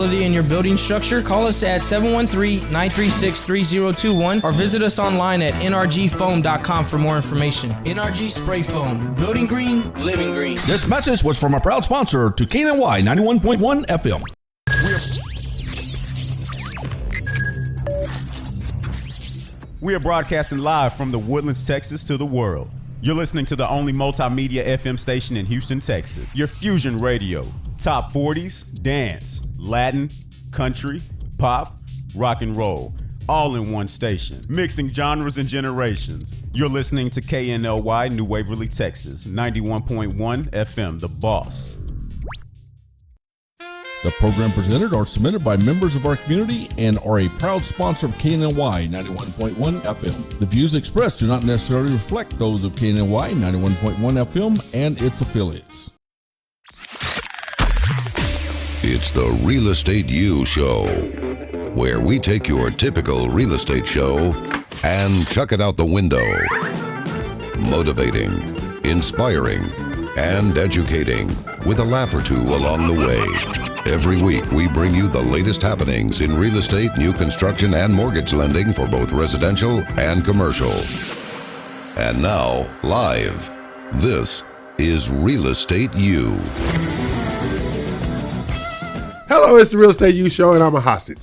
In your building structure, call us at 713-936-3021 or visit us online at nrgfoam.com for more information. NRG Spray Foam. Building green, living green. This message was from a proud sponsor to KNLY91.1 FM. We are broadcasting live from the Woodlands, Texas to the world. You're listening to the only multimedia FM station in Houston, Texas. Your Fusion Radio. Top 40s, dance, Latin, country, pop, rock and roll, all in one station, mixing genres and generations. You're listening to KNLY New Waverly, Texas, 91.1 FM, The Boss. The program presented are submitted by members of our community and are a proud sponsor of KNLY 91.1 FM. The views expressed do not necessarily reflect those of KNLY 91.1 FM and its affiliates. It's the Real Estate U Show, where we take your typical real estate show and chuck it out the window. Motivating, inspiring, and educating with a laugh or two along the way. Every week we bring you the latest happenings in real estate, new construction, and mortgage lending for both residential and commercial. And now, live, this is Real Estate U. Hello, it's the Real Estate U Show, and I'm a hostage.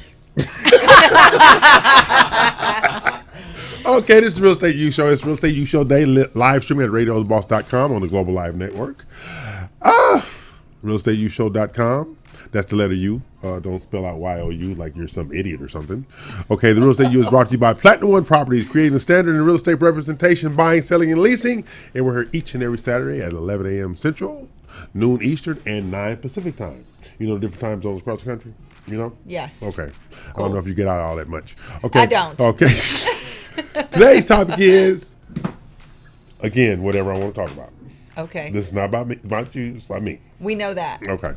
Okay, this is Real Estate U Show. It's Real Estate U Show Day, live streaming at radiotheboss.com on the Global Live Network. RealEstateUShow.com. That's the letter U. Don't spell out Y-O-U like you're some idiot or something. Okay, the Real Estate U is brought to you by Platinum One Properties, creating the standard in real estate representation, buying, selling, and leasing. And we're here each and every Saturday at 11 a.m. Central, noon Eastern, and 9 Pacific time. You know the different time zones across the country? You know? Yes. Okay. Cool. I don't know if you get out all that much. Okay. I don't. Okay. Today's topic is, again, whatever I want to talk about. Okay. This is not about me, about you, it's about me. We know that. Okay.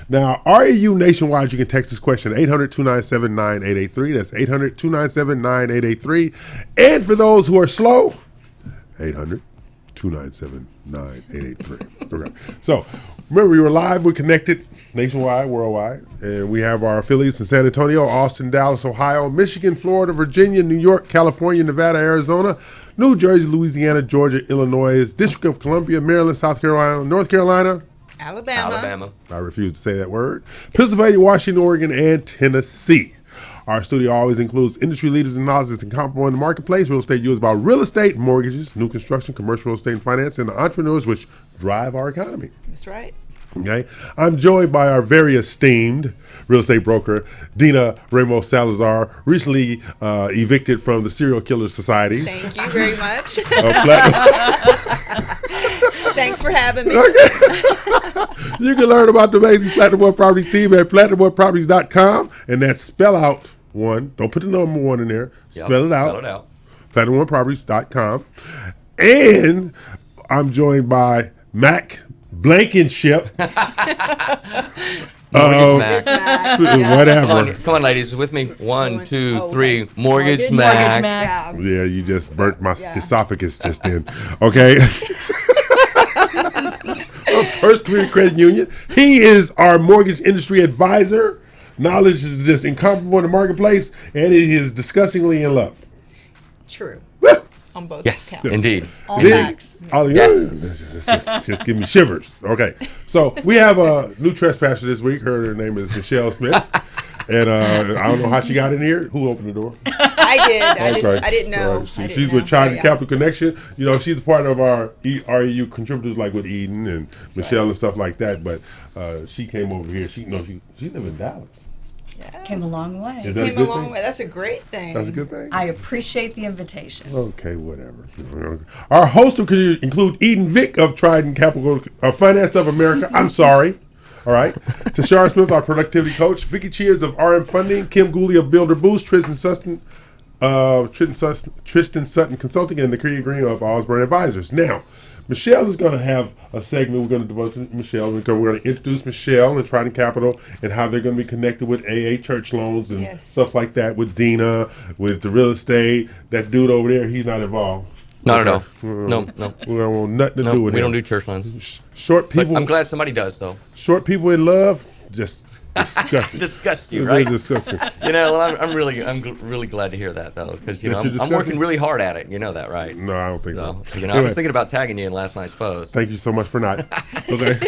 Now, REU nationwide, you can text this question 800-297-9883. That's 800-297-9883. And for those who are slow, 800-297-9883. Okay. So, remember, we were live, we're connected nationwide, worldwide, and we have our affiliates in San Antonio, Austin, Dallas, Ohio, Michigan, Florida, Virginia, New York, California, Nevada, Arizona, New Jersey, Louisiana, Georgia, Illinois, District of Columbia, Maryland, South Carolina, North Carolina, Alabama. I refuse to say that word, Pennsylvania, Washington, Oregon, and Tennessee. Our studio always includes industry leaders and knowledge that's incomparable in the marketplace. Real Estate U is about real estate, mortgages, new construction, commercial real estate and finance, and the entrepreneurs which drive our economy. That's right. Okay, I'm joined by our very esteemed real estate broker, Dina Ramos Salazar, recently evicted from the Serial Killer Society. Thank you very much. Thanks for having me. Okay. You can learn about the amazing Platinum One Properties team at PlatinumOneProperties.com, and that's spell out one. Don't put the number one in there. Spell it out. Spell it out. PlatinumOneProperties.com. And I'm joined by Mac Blankenship. Mac. Whatever. Come on, ladies, with me. 1, 2, 3. Okay. Mortgage Mac. Yeah, you just burnt my esophagus just then. Okay. First Community Credit Union. He is our mortgage industry advisor. Knowledge is just incomparable in the marketplace, and he is disgustingly in love. True. On both Yes, counts. indeed. All Indeed. facts. Yes. Just give me shivers. Okay. So we have a new trespasser this week. Her name is Michelle Smith. And I don't know how she got in here. Who opened the door? I did. I didn't know. She's with Trident Capital Connection. You know, she's a part of our REU contributors, like with Eden and Michelle and stuff like that. But she came over here. She lives in Dallas. Yeah. Came a long way. Is that a Came good a long thing? way. That's a great thing. That's a good thing. I appreciate the invitation. Okay, whatever. Our hosts will include Eden Vick of Trident Capital Finance of America. I'm sorry. All right. Tashara Smith, our productivity coach. Vicky Cheers of RM Funding. Kim Gooley of Builder Boost. Tristan Sutton Consulting, and the Korea Green of Osborne Advisors. Now, Michelle is going to have a segment we're going to devote to Michelle. We're going to introduce Michelle and Trident Capital and how they're going to be connected with AA church loans and stuff like that, with Dina, with the real estate. That dude over there, he's not involved. Not at all. No. We don't want nothing to do with it. We don't do church loans. Short people. But I'm glad somebody does, though. Short people in love, just Disgusting. disgust you, Very right? disgusting. Well, I'm really glad to hear that though, because That you're I'm disgusting? working really hard at it. You know that, right? No, I don't think so. I Anyway, was thinking about tagging you in last night's post. thank you so much for not. Okay.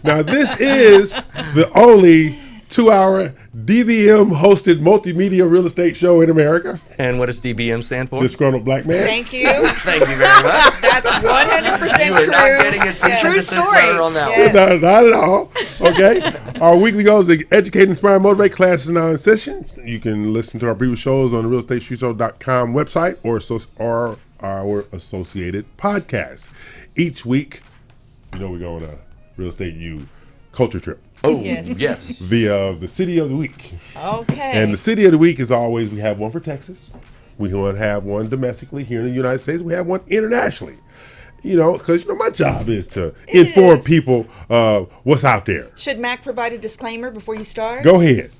Now, this is the only 2-hour DVM hosted multimedia real estate show in America. And what does DBM stand for? Disgruntled Black Man. Thank you. Thank you very much. That's 100% You are true. not getting a Yes. True synthesis story. letter on that Yes. one. Not at all. Okay. Our weekly goals are educate, inspire, motivate. Classes now in session. You can listen to our previous shows on the realestateshow.com website or our associated podcasts. Each week, we go on a Real Estate U culture trip Oh, Yes. yes. via the City of the Week. Okay. And the City of the Week is always, we have one for Texas. We want to have one domestically here in the United States. We have one internationally. Because my job is to inform people what's out there. Should Mac provide a disclaimer before you start? Go ahead.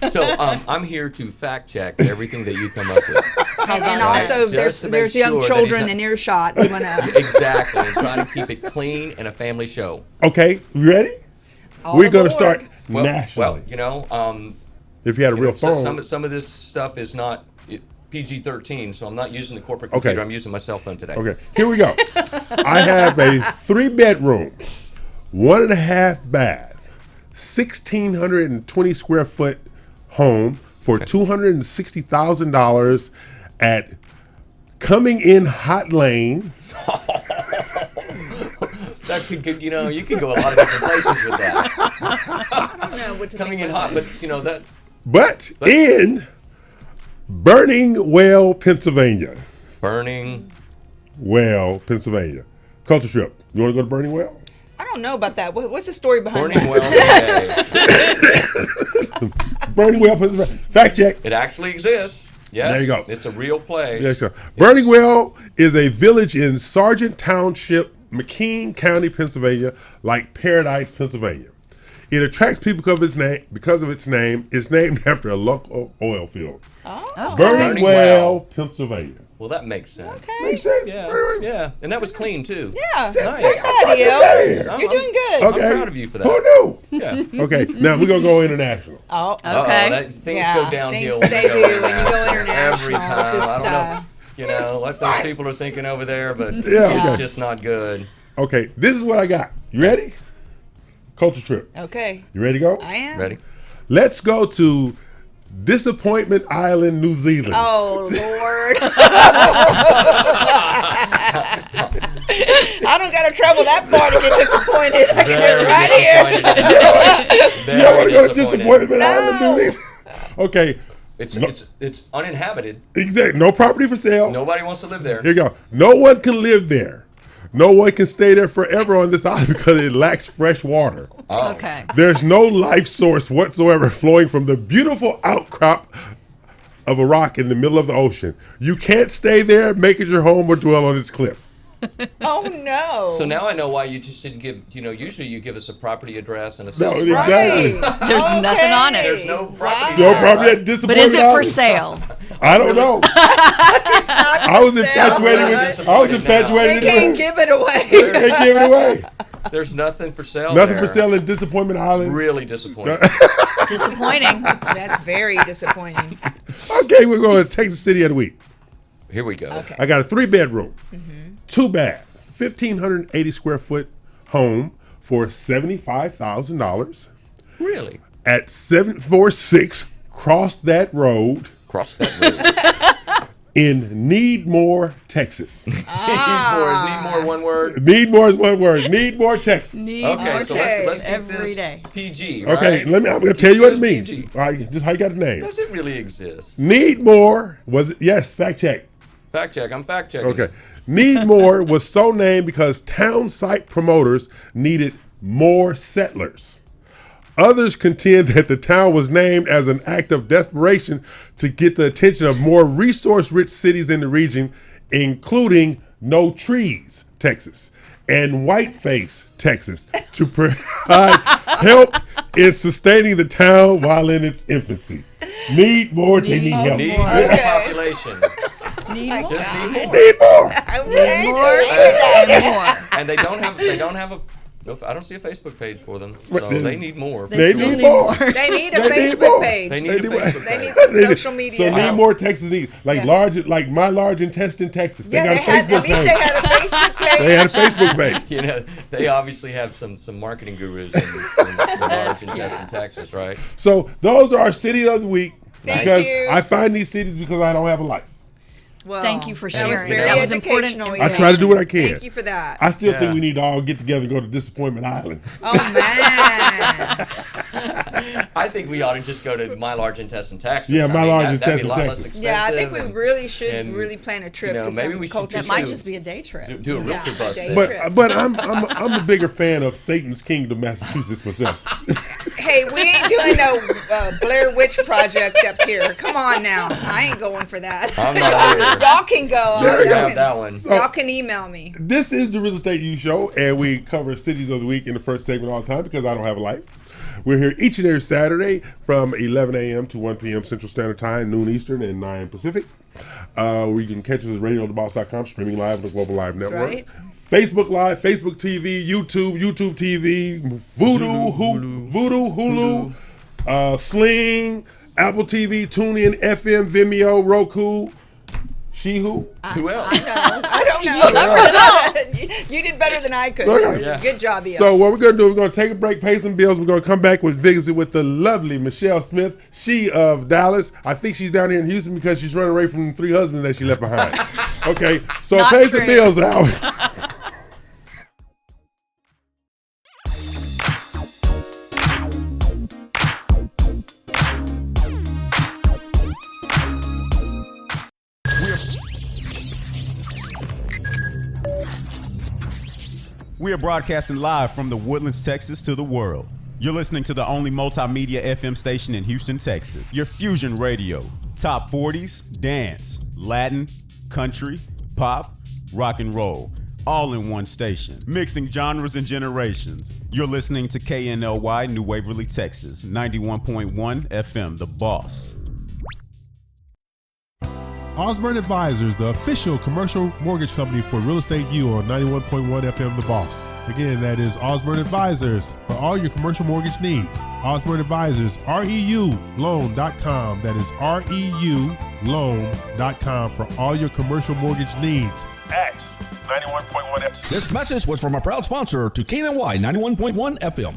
So I'm here to fact check everything that you come up with. And Right. also, Just to there's make young sure that children he's not- in earshot. We want to. Exactly. And trying to keep it clean and a family show. Okay, you ready? We're going to start Well, nationally. If you had a real phone. some of this stuff is not PG-13, so I'm not using the corporate Okay. computer. I'm using my cell phone today. Okay, here we go. I have a 3-bedroom, 1.5 bath, 1,620 square foot home for $260,000 at Coming In Hot Lane. That could you could go a lot of different places with that. I don't know what to Coming think in about hot, that. But in Burning Well, Pennsylvania. Burning. Well, Pennsylvania. Culture trip. You want to go to Burning Well? I don't know about that. What's the story behind Burning that? Well. Okay. Burning Well, Pennsylvania. Fact check. It actually exists. Yes. There you go. It's a real place. Yeah, sure. Burning Well is a village in Sargent Township, McKean County, Pennsylvania, like Paradise, Pennsylvania. It attracts people because of its name. It's named after a local oil field. Oh. Burning Well, Pennsylvania. Well, that makes sense. Okay. Makes sense. Yeah. Right. Yeah. And that was clean too. Yeah. Nice. Take I'm that, trying to Dio. get it. You're doing good. Okay. I'm proud of you for that. Who knew? Yeah. Okay, now we're going to go international. Oh. Okay. Things Yeah, go downhill things when they you do go when you go international. Every international. time. Just, I don't know. What those people are thinking over there, but Yeah, it's okay. just not good. Okay, this is what I got. You ready? Culture trip. Okay. You ready to go? I am. Ready? Let's go to Disappointment Island, New Zealand. Oh, Lord. I don't got to travel that far to get disappointed. I can do it right here. You don't want to go to Disappointed. Disappointment Island, New Zealand? Okay, It's uninhabited. exactly. No property for sale. Nobody wants to live there. Here you go. No one can live there. No one can stay there forever on this island because it lacks fresh water. Oh. Okay. There's no life source whatsoever flowing from the beautiful outcrop of a rock in the middle of the ocean. You can't stay there, make it your home, or dwell on its cliffs. Oh, no. So now I know why you just didn't give, usually you give us a property address and a No, sales exactly. Right. There's nothing on it. There's no property. No there, property right? at But Disappointment is it for Island? sale? I don't know. I was infatuated with. I was Disappointed infatuated. They can't with give it away. They give it away. There's nothing for sale Nothing there. for sale in Disappointment Island. Really disappointing. Disappointing. That's very disappointing. Okay, we're going to Texas City of the Week. Here we go. Okay. I got a 3-bedroom, 2-bath, 1,580 square foot home for $75,000 Really? at 746 Cross That Road Cross that road. in Needmore, Texas. Need more, one word. Needmore is one word. Needmore, Texas. Need Okay, more so let's Texas keep every this day. PG, right? Okay, I'm going to tell you what it Just means. PG. All right, this is how you got the name. Does it really exist? Needmore was, yes, fact check. Fact check. I'm fact checking. Okay. Needmore was so named because town site promoters needed more settlers. Others contend that the town was named as an act of desperation to get the attention of more resource-rich cities in the region, including No Trees, Texas, and Whiteface, Texas, to provide help in sustaining the town while in its infancy. Need more, they need help. Need more population. Need more. Just need more. Need more. Okay. More Let's do that. and more. And they don't have I don't see a Facebook page for them, so they need more. They still need need more. more. They need a They need Facebook more. page. They need a Facebook They page. need some social media. So need more Texas needs like like my large intestine Texas. They Yeah, got a Facebook at least page. they had a Facebook page. They had a Facebook page. You know, they obviously have some marketing gurus in large intestine Texas, right? So those are our city of the week. Thank Because you. I find these cities because I don't have a life. Well, Thank you for that was sharing. very That was important educational. I try to do what I can. Thank you for that. I still think we need to all get together and go to Disappointment Island. Oh man. I think we ought to just go to my large intestine Texas. Yeah, my large that'd intestine be a lot Texas. less expensive. Yeah, I think we and really should and, really plan a trip to maybe some we should culture. That might just be a day trip. do a realtor bus day there. trip. But I'm a bigger fan of Satan's Kingdom, Massachusetts myself. Hey, we ain't doing no Blair Witch Project up here. Come on now. I ain't going for that. I'm not here. Y'all can go. There you Y'all have can- that one. Y'all can email me. This is the Real Estate U Show, and we cover cities of the week in the first segment all the time because I don't have a life. We're here each and every Saturday from 11 a.m. to 1 p.m. Central Standard Time, noon Eastern, and 9 Pacific. Where you can catch us at radiotheboss.com, streaming live on the Global Live Network. right. Facebook Live, Facebook TV, YouTube TV, Voodoo, Hulu, Sling, Apple TV, TuneIn, FM, Vimeo, Roku, Who Who else? I don't know. You did better than I could. Okay. Yeah. Good job, Eo. So what we're going to do, we're going to take a break, pay some bills. We're going to come back with visit with the lovely Michelle Smith, she of Dallas. I think she's down here in Houston because she's running away from the 3 husbands that she left behind. Okay, so Not pay some true. bills out. We are broadcasting live from the Woodlands, Texas to the world. You're listening to the only multimedia FM station in Houston, Texas. Your fusion radio. Top 40s, dance, Latin, country, pop, rock and roll. All in one station. Mixing genres and generations. You're listening to KNLY New Waverly, Texas. 91.1 FM, The Boss. Osborne Advisors, the official commercial mortgage company for Real Estate U on 91.1 FM The Boss. Again, that is Osborne Advisors for all your commercial mortgage needs. Osborne Advisors, REULoan.com. That is REULoan.com for all your commercial mortgage needs at 91.1 FM. This message was from a proud sponsor to KNLY 91.1 FM.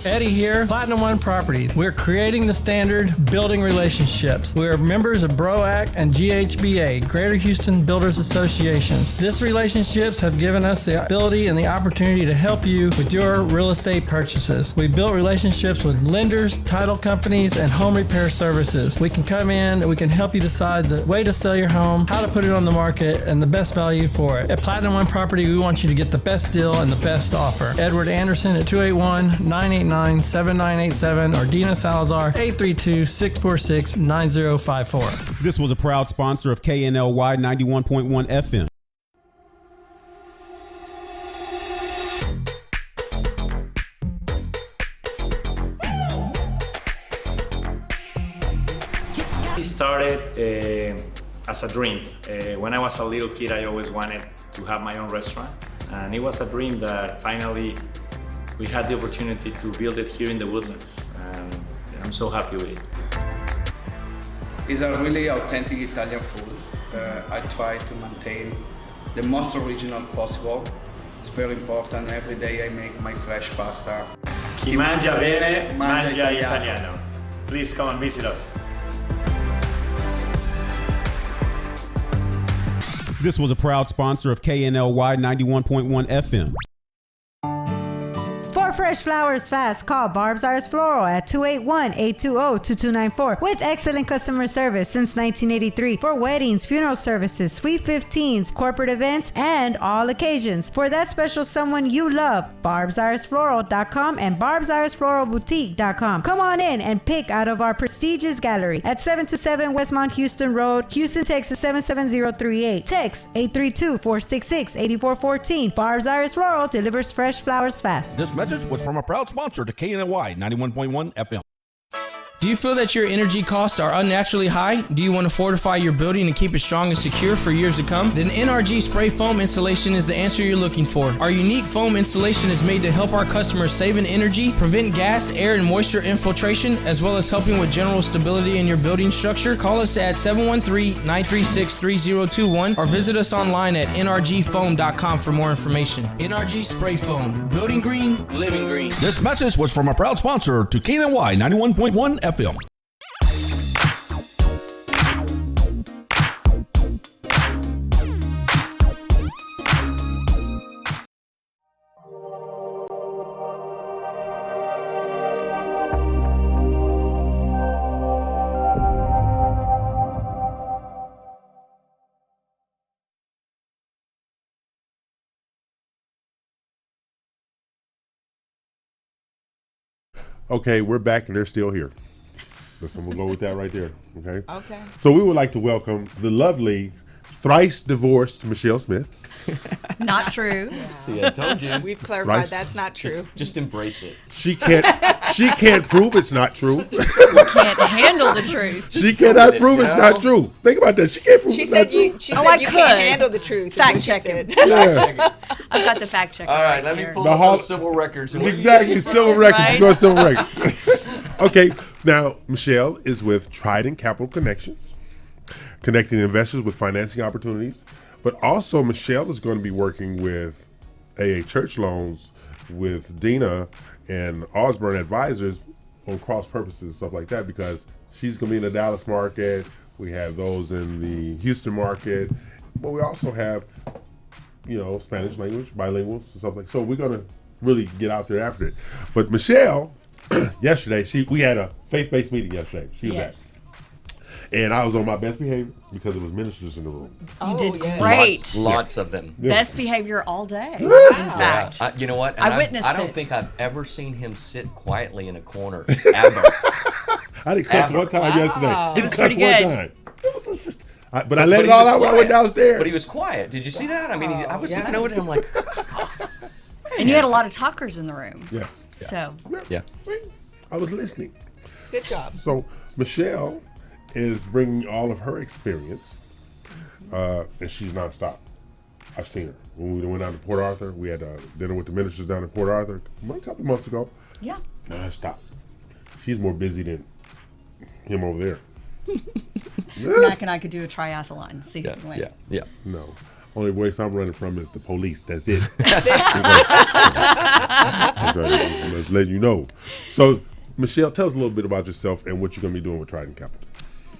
Eddie here, Platinum One Properties. We're creating the standard, building relationships. We're members of BROAC and GHBA, Greater Houston Builders Associations. These relationships have given us the ability and the opportunity to help you with your real estate purchases. We've built relationships with lenders, title companies, and home repair services. We can come in and we can help you decide the way to sell your home, how to put it on the market, and the best value for it. At Platinum One Property, we want you to get the best deal and the best offer. Edward Anderson at 281-989-7987 or Dina Salazar 832-646-9054. This was a proud sponsor of KNLY 91.1 FM. It started as a dream. When I was a little kid, I always wanted to have my own restaurant. And it was a dream that finally we had the opportunity to build it here in the Woodlands. And I'm so happy with it. It's a really authentic Italian food. I try to maintain the most original possible. It's very important. Every day I make my fresh pasta. Chi mangia bene, mangia italiano. italiano. Please come and visit us. This was a proud sponsor of KNLY 91.1 FM. For fresh flowers fast, call Barb's Arts Floral at 281-820-2294 with excellent customer service since 1983 for weddings, funeral services, sweet 15s, corporate events, and all occasions. For that special someone you love, barbsartsfloral.com and barbsartsfloralboutique.com. Come on in and pick out of our prestigious gallery at 727 Westmont Houston Road, Houston, Texas 77038. Text 832-466-8414. Barb's Arts Floral delivers fresh flowers fast. This message was from a proud sponsor to KNLY 91.1 FM. Do you feel that your energy costs are unnaturally high? Do you want to fortify your building and keep it strong and secure for years to come? Then NRG Spray Foam Installation is the answer you're looking for. Our unique foam installation is made to help our customers save in energy, prevent gas, air, and moisture infiltration, as well as helping with general stability in your building structure. Call us at 713-936-3021 or visit us online at nrgfoam.com for more information. NRG Spray Foam. Building green, living green. This message was from a proud sponsor to KNLY 91.1 FM. Okay, we're back and they're still here. Listen, we'll go with that right there. Okay. Okay. So we would like to welcome the lovely, thrice divorced Michelle Smith. Not true. See, I told you. We've clarified Right. that's not true. Just embrace it. She can't prove it's not true. You can't handle the truth. She cannot prove it's not true. Think about that. She can't prove She it's said not true. you. She Oh, said I you could. can't handle the truth. is Fact what she check said. it. Yeah. I've got the fact checker. All right, right let me here. pull The up hall- those civil records. And Exactly, civil records. Right? Go to civil records. Okay, now Michelle is with Trident Capital Connections, connecting investors with financing opportunities. But also, Michelle is going to be working with AA Church Loans with Dina and Osborne Advisors on cross purposes and stuff like that, because she's going to be in the Dallas market. We have those in the Houston market, but we also have, Spanish language, bilinguals and stuff like that. So we're going to really get out there after it. But Michelle, yesterday, we had a faith-based meeting yesterday. She was Yes. and I was on my best behavior because there was ministers in the room. You did yeah. great. Lots of them. Yeah. Best behavior all day. In Yeah. fact. You know what? I And witnessed I don't it. think I've ever seen him sit quietly in a corner ever. I didn't cuss Ever. one time yesterday. It was Didn't cuss pretty good. one time. But I let it all out when I went downstairs. But he was quiet. Did you see that? I mean, I was looking over at him like, And you had a lot of talkers in the room. Yes. So yeah. See? I was listening. Good job. So Michelle is bringing all of her experience, and she's nonstop. I've seen her. When we went down to Port Arthur, we had dinner with the ministers down in Port Arthur a couple months ago. yeah. Nonstop. She's more busy than him over there. Mac and I could do a triathlon. See who Yeah. can win. Yeah. Yeah. No. Only place I'm running from is the police. That's it. Okay, let's let you know. So, Michelle, tell us a little bit about yourself and what you're going to be doing with Trident Capital.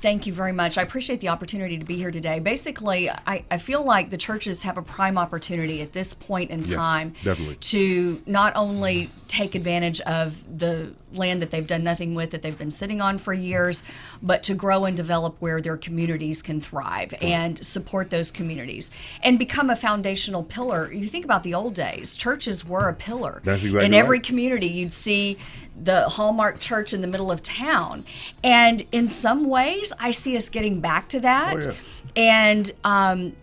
Thank you very much. I appreciate the opportunity to be here today. Basically, I feel like the churches have a prime opportunity at this point in time definitely. to not only take advantage of the land that they've done nothing with, that they've been sitting on for years, but to grow and develop where their communities can thrive and support those communities and become a foundational pillar. You think about the old days, churches were a pillar. That's exactly in every right. community, you'd see the Hallmark church in the middle of town. And in some ways, I see us getting back to that. Oh, yeah. And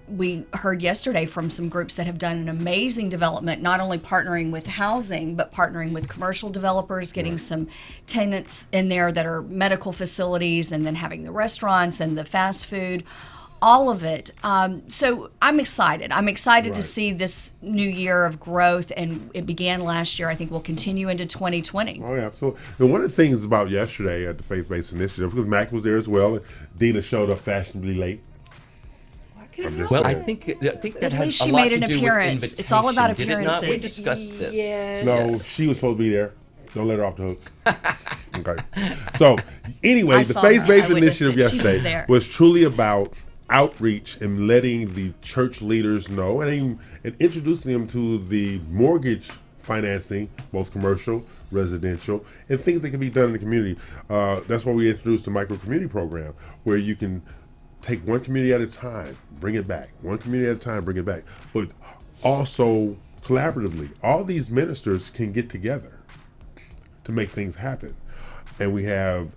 we heard yesterday from some groups that have done an amazing development, not only partnering with housing, but partnering with commercial developers, getting some tenants in there that are medical facilities, and then having the restaurants and the fast food. All of it. So I'm excited. I'm excited to see this new year of growth, and it began last year. I think we'll continue into 2020. Oh, yeah, absolutely. And one of the things about yesterday at the Faith Based Initiative, because Mac was there as well, and Dina showed up fashionably late. I'm just Well, I saying. think that At had least a she lot made to an do appearance. with It's all about invitation, did it not? We appearances. discussed this. Yes. No, she was supposed to be there. Don't let her off the hook. Okay. So, anyway, I the saw her. Faith Based I witnessed Initiative it. She was yesterday there. was truly about outreach and letting the church leaders know and introducing them to the mortgage financing, both commercial, residential, and things that can be done in the community. That's why we introduced the micro community program, where you can take one community at a time, bring it back. One community at a time, bring it back. But also collaboratively, all these ministers can get together to make things happen. And we have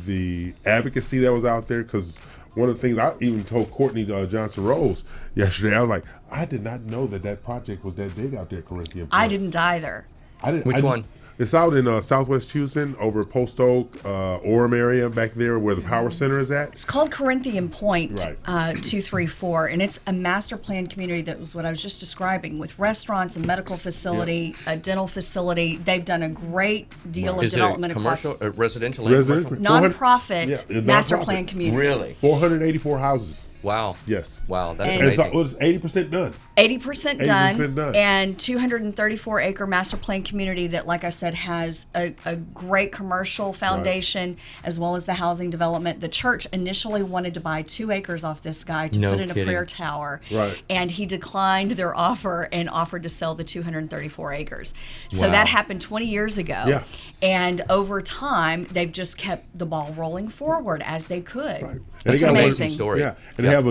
the advocacy that was out there, because one of the things I even told Courtney Johnson Rose yesterday, I was like, I did not know that project was that big out there, Corinthia. I didn't either. I didn't. Which one? It's out in Southwest Houston, over Post Oak, Orem area back there where the Power Center is at. It's called Corinthian Point, Right. 234, and it's a master plan community. That was what I was just describing, with restaurants, a medical facility, a dental facility. They've done a great deal of Is development it a commercial, across residential, and commercial? nonprofit master nonprofit. plan community. Really? 484 houses. Wow. Yes. Wow, that's And- amazing. It was 80% done. 80% 80% done, done. and 234 acre master plan community that, like I said, has a great commercial foundation as well as the housing development. The church initially wanted to buy 2 acres off this guy to No put in a kidding. prayer tower, Right. and he declined their offer and offered to sell the 234 acres. So Wow. that happened 20 years ago, Yeah. and over time they've just kept the ball rolling forward as they could. And It's they got amazing. story. Yeah, and they have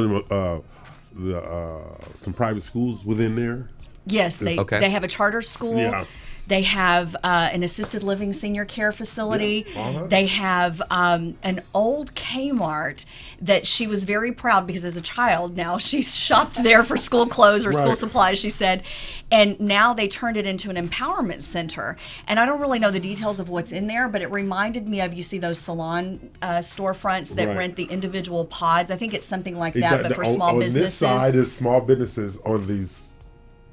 some private schools within there. Yes, they Okay. they have a charter school. Yeah. They have an assisted living senior care facility. Yeah. Uh-huh. They have an old Kmart that she was very proud, because as a child now she shopped there for school clothes or school Right. supplies, she said. And now they turned it into an empowerment center. And I don't really know the details of what's in there, but it reminded me of, you see those salon storefronts that Right. rent the individual pods. I think it's something like It that, got- but for on- small on businesses. this side is small businesses. On the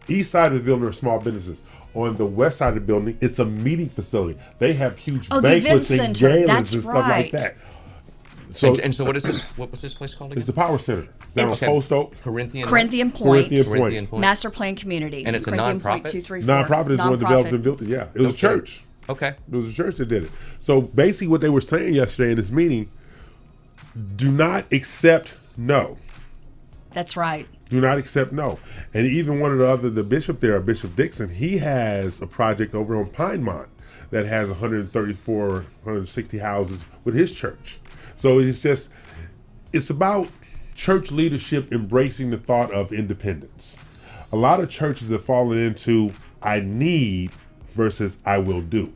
east side of the building are small businesses. On the west side of the building, it's a meeting facility. They have huge Oh, the event banquets and center. galas That's and stuff like right. that. So And so what is this? What was this place called again? it's the Power Center. It's down on It's- Post Oak. Corinthian Corinthian Point, Corinthian Point. Master Plan Community. And it's a Corinthian nonprofit? Point 234. Nonprofit is the one developed and built it. Yeah, it was a church. Okay. It was a church that did it. So basically, what they were saying yesterday in this meeting: do not accept no. That's right. Do not accept no. And even one of the bishop there, Bishop Dixon, he has a project over on Pinemont that has 134, 160 houses with his church. So it's about church leadership embracing the thought of independence. A lot of churches have fallen into I need versus I will do.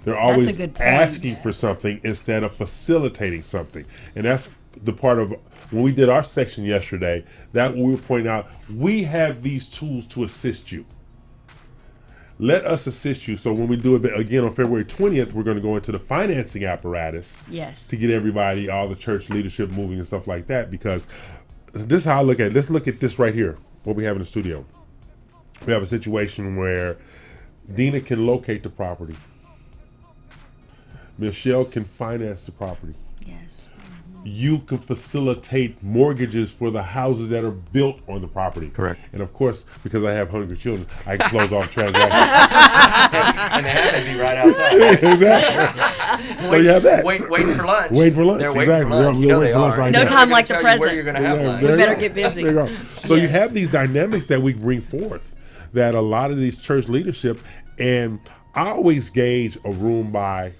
They're always good point. asking for something instead of facilitating something. And that's the part of when we did our section yesterday, that we were pointing out, we have these tools to assist you. Let us assist you. So when we do it again on February 20th, we're going to go into the financing apparatus Yes. to get everybody, all the church leadership moving and stuff like that, because this is how I look at it. Let's look at this right here, what we have in the studio. We have a situation where Dina can locate the property. Michelle can finance the property. Yes. You can facilitate mortgages for the houses that are built on the property. Correct. And of course, because I have hungry children, I can close off transactions. And they happen to be right outside. Exactly. So you have that. Waiting for lunch. Waiting for lunch. They're waiting Exactly. for lunch. We're You know waiting they for lunch are. right No now. time like the They're gonna tell you present. where you're going to have Yeah, lunch. there We you better go. get busy. There you go. So you Yes. have these dynamics that we bring forth that a lot of these church leadership, and I always gauge a room by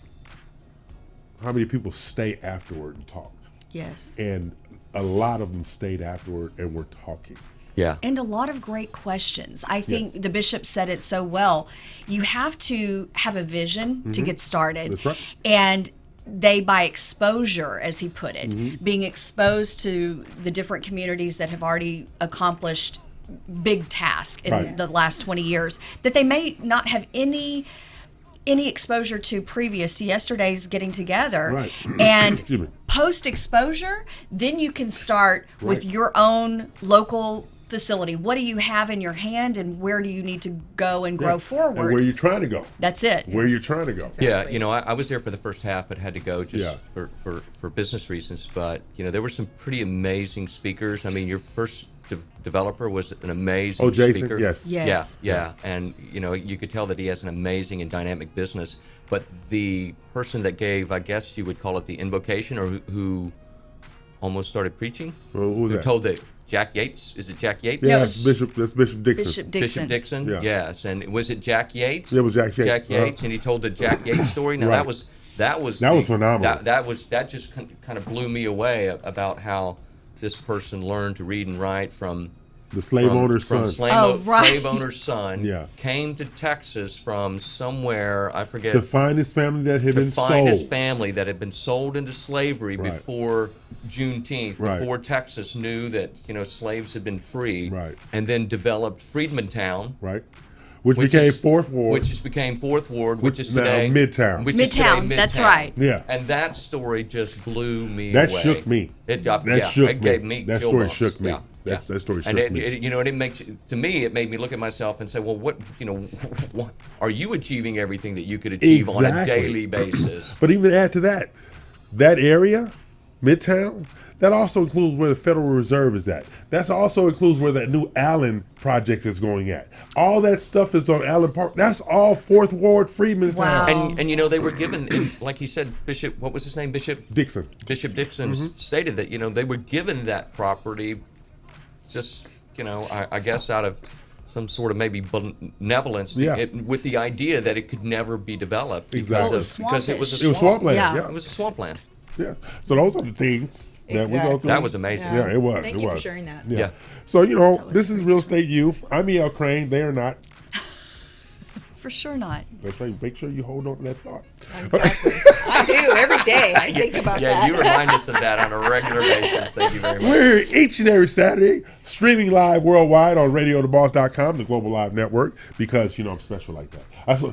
how many people stay afterward and talk. Yes. And a lot of them stayed afterward and were talking. Yeah. And a lot of great questions. I think the bishop said it so well. You have to have a vision to get started. That's right. And they, by exposure, as he put it, being exposed to the different communities that have already accomplished big tasks in Right. the last 20 years, that they may not have any exposure to previous to yesterday's getting together. Right. And Excuse me. post exposure, then you can start with Right. your own local facility. What do you have in your hand, and where do you need to go and grow And forward? where you're trying to go. That's it. Where you're trying to go. Yeah, you know, I was there for the first half, but had to go just Yeah. for business reasons. But, you know, there were some pretty amazing speakers. I mean, your first developer was an amazing Oh, Jason, speaker. yes. Yes. Yeah. And, you know, you could tell that he has an amazing and dynamic business. But the person that gave, I guess you would call it the invocation, or who almost started preaching, Well, who was who that? told that Jack Yates, is it Jack Yates? Yeah, it's that's Bishop Dixon. Bishop Bishop Dixon. Dixon, Yeah. yes, and was it Jack Yates? Yeah, it was Jack Yates. Jack Yates, and he told the Jack Yates story. Now Right. that was phenomenal. That just kind of blew me away about how this person learned to read and write from The slave owner's son. slave owner's son. Yeah. Came to Texas from somewhere, I forget. To find his family that had been To find his sold. family that had been sold into slavery Right. before Juneteenth, Right. before Texas knew that, you know, slaves had been free, Right. and then developed Freedmantown. Right. Which became Fourth Ward. Which became Fourth Ward, which is now today Midtown. Which is today Midtown, that's right. Yeah. And that story just blew me That away. shook me. It shook gave me That chill story bumps. shook me. Yeah. That story shook and it, me. and it makes, to me, it made me look at myself and say, well, what are you achieving everything that you could achieve on a daily basis? But even add to that area, Midtown, that also includes where the Federal Reserve is at. That also includes where that new Allen project is going at. All that stuff is on Allen Park. That's all Fourth Ward, Freemantown. Wow. And they were given, like he said, Bishop, what was his name? Bishop Dixon. Bishop Dixon stated that, they were given that property just, I guess out of some sort of maybe benevolence with the idea that it could never be developed because it was a swamp. It was swampland. Yeah. It was a swampland. Yeah. So those are the things that we go through. That was amazing. Yeah, it was. Thank you for sharing that. Yeah. So, this is Real Estate U. I'm E.L. Crane. They are not. For sure not. That's right. Make sure you hold on to that thought. Exactly. I do every day. I think about that. Yeah, you remind us of that on a regular basis. Thank you very much. We're here each and every Saturday, streaming live worldwide on radiotheboss.com, the global live network, because, I'm special like that.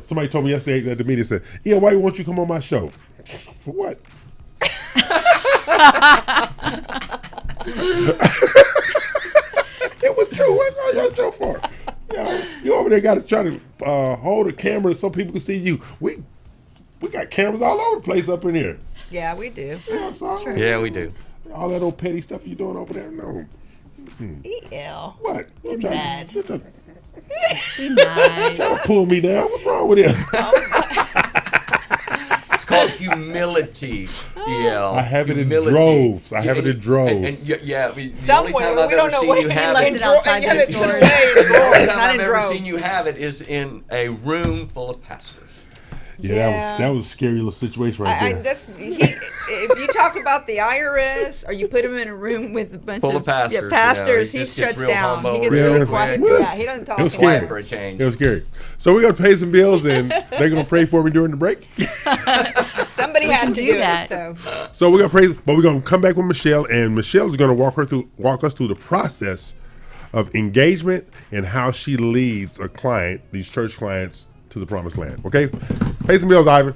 Somebody told me yesterday at the meeting, said, why won't you come on my show? For what? It was true. What's on your show for? You over there got to try to hold a camera so people can see you. We got cameras all over the place up in here. Yeah, we do. Yeah, we do. All that old petty stuff you doing over there? No. E.L. What? You're bad. Be nice. Trying to pull me down. What's wrong with you? It's called humility. Yeah, I have it in droves. I have it in droves. The only time I've ever seen you have left it outside the store. The only time I've ever seen you have it is in a room full of pastors. Yeah, that was a scary little situation right there. If you talk about the IRS or you put him in a room with a bunch full of pastors, he just shuts gets down. real He gets humble, really quiet. Yeah, he doesn't talk. It was scary. For a change. It was scary. So we're going to pay some bills, and they're going to pray for me during the break. Somebody has to do that. it. So we're going to pray, but we're going to come back with Michelle, and Michelle is going to walk us through the process of engagement and how she leads a client, these church clients, to the promised land. Okay? Pay some bills, Ivan.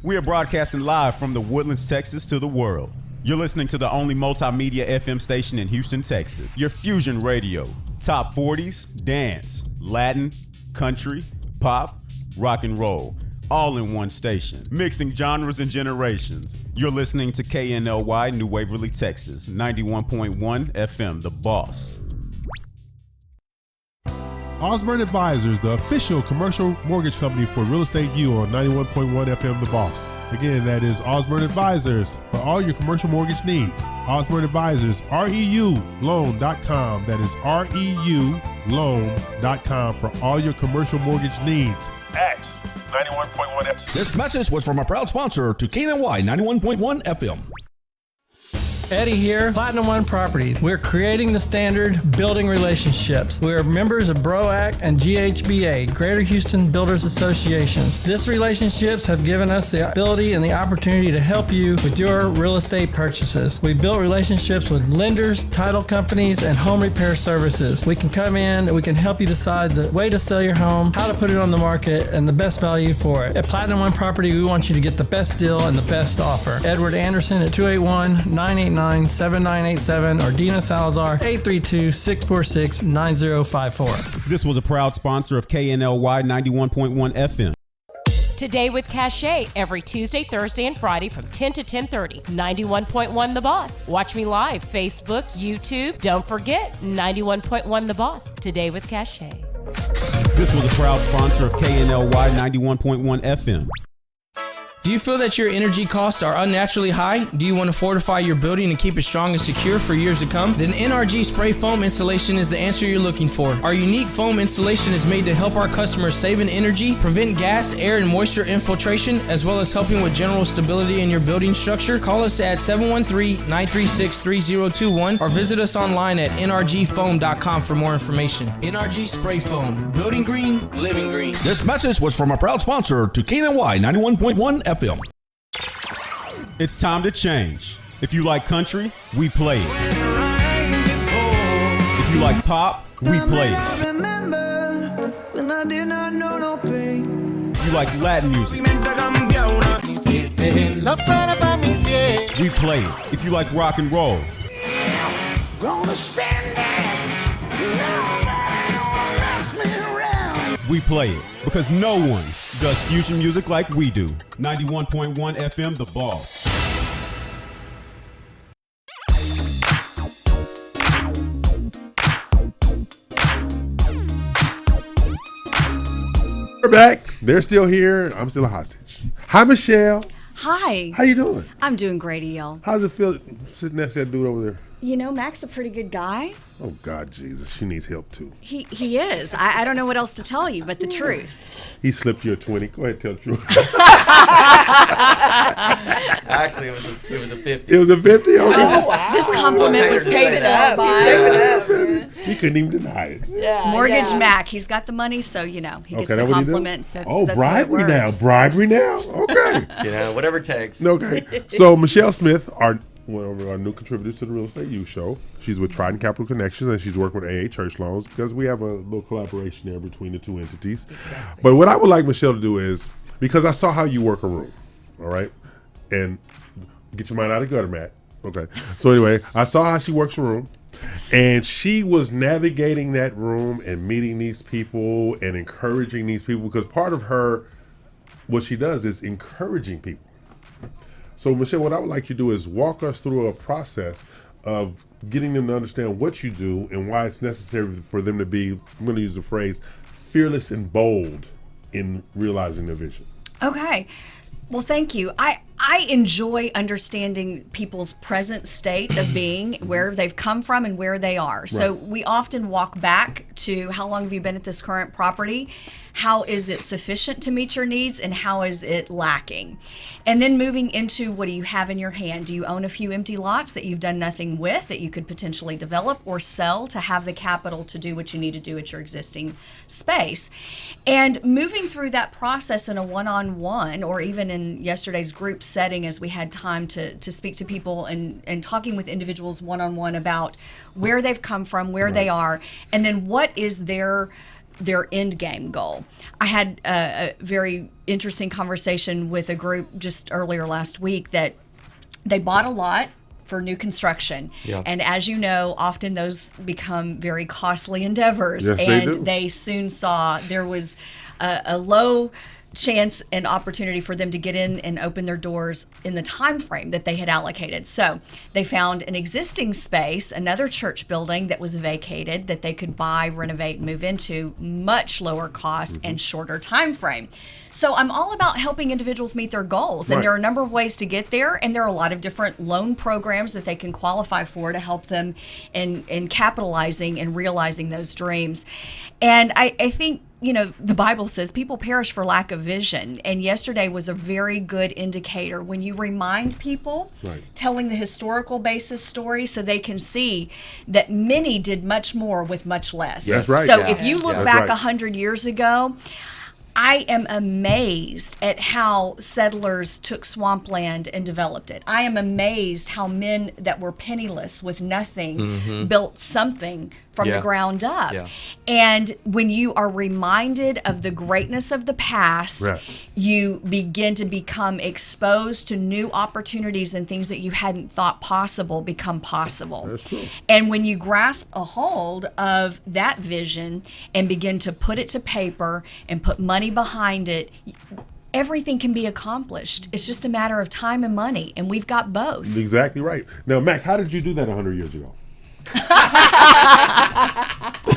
We are broadcasting live from the Woodlands, Texas to the world. You're listening to the only multimedia FM station in Houston, Texas. Your Fusion Radio. Top 40s, dance, Latin, country, pop, rock and roll. All in one station. Mixing genres and generations. You're listening to KNLY New Waverly, Texas. 91.1 FM, The Boss. Osborne Advisors, the official commercial mortgage company for Real Estate U on 91.1 FM The Boss. Again, that is Osborne Advisors for all your commercial mortgage needs. Osborne Advisors, REULoan.com. That is REULoan.com for all your commercial mortgage needs at 91.1 FM. This message was from a proud sponsor to KNLY 91.1 FM. Eddie here, Platinum One Properties. We're creating the standard, building relationships. We're members of BROAC and GHBA, Greater Houston Builders Associations. These relationships have given us the ability and the opportunity to help you with your real estate purchases. We've built relationships with lenders, title companies, and home repair services. We can come in and we can help you decide the way to sell your home, how to put it on the market, and the best value for it. At Platinum One Property, we want you to get the best deal and the best offer. Edward Anderson at 281-989-7987 or Dina Salazar 832-646-9054. This was a proud sponsor of KNLY 91.1 FM. Today with Cachet, every Tuesday, Thursday, and Friday from 10 to 10:30. 91.1 The Boss. Watch me live, Facebook, YouTube. Don't forget, 91.1 The Boss. Today with Cachet. This was a proud sponsor of KNLY 91.1 FM. Do you feel that your energy costs are unnaturally high? Do you want to fortify your building and keep it strong and secure for years to come? Then NRG Spray Foam Insulation is the answer you're looking for. Our unique foam insulation is made to help our customers save in energy, prevent gas, air, and moisture infiltration, as well as helping with general stability in your building structure. Call us at 713-936-3021 or visit us online at nrgfoam.com for more information. NRG Spray Foam. Building green, living green. This message was from a proud sponsor to KNLY 91.1 FM. It's time to change. If you like country, we play it. If you like pop, we play it. If you like Latin music, we play it. If you like rock and roll, we play it. Because no one does fusion music like we do. 91.1 FM, The Boss. We're back. They're still here. I'm still a hostage. Hi, Michelle. Hi. How you doing? I'm doing great, El. How's it feel sitting next to that dude over there? You know, Mac's a pretty good guy. Oh, God, Jesus. She needs help, too. He is. I don't know what else to tell you but the truth. He slipped you a 20. Go ahead, tell the truth. Actually, it was a 50. It was a 50? This compliment was paid for by... He couldn't even deny it. Mortgage Mac. He's got the money, so, he gets the compliments. That's bribery now. Bribery now. Okay. Whatever it takes. Okay. So, Michelle Smith, one of our new contributors to the Real Estate U Show. She's with Trident Capital Connections, and she's working with AA Church Loans because we have a little collaboration there between the two entities. Exactly. But what I would like Michelle to do is, because I saw how you work a room, all right? And get your mind out of the gutter, Matt. Okay. So anyway, I saw how she works a room, and she was navigating that room and meeting these people and encouraging these people, because part of her, what she does is encouraging people. So, Michelle, what I would like you to do is walk us through a process of getting them to understand what you do and why it's necessary for them to be, I'm going to use the phrase, fearless and bold in realizing their vision. Okay. Well, thank you. I enjoy understanding people's present state of being, where they've come from and where they are. Right. So we often walk back to, how long have you been at this current property? How is it sufficient to meet your needs, and how is it lacking? And then moving into, what do you have in your hand? Do you own a few empty lots that you've done nothing with that you could potentially develop or sell to have the capital to do what you need to do at your existing space? And moving through that process in a one-on-one, or even in yesterday's group setting, as we had time to speak to people and talking with individuals one-on-one about where they've come from, where they are, and then what is their end game goal. I had a very interesting conversation with a group just earlier last week that they bought a lot for new construction. Yeah. And as you know, often those become very costly endeavors. Yes, and they soon saw there was a low chance and opportunity for them to get in and open their doors in the time frame that they had allocated. So they found an existing space, another church building that was vacated, that they could buy, renovate, move into, much lower cost and shorter time frame. So I'm all about helping individuals meet their goals, and there are a number of ways to get there, and there are a lot of different loan programs that they can qualify for to help them in capitalizing and realizing those dreams. And I think, the Bible says people perish for lack of vision, and yesterday was a very good indicator when you remind people, telling the historical basis story, so they can see that many did much more with much less. That's right. So if you look back 100 years ago, I am amazed at how settlers took swampland and developed it. I am amazed how men that were penniless with nothing built something from the ground up. Yeah. And when you are reminded of the greatness of the past, you begin to become exposed to new opportunities, and things that you hadn't thought possible become possible. That's true. And when you grasp a hold of that vision and begin to put it to paper and put money behind it, everything can be accomplished. It's just a matter of time and money, and we've got both. Exactly right. Now, Mac, how did you do that 100 years ago?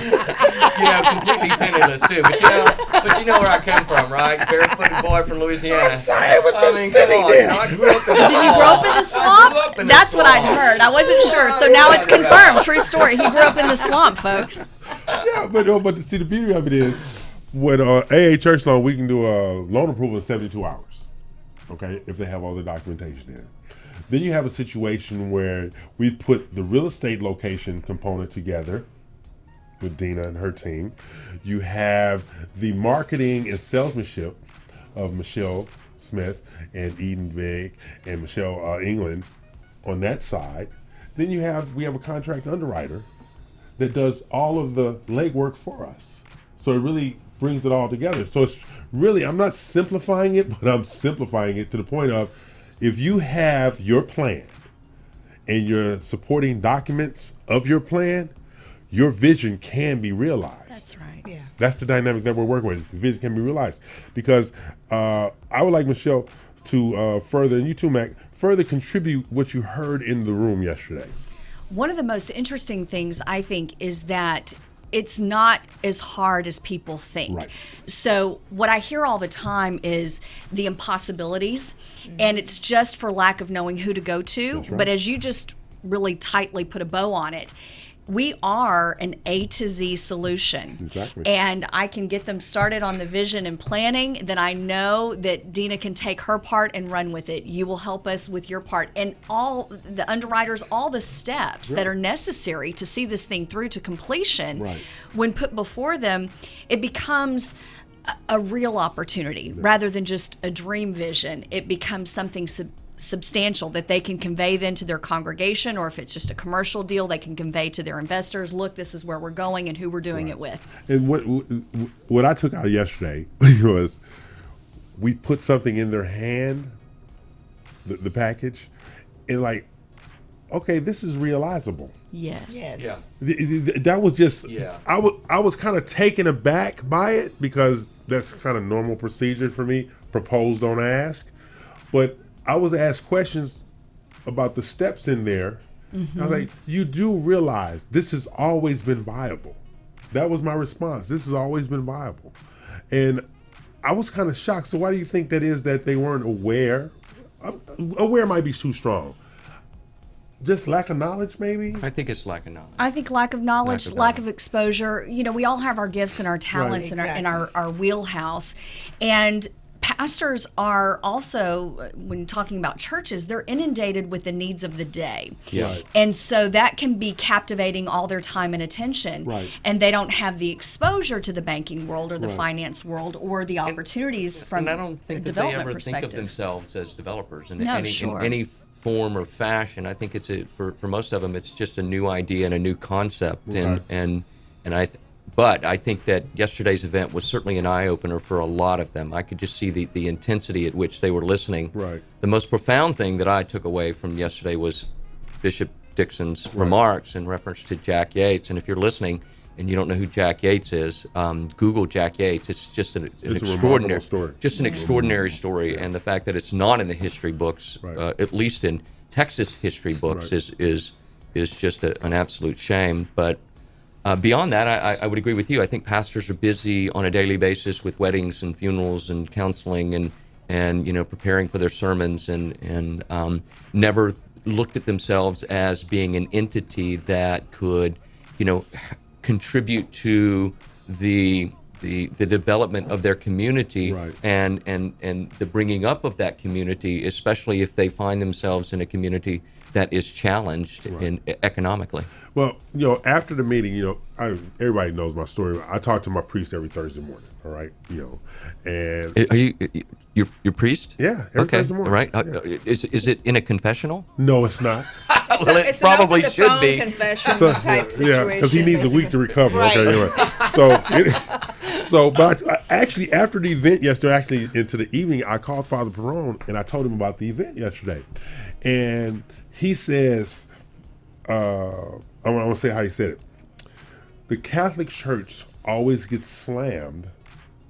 completely penniless too. But you know where I come from, right? Barefooted boy from Louisiana. But I grew up in the Did you grow up in the swamp? That's what I'd heard. I wasn't sure. So now it's confirmed. True story. He grew up in the swamp, folks. Yeah, but to see the beauty of it is, with AA Church Loan, we can do a loan approval in 72 hours, okay, if they have all the documentation in. Then you have a situation where we've put the real estate location component together with Dina and her team. You have the marketing and salesmanship of Michelle Smith and Eden Vig and Michelle England on that side. Then we have a contract underwriter that does all of the legwork for us. So it really brings it all together. So it's really, I'm not simplifying it, but I'm simplifying it to the point of, if you have your plan and your supporting documents of your plan, your vision can be realized. That's right. Yeah. That's the dynamic that we're working with. The vision can be realized. Because I would like Michelle to further, and you too, Mac, further contribute what you heard in the room yesterday. One of the most interesting things, I think, is that it's not as hard as people think. Right. So what I hear all the time is the impossibilities, and it's just for lack of knowing who to go to. That's right. But as you just really tightly put a bow on it, we are an A to Z solution. Exactly. And I can get them started on the vision and planning. Then I know that Dina can take her part and run with it. You will help us with your part. And all the underwriters, all the steps that are necessary to see this thing through to completion, when put before them, it becomes a real opportunity rather than just a dream vision. It becomes something substantial that they can convey then to their congregation, or if it's just a commercial deal, they can convey to their investors, look, this is where we're going and who we're doing it with. And what I took out of yesterday was, we put something in their hand, the package, and like, okay, this is realizable. Yes. Yeah. That was just, Yeah. I was kind of taken aback by it, because that's kind of normal procedure for me, propose, don't ask. But I was asked questions about the steps in there. I was like, you do realize this has always been viable. That was my response. This has always been viable. And I was kind of shocked. So why do you think that is, that they weren't aware? Aware might be too strong. Just lack of knowledge, maybe? I think it's lack of knowledge. I think lack of knowledge, lack of exposure. You know, we all have our gifts and our talents and our wheelhouse. And pastors are also, when talking about churches, they're inundated with the needs of the day. Yeah. And so that can be captivating all their time and attention. And they don't have the exposure to the banking world or the finance world or the opportunities from and I don't think a that they development ever perspective. think of themselves as developers in No, any form or fashion. I think it's for most of them, it's just a new idea and a new concept. But I think that yesterday's event was certainly an eye-opener for a lot of them. I could just see the intensity at which they were listening. The most profound thing that I took away from yesterday was Bishop Dixon's remarks in reference to Jack Yates. And if you're listening and you don't know who Jack Yates is, Google Jack Yates. It's just an extraordinary story. Just an extraordinary story. And the fact that it's not in the history books, at least in Texas history books, is just an absolute shame. But beyond that, I would agree with you. I think pastors are busy on a daily basis with weddings and funerals and counseling and preparing for their sermons and never looked at themselves as being an entity that could, contribute to the development of their community and the bringing up of that community, especially if they find themselves in a community that is challenged economically. Well, after the meeting, everybody knows my story. I talk to my priest every Thursday morning. All right, and are you your priest? Yeah, every Thursday morning. Right. Yeah. Is it in a confessional? No, it's not. Well, it probably should be. Confession type situation. Yeah, because he needs a week to recover. Right. Okay, anyway. But actually, after the event yesterday, into the evening, I called Father Perone and I told him about the event yesterday, and he says, I want to say how he said it. The Catholic Church always gets slammed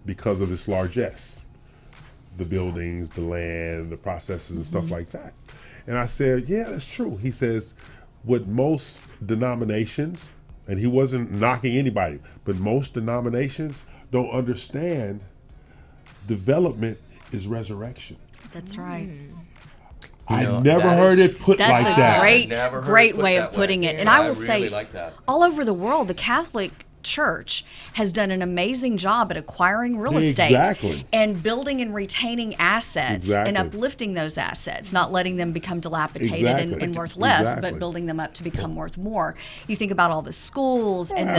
because of its largesse, the buildings, the land, the processes, and stuff like that. And I said, yeah, that's true. He says, with most denominations, And he wasn't knocking anybody. But most denominations don't understand development is resurrection. That's right. I never heard it put like that. That's a great way of putting it. And I will really say, like that. all over the world, the Catholic Church has done an amazing job at acquiring real estate and building and retaining assets and uplifting those assets, not letting them become dilapidated and worth less, but building them up to become worth more. You think about all the schools and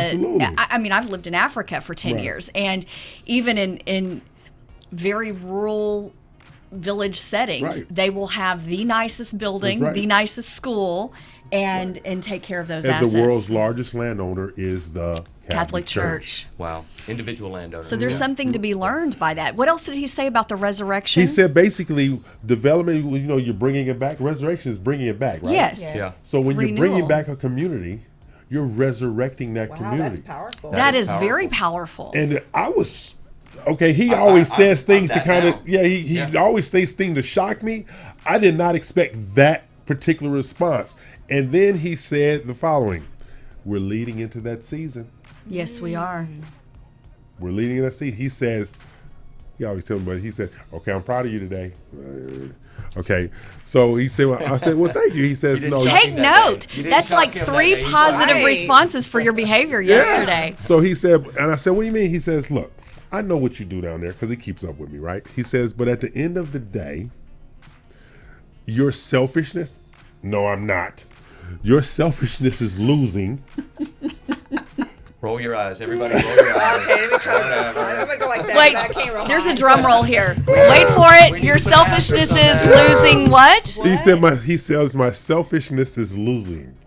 I mean, I've lived in Africa for 10 years, and even in very rural village settings, they will have the nicest building, the nicest school, and take care of those assets. And the world's largest landowner is the Catholic Church. Wow. Individual landowner. So there's something to be learned by that. What else did he say about the resurrection? He said basically development, you're bringing it back. Resurrection is bringing it back, right? Yes. Yeah. So when you're bringing back a community, you're resurrecting that community. That's powerful. That is very powerful. And I was... Okay, he always says things to kind of, he always says things to shock me. I did not expect that particular response. And then he said the following: we're leading into that season. Yes, we are. We're leading into that season. He says, he always tells me, but he said, okay, I'm proud of you today. Okay, so he said, I said, well, thank you. He says, no. Take note. That's like 3 positive responses for your behavior yesterday. So he said, and I said, what do you mean? He says, look, I know what you do down there, because he keeps up with me, right? He says, but at the end of the day, your selfishness, no, I'm not. Your selfishness is losing. Roll your eyes, everybody. Roll your eyes. Okay, let me try that. I'm gonna go like that. Wait, I can't roll there's my a eyes. drum roll here. Wait for it. Your selfishness is losing what? He said, he says my selfishness is losing.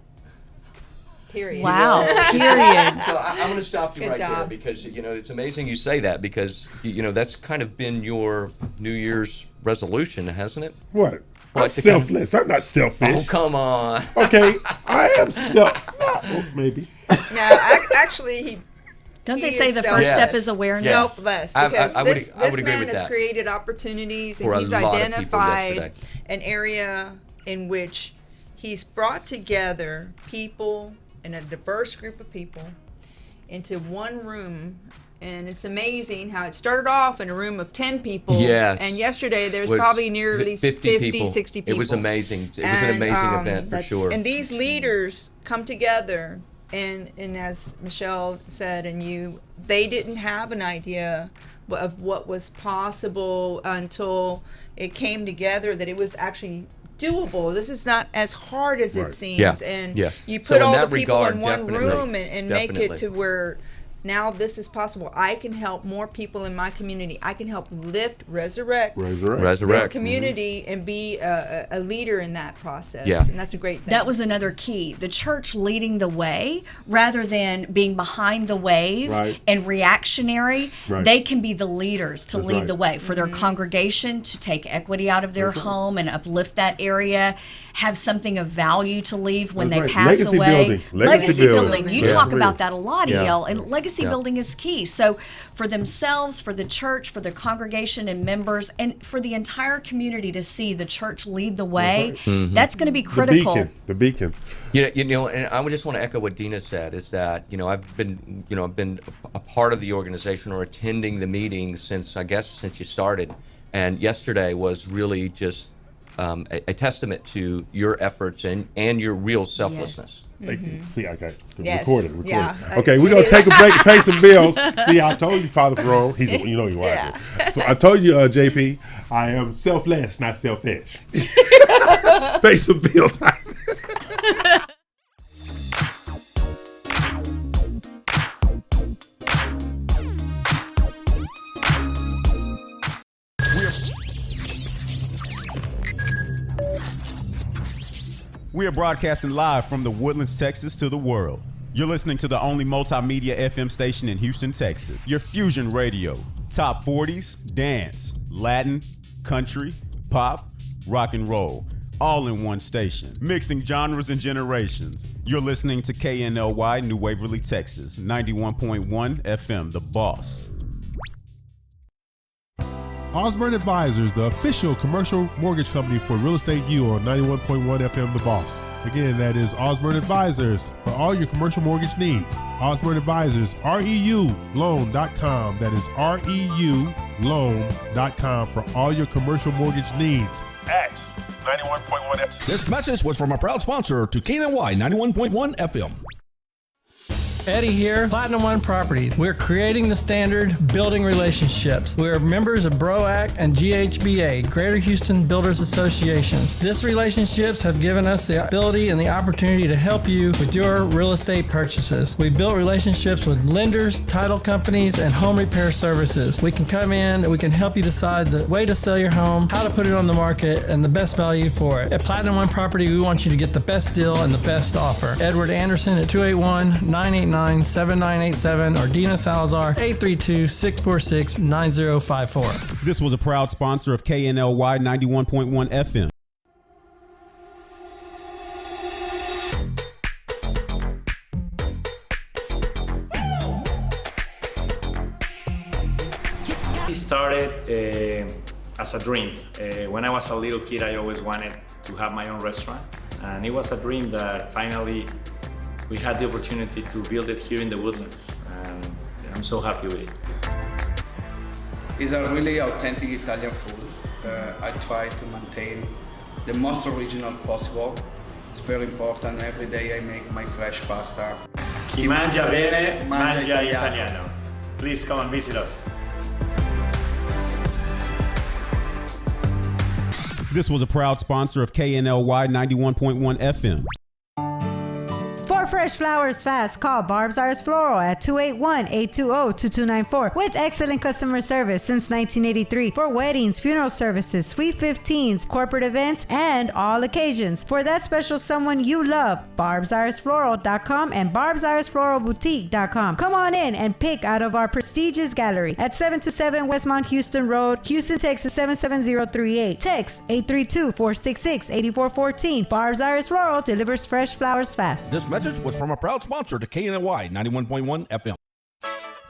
Period. Wow. Period. So I'm going to stop you there because, it's amazing you say that because, that's kind of been your New Year's resolution, hasn't it? What? I'm selfless. I'm not selfish. Oh, come on. Okay, I am maybe. No, actually, Don't they say the first step is awareness? Selfless, because this agree man with has that. created opportunities, For and a he's lot of people identified yesterday. an area in which he's brought together people and a diverse group of people into one room. And it's amazing how it started off in a room of 10 people. Yes. And yesterday there's probably nearly 50, 60 people. It was amazing. It was an amazing event for sure. And these leaders come together, and as Michelle said, and they didn't have an idea of what was possible until it came together, that it was actually doable. This is not as hard as it seems. And you put all the people in one room and make it to where now this is possible. I can help more people in my community. I can help resurrect this community and be a leader in that process. Yeah. And that's a great thing. That was another key. The church leading the way rather than being behind the wave and reactionary. They can be the leaders to lead the way for their congregation, to take equity out of their home and uplift that area, have something of value to leave when they pass away. Legacy building. You talk about that a lot, E.L. And legacy building is key. So for themselves, for the church, for the congregation and members, and for the entire community to see the church lead the way, that's going to be critical. The beacon. And I would just want to echo what Dina said, is that, I've been a part of the organization or attending the meetings since you started. And yesterday was really just a testament to your efforts and your real selflessness. Thank you. See, I got Yes. recorded. Yeah. Okay, we're gonna take a break and pay some bills. See, I told you, Father Ferrone. You know you are. So I told you, JP, I am selfless, not selfish. Pay some bills. We are broadcasting live from the Woodlands, Texas to the world. You're listening to the only multimedia FM station in Houston, Texas. Your fusion radio. Top 40s, dance, Latin, country, pop, rock and roll. All in one station. Mixing genres and generations. You're listening to KNLY New Waverly, Texas. 91.1 FM, The Boss. Osborne Advisors, the official commercial mortgage company for Real Estate U on 91.1 FM The Boss. Again, that is Osborne Advisors for all your commercial mortgage needs. Osborne Advisors, REULoan.com. That is REULoan.com for all your commercial mortgage needs at 91.1 FM. This message was from a proud sponsor to KNLY 91.1 FM. Eddie here, Platinum One Properties. We're creating the standard, building relationships. We're members of BROAC and GHBA, Greater Houston Builders Associations. These relationships have given us the ability and the opportunity to help you with your real estate purchases. We've built relationships with lenders, title companies, and home repair services. We can come in and we can help you decide the way to sell your home, how to put it on the market, and the best value for it. At Platinum One Property, we want you to get the best deal and the best offer. Edward Anderson at 281-989-7987 or Dina Salazar 832-646-9054. This was a proud sponsor of KNLY 91.1 FM. It started as a dream. When I was a little kid, I always wanted to have my own restaurant. And it was a dream that finally we had the opportunity to build it here in the Woodlands, and I'm so happy with it. It's a really authentic Italian food. I try to maintain the most original possible. It's very important. Every day I make my fresh pasta. Chi mangia bene, mangia italiano. Please come and visit us. This was a proud sponsor of KNLY 91.1 FM. For fresh flowers fast, call Barb's Iris Floral at 281-820-2294 with excellent customer service since 1983 for weddings, funeral services, sweet 15s, corporate events, and all occasions. For that special someone you love, barbsirisfloral.com and barbsirisfloralboutique.com. Come on in and pick out of our prestigious gallery at 727 West Mount Houston Road, Houston, Texas 77038. Text 832-466-8414. Barb's Iris Floral delivers fresh flowers fast. This message was from a proud sponsor to KNLY 91.1 FM.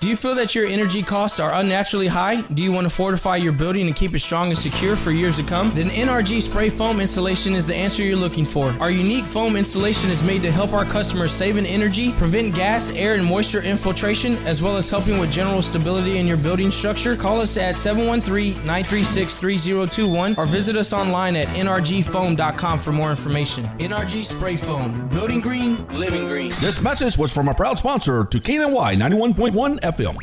Do you feel that your energy costs are unnaturally high? Do you want to fortify your building and keep it strong and secure for years to come? Then NRG Spray Foam Insulation is the answer you're looking for. Our unique foam insulation is made to help our customers save in energy, prevent gas, air, and moisture infiltration, as well as helping with general stability in your building structure. Call us at 713-936-3021 or visit us online at nrgfoam.com for more information. NRG Spray Foam. Building green, living green. This message was from a proud sponsor to KNLY 91.1 FM.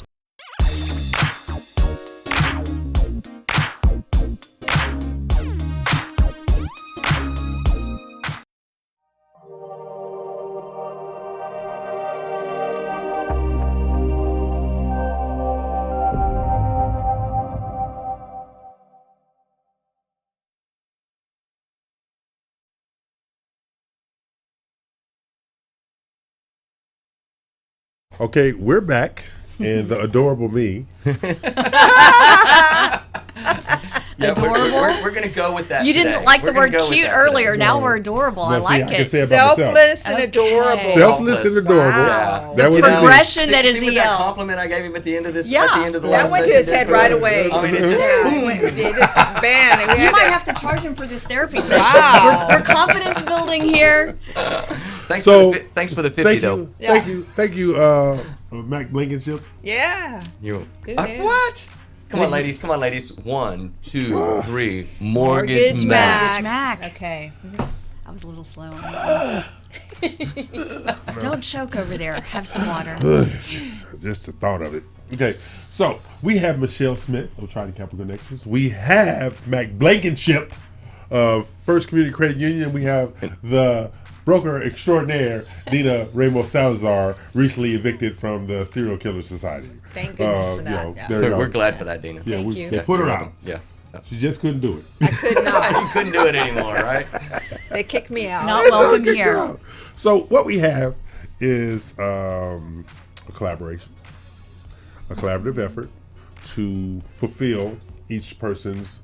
Okay, we're back. And the adorable me. Adorable? We're going to go with that. You didn't today. like We're the word gonna go with cute that earlier. today. Now we're adorable. I like I can it. say about Selfless myself. and adorable. Selfless and adorable. Wow. That The would progression See, that is see with that EL. compliment I gave him at the end of this. Yeah. At the end of the That last went to session, his head did right it? away. I mean, it just It just bam. And we You had might to- have to charge him for this therapy session. Wow. We're confidence building here. Thanks So, thanks for the 50 though. Thank you, Mac Blankenship. Yeah. You. Good man. What? Come on, ladies. 1, 2, 3. Mortgage Mac. Mac. Okay. I was a little slow on that one. Don't choke over there. Have some water. Just the thought of it. Okay, so we have Michelle Smith of Trident Capital Connections. We have Mac Blankenship of First Community Credit Union. We have the broker extraordinaire, Dina Ramos Salazar, recently evicted from the Serial Killer Society. Thank goodness for that. There you go. We're glad for that, Dina. Yeah, Thank you. they put her out. Yeah. She just couldn't do it. I could not. You couldn't do it anymore, right? They kicked me out. Not welcome here. So what we have is a collaboration, a collaborative effort to fulfill each person's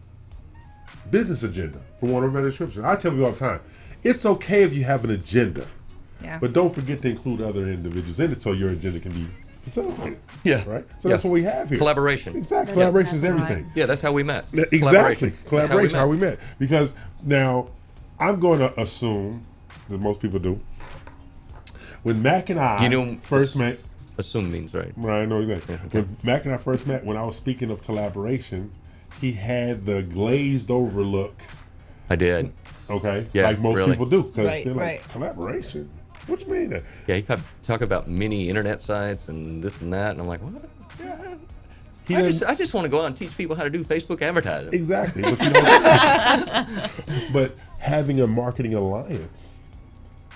business agenda, for want of a better description. I tell people all the time, it's okay if you have an agenda, Yeah. but don't forget to include other individuals in it so your agenda can be facilitate it. Yeah. Right? So that's what we have here. Collaboration. Exactly. Collaboration is everything. Yeah, that's how we met. Exactly. Collaboration, That's how we met. Because now, I'm going to assume that most people do. When Mac and I first met, assume means right. Right, I know exactly. When Mac and I first met, when I was speaking of collaboration, he had the glazed over look. I did. Okay, Yeah, like most people do, because Right, they're like, right. collaboration? What you mean? Yeah, he kept talking about mini internet sites and this and that, and I'm like, what? I just want to go out and teach people how to do Facebook advertising. Exactly. But having a marketing alliance,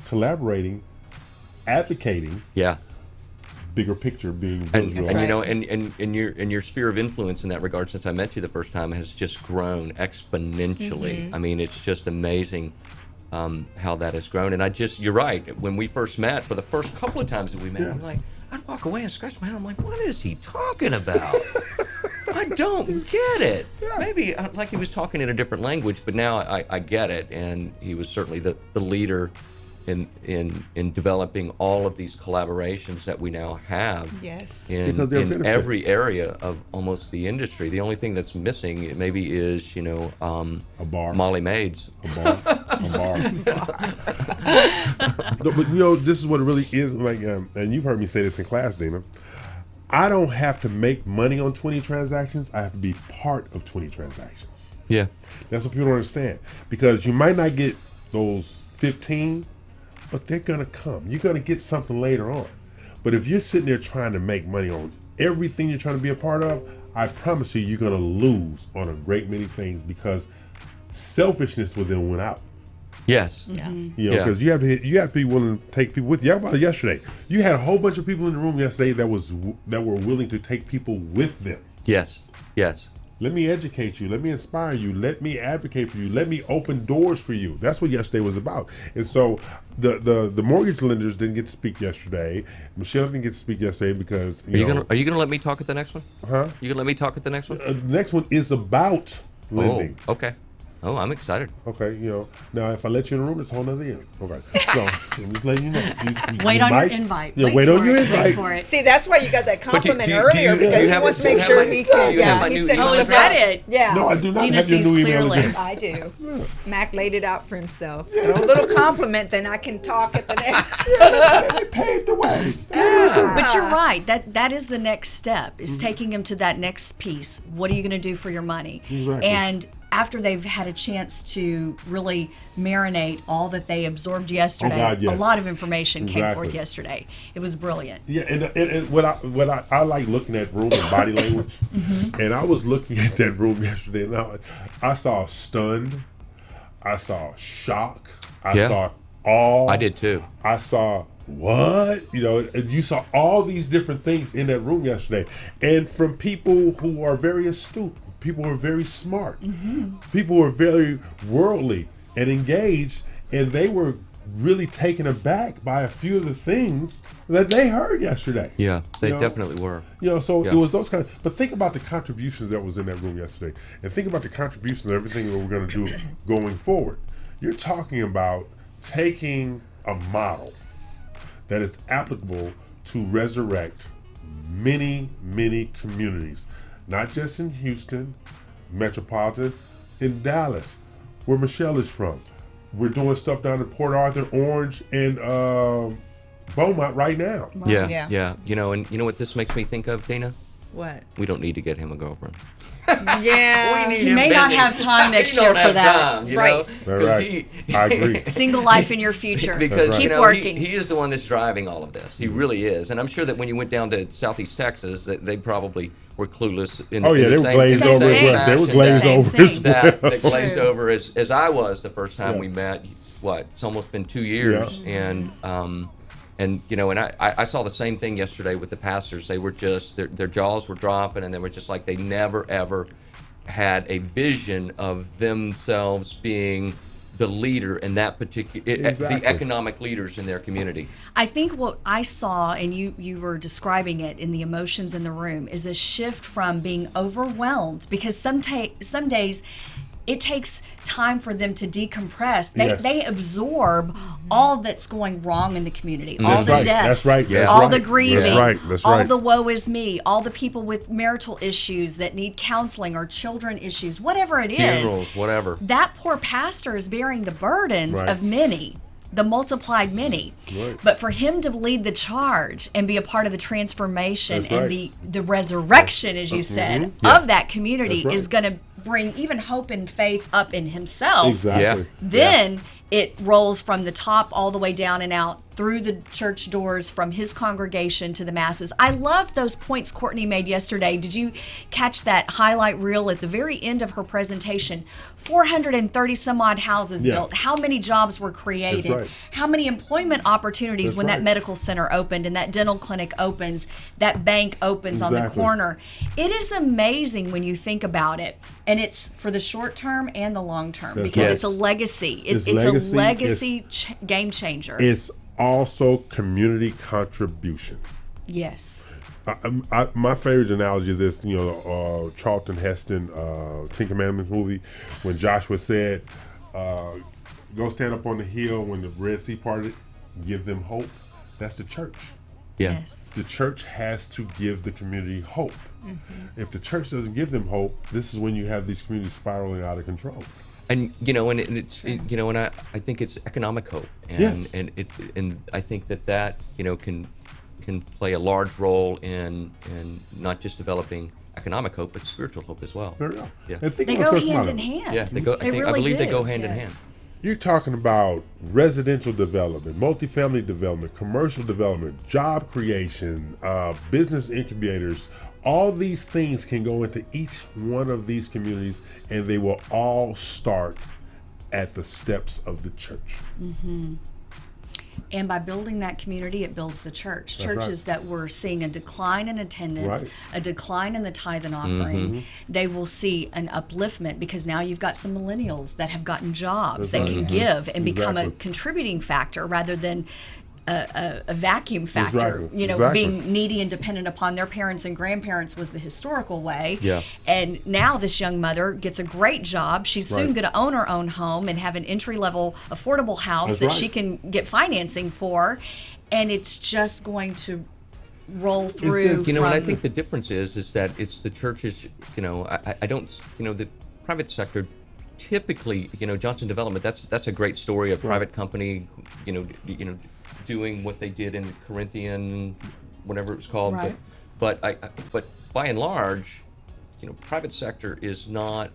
collaborating, advocating, bigger picture being and you know, and your sphere of influence in that regard, since I met you the first time, has just grown exponentially. I mean, it's just amazing how that has grown. And you're right. When we first met, for the first couple of times that we met, I'm like, I'd walk away and scratch my head. I'm like, what is he talking about? I don't get it. Maybe like he was talking in a different language, but now I get it. And he was certainly the leader in developing all of these collaborations that we now have. Yes. In every area of almost the industry. The only thing that's missing maybe is, a bar. Molly Maids. A bar. No, but this is what it really is like, and you've heard me say this in class, Dana. I don't have to make money on 20 transactions. I have to be part of 20 transactions. Yeah. That's what people don't understand. Because you might not get those 15, but they're going to come. You're going to get something later on. But if you're sitting there trying to make money on everything you're trying to be a part of, I promise you're going to lose on a great many things because selfishness will then win out. Yes. Yeah. Because you have to be willing to take people with you. I about it yesterday. You had a whole bunch of people in the room yesterday that were willing to take people with them. Yes. Let me educate you. Let me inspire you. Let me advocate for you. Let me open doors for you. That's what yesterday was about. And so the mortgage lenders didn't get to speak yesterday. Michelle didn't get to speak yesterday because Are you gonna let me talk at the next one? Huh? You gonna let me talk at the next one? The next one is about lending. Oh, okay. Oh, I'm excited. Okay, now if I let you in the room, it's a whole nother end. Okay, so I'm just letting you know. Wait on your invite. Yeah, wait on your invite. Wait for it. See, that's why you got that compliment earlier because he wants to make sure he can. He's sending is that it? Yeah. No, I do not Dina have your sees new email clearly. address. I do. Mac laid it out for himself. A little compliment, then I can talk at the next. They paved the way. But you're right. That is the next step. Is taking them to that next piece. What are you going to do for your money? Exactly. And after they've had a chance to really marinate all that they absorbed yesterday, yes. a lot of information came Exactly. forth yesterday. It was brilliant. Yeah, and what I like looking at room and body language, and I was looking at that room yesterday, and I saw stunned, I saw shock, I saw awe. I did too. I saw what? And you saw all these different things in that room yesterday, and from people who are very astute. People who are very smart. People who are very worldly and engaged, and they were really taken aback by a few of the things that they heard yesterday. Yeah, they definitely were. So it was those kinds. But think about the contributions that was in that room yesterday, and think about the contributions and everything that we're going to do going forward. You're talking about taking a model that is applicable to resurrect many, many communities. Not just in Houston, metropolitan, in Dallas, where Michelle is from. We're doing stuff down in Port Arthur, Orange, and Beaumont right now. Yeah. You know what this makes me think of, Dana? What? We don't need to get him a girlfriend. Yeah. We need He him may busy. not have time next year for that. Right. Right. I agree. Single life in your future. Because keep working. He is the one that's driving all of this. He really is, and I'm sure that when you went down to Southeast Texas, that they probably were clueless. They were glazed over as well. They were glazed over as well. That glazed over as I was the first time we met. It's almost been 2 years, and I saw the same thing yesterday with the pastors. They were just their jaws were dropping, and they were just like they never ever had a vision of themselves being the leader in that particular the economic leaders in their community. I think what I saw, and you were describing it in the emotions in the room, is a shift from being overwhelmed, because some days it takes time for them to decompress. They absorb all that's going wrong in the community, That's all the right. deaths, That's right. That's all right. the grieving, That's right. That's all right. the woe is me, all the people with marital issues that need counseling or children issues, whatever it is. Funerals, whatever. That poor pastor is bearing the burdens Right. of many, the multiplied many. Right. But for him to lead the charge and be a part of the transformation That's and right. the resurrection, as you said, of that community That's right. is going to bring even hope and faith up in himself. Exactly. Then it rolls from the top all the way down and out through the church doors from his congregation to the masses. I love those points Courtney made yesterday. Did you catch that highlight reel at the very end of her presentation? 430 some odd houses Yeah. built. How many jobs were created? That's right. How many employment opportunities That's when right. that medical center opened and that dental clinic opens, that bank opens on the Exactly. corner. It is amazing when you think about it. And it's for the short term and the long term That's because right. it's a legacy. It's It's legacy. a legacy game changer. It's also community contribution. Yes. My favorite analogy is this, Charlton Heston, Ten Commandments movie, when Joshua said, go stand up on the hill when the Red Sea parted, give them hope. That's the church. Yeah. Yes. The church has to give the community hope. If the church doesn't give them hope, this is when you have these communities spiraling out of control. And I think it's economic hope, and Yes. and I think that can play a large role in not just developing economic hope, but spiritual hope as well. There you go. Yeah. And think They about go this, hand Mama. in hand. Yeah, they go. I really believe they do. go hand in Yes. hand. You're talking about residential development, multifamily development, commercial development, job creation, business incubators. All these things can go into each one of these communities, and they will all start at the steps of the church. And by building that community, it builds the church. That's right. Churches that were seeing a decline in attendance, Right. a decline in the tithe and offering, they will see an upliftment because now you've got some millennials that have gotten jobs That's that right. can give and become a Exactly. contributing factor rather than a vacuum factor. Exactly. You know, Exactly. being needy and dependent upon their parents and grandparents was the historical way. Yeah. And now this young mother gets a great job. She's soon Right. going to own her own home and have an entry-level affordable house That's that right. she can get financing for, and it's just going to roll through. just- And I from- think the difference is that it's the churches. I don't. The private sector. Typically, Johnson Development. That's a great story. A private company. Doing what they did in Corinthian, whatever it was called. Right. But by and large, private sector is not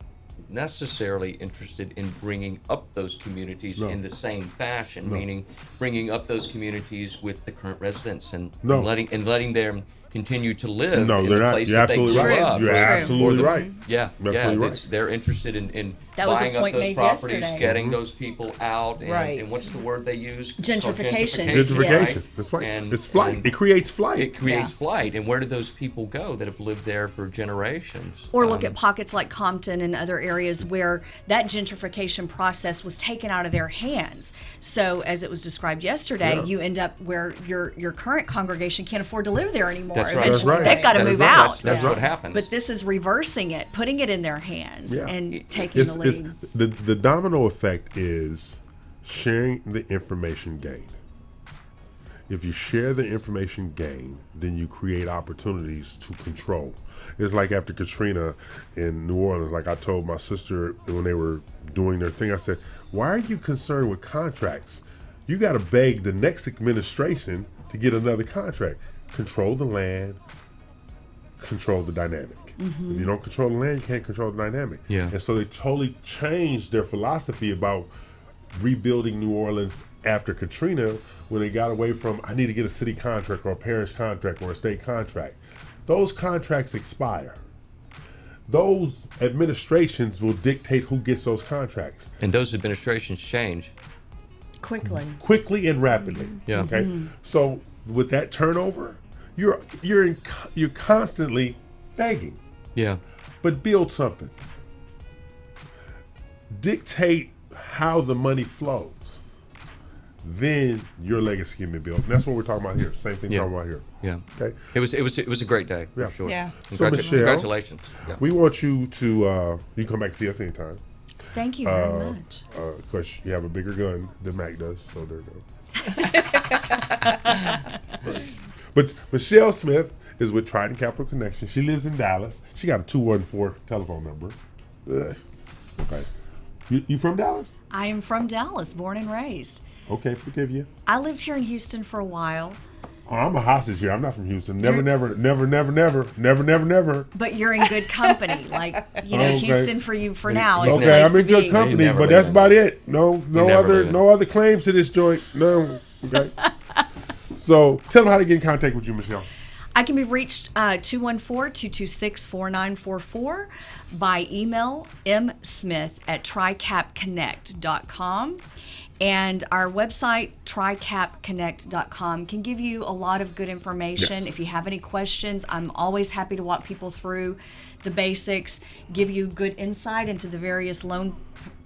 necessarily interested in bringing up those communities No. in the same fashion, meaning bringing up those communities with the current residents and No. letting them continue to live No, in they're the not. place You're that they absolutely grew right. up. You're True. absolutely right. Yeah, Absolutely right. they're interested in That was a buying up point those made properties, yesterday. getting those people out, and, Right. and what's the word they use? It's called Gentrification. Gentrification. Yes. That's right. And- It's flight. and It creates flight. It creates Yeah. flight, and where do those people go that have lived there for generations? Or look at pockets like Compton and other areas where that gentrification process was taken out of their hands. So, as it was described yesterday, Yeah. you end up where your current congregation can't afford to live there anymore. That's right. Eventually, That's right. they've got to That's move right. out. That's Yeah. what happens. But this is reversing it, putting it in their hands, Yeah. and taking the lead. The domino effect is sharing the information gained. If you share the information gained, then you create opportunities to control. It's like after Katrina in New Orleans, like I told my sister when they were doing their thing, I said, why are you concerned with contracts? You got to beg the next administration to get another contract. Control the land, control the dynamic. If you don't control the land, you can't control the dynamic. Yeah. And so they totally changed their philosophy about rebuilding New Orleans after Katrina when they got away from, I need to get a city contract or a parish contract or a state contract. Those contracts expire. Those administrations will dictate who gets those contracts and those administrations change. Quickly. and rapidly. Yeah. Okay. So with that turnover, you're constantly begging. Yeah. But build something. Dictate how the money flows. Then your legacy can be built. And that's what we're talking about here. Same thing Yeah. talking about here. Yeah. Okay. It was a great day for Yeah. sure. Yeah. So Michelle, Congratulations. Yeah. we want you to you can come back and see us anytime. Thank you very much. Of course, you have a bigger gun than Mac does, so there you go. But Michelle Smith is with Trident Capital Connection. She lives in Dallas. She got a 214 telephone number. Okay. You from Dallas? I am from Dallas, born and raised. Okay, forgive you. I lived here in Houston for a while. Oh, I'm a hostage here. I'm not from Houston. Never. But you're in good company. Like, okay. Houston for you for now is okay, nice I'm in to good be. company, but that's about it. No other claims to this joint. No. Okay. So tell them how to get in contact with you, Michelle. I can be reached 214-226-4944 by email msmith@tricapconnect.com. And our website, tricapconnect.com, can give you a lot of good information. Yes. If you have any questions, I'm always happy to walk people through the basics, give you good insight into the various loan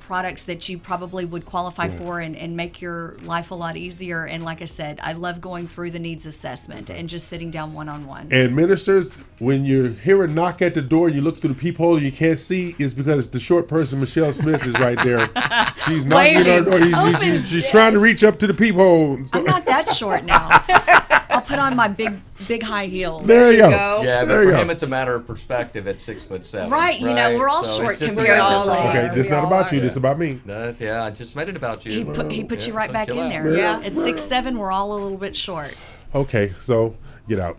products that you probably would qualify for and make your life a lot easier. And like I said, I love going through the needs assessment and just sitting down one-on-one. And ministers, when you hear a knock at the door and you look through the peephole and you can't see, it's because the short person, Michelle Smith, is right there. She's knocking at our door. She's trying to reach up to the peephole. I'm not that short now. I'll put on my big high heels. There you go. Yeah, but for him, it's a matter of perspective at 6'7". Right, you know, we're all short compared to okay, this is not about you. This is about me. Yeah, I just made it about you. He put you right back in there. Yeah. At 6'7", we're all a little bit short. Okay, so get out.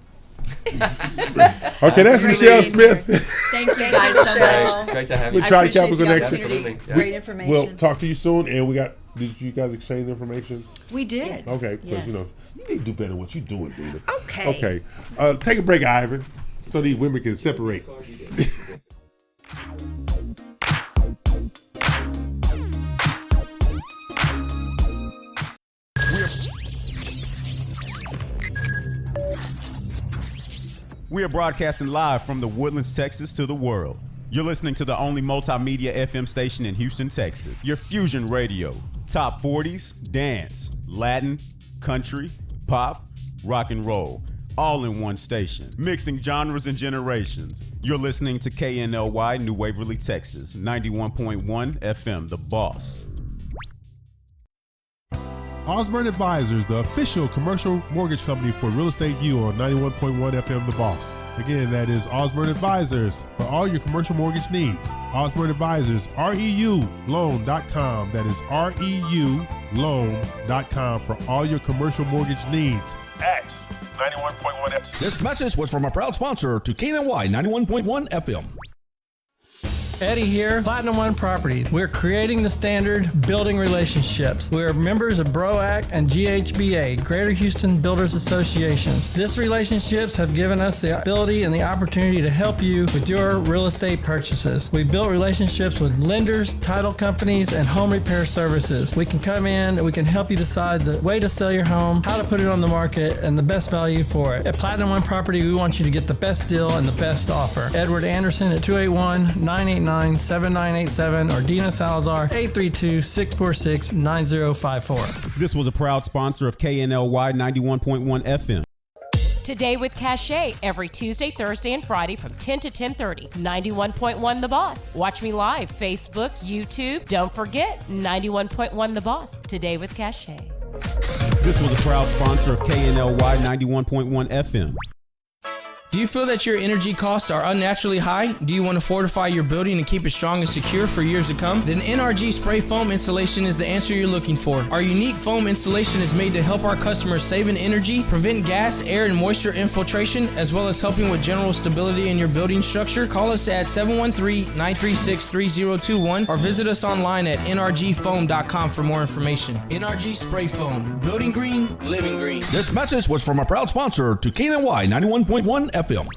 Okay, that's Michelle Smith. Thank you guys so much. Great to have you. We'll try to Capital Connection. Absolutely. Great information. We'll talk to you soon, and did you guys exchange information? We did. Okay, because you need to do better than what you're doing, Dina. Okay. Okay. Take a break, Ivan, so these women can separate. We are broadcasting live from the Woodlands, Texas to the world. You're listening to the only multimedia FM station in Houston, Texas. Your fusion radio. Top 40s, dance, Latin, country, pop, rock and roll. All in one station. Mixing genres and generations. You're listening to KNLY New Waverly, Texas. 91.1 FM, The Boss. Osborne Advisors, the official commercial mortgage company for Real Estate U on 91.1 FM The Boss. Again, that is Osborne Advisors for all your commercial mortgage needs. Osborne Advisors, REULoan.com. That is REULoan.com for all your commercial mortgage needs at 91.1 FM. This message was from a proud sponsor to KNLY 91.1 FM. Eddie here, Platinum One Properties. We're creating the standard, building relationships. We're members of BROAC and GHBA, Greater Houston Builders Associations. These relationships have given us the ability and the opportunity to help you with your real estate purchases. We've built relationships with lenders, title companies, and home repair services. We can come in and we can help you decide the way to sell your home, how to put it on the market, and the best value for it. At Platinum One Property, we want you to get the best deal and the best offer. Edward Anderson at 281-989-7987 or Dina Salazar 832-646-9054. This was a proud sponsor of KNLY 91.1 FM. Today with Cachet every Tuesday, Thursday, and Friday from 10 to 10:30. 91.1 The Boss. Watch me live, Facebook, YouTube. Don't forget, 91.1 The Boss. Today with Cachet. This was a proud sponsor of KNLY 91.1 FM. Do you feel that your energy costs are unnaturally high? Do you want to fortify your building and keep it strong and secure for years to come? Then NRG Spray Foam Insulation is the answer you're looking for. Our unique foam insulation is made to help our customers save in energy, prevent gas, air, and moisture infiltration, as well as helping with general stability in your building structure. Call us at 713-936-3021 or visit us online at nrgfoam.com for more information. NRG Spray Foam. Building green, living green. This message was from a proud sponsor to KNLY 91.1 FM.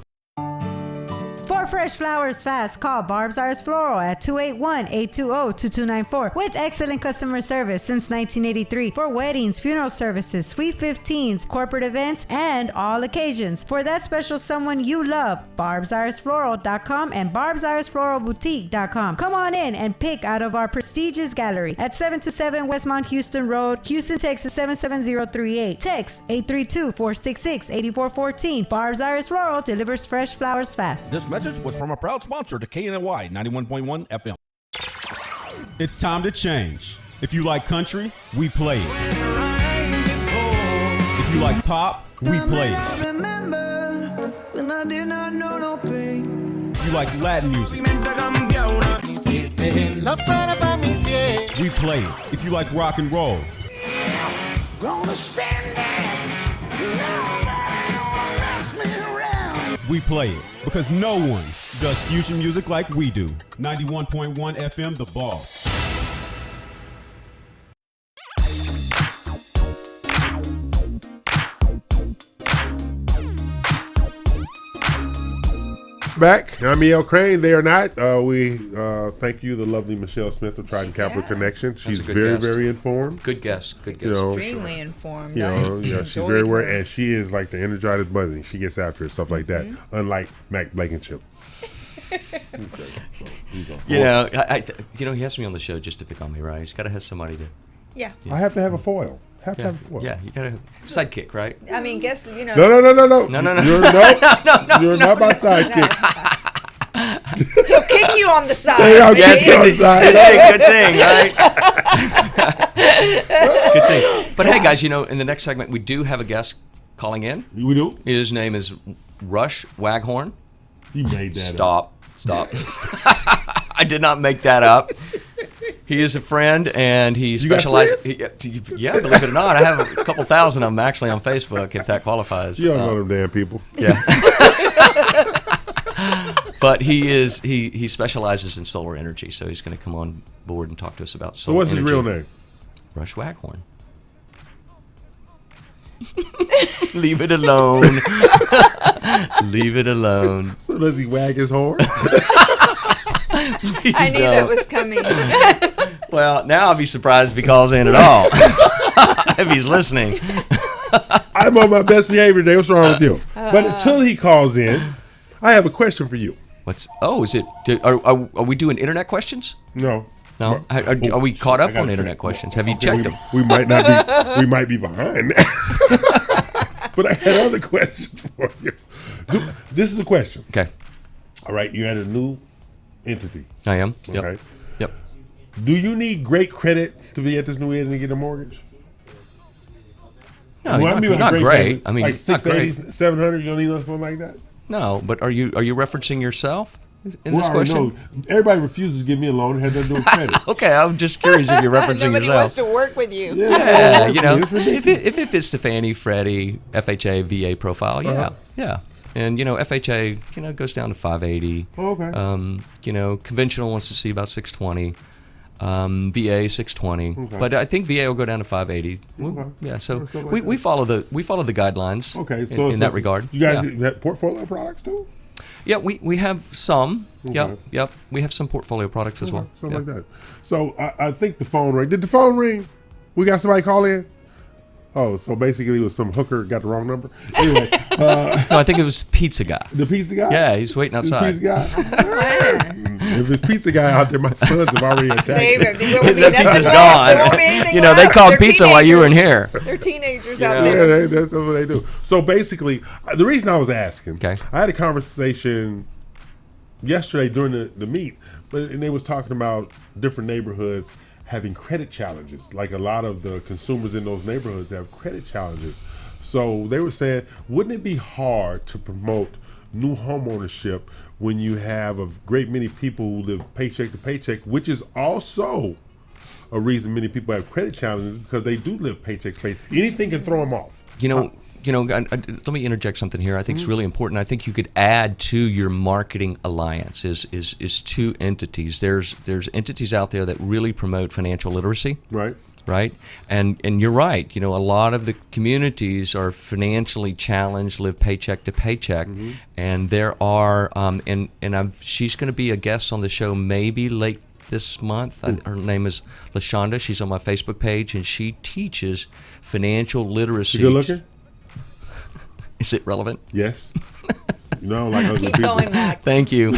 For fresh flowers fast, call Barb's Arts Floral at 281-820-2294 with excellent customer service since 1983 for weddings, funeral services, sweet 15s, corporate events, and all occasions. For that special someone you love, barbsirusfloral.com and barbsirusfloralboutique.com. Come on in and pick out of our prestigious gallery at 727 Westmont Houston Road, Houston, Texas 77038. Text 832-466-8414. Barb's Iris Floral delivers fresh flowers fast. This message was from a proud sponsor to KNLY 91.1 FM. It's time to change. If you like country, we play it. If you like pop, we play it. If you like Latin music, we play it. If you like rock and roll, we play it. Because no one does fusion music like we do. 91.1 FM, The Boss. Back. I'm E.L. Crane. They are not. We thank you, the lovely Michelle Smith of Trident Capital Connection. She's very, very informed. Good guest. Good guest. You know, Extremely informed. She's very aware, and she is like the energized bunny. She gets after it, stuff like that. Unlike Mac Blankenship. He has me on the show just to pick on me, right? He's got to have somebody to. Yeah. I have to have a foil. Yeah, you got to sidekick, right? I mean, guess No. No. No. You're not my sidekick. He'll kick you on the side. Yes, good thing, right? Good thing. But hey, guys, in the next segment, we do have a guest calling in. We do. His name is Rush Waghorn. You made that up. Stop. I did not make that up. He is a friend, and he specializes. Yeah, believe it or not, I have a couple thousand of them actually on Facebook, if that qualifies. You don't know them damn people. Yeah. But he specializes in solar energy, so he's going to come on board and talk to us about solar energy. So what's his real name? Rush Waghorn. Leave it alone. Leave it alone. So does he wag his horn? I knew that was coming. Well, now I'll be surprised if he calls in at all. If he's listening. I'm on my best behavior today. What's wrong with you? But until he calls in, I have a question for you. Are we doing internet questions? No. No? Are we caught up on internet questions? Have you checked them? We might not be. We might be behind. But I had other questions for you. This is a question. Okay. All right. You had a new entity. I am. Okay. Yep. Do you need great credit to be at this new entity and get a mortgage? No, not great. I mean, like 680, 700. You don't need nothing like that. No, but are you referencing yourself in this question? No, everybody refuses to give me a loan. It had nothing to do with credit. Okay, I'm just curious if you're referencing Nobody yourself. wants to work with you. Yeah, if it fits the Fannie, Freddie, FHA, VA profile, yeah. And FHA, goes down to 580. Oh, okay. Conventional wants to see about 620. VA 620, Okay. but I think VA will go down to 580. Okay. Yeah, so we follow the guidelines. Okay, so in that regard. You guys have portfolio products too? Yeah, we have some. Okay. Yep. We have some portfolio products as well. Something like that. So I think the phone rang. Did the phone ring? We got somebody call in? Oh, so basically it was some hooker got the wrong number. Anyway. No, I think it was Pizza Guy. The Pizza Guy? Yeah, he's waiting outside. The Pizza Guy? If it's Pizza Guy out there, my sons have already attacked me. The pizza's gone. They called pizza while you were in here. They're teenagers out there. Yeah, that's what they do. So basically, the reason I was asking, I had a conversation yesterday during the meet, and they was talking about different neighborhoods having credit challenges. Like a lot of the consumers in those neighborhoods have credit challenges. So they were saying, wouldn't it be hard to promote new home ownership when you have a great many people who live paycheck to paycheck, which is also a reason many people have credit challenges, because they do live paycheck to paycheck. Anything can throw them off. Let me interject something here. I think it's really important. I think you could add to your marketing alliance is two entities. There's entities out there that really promote financial literacy. Right. And you're right. A lot of the communities are financially challenged, live paycheck to paycheck, and there are she's going to be a guest on the show maybe late this month. Her name is LaShonda. She's on my Facebook page, and she teaches financial literacy. She good looking? Is it relevant? Yes. Like other people. Going, Max. Thank you.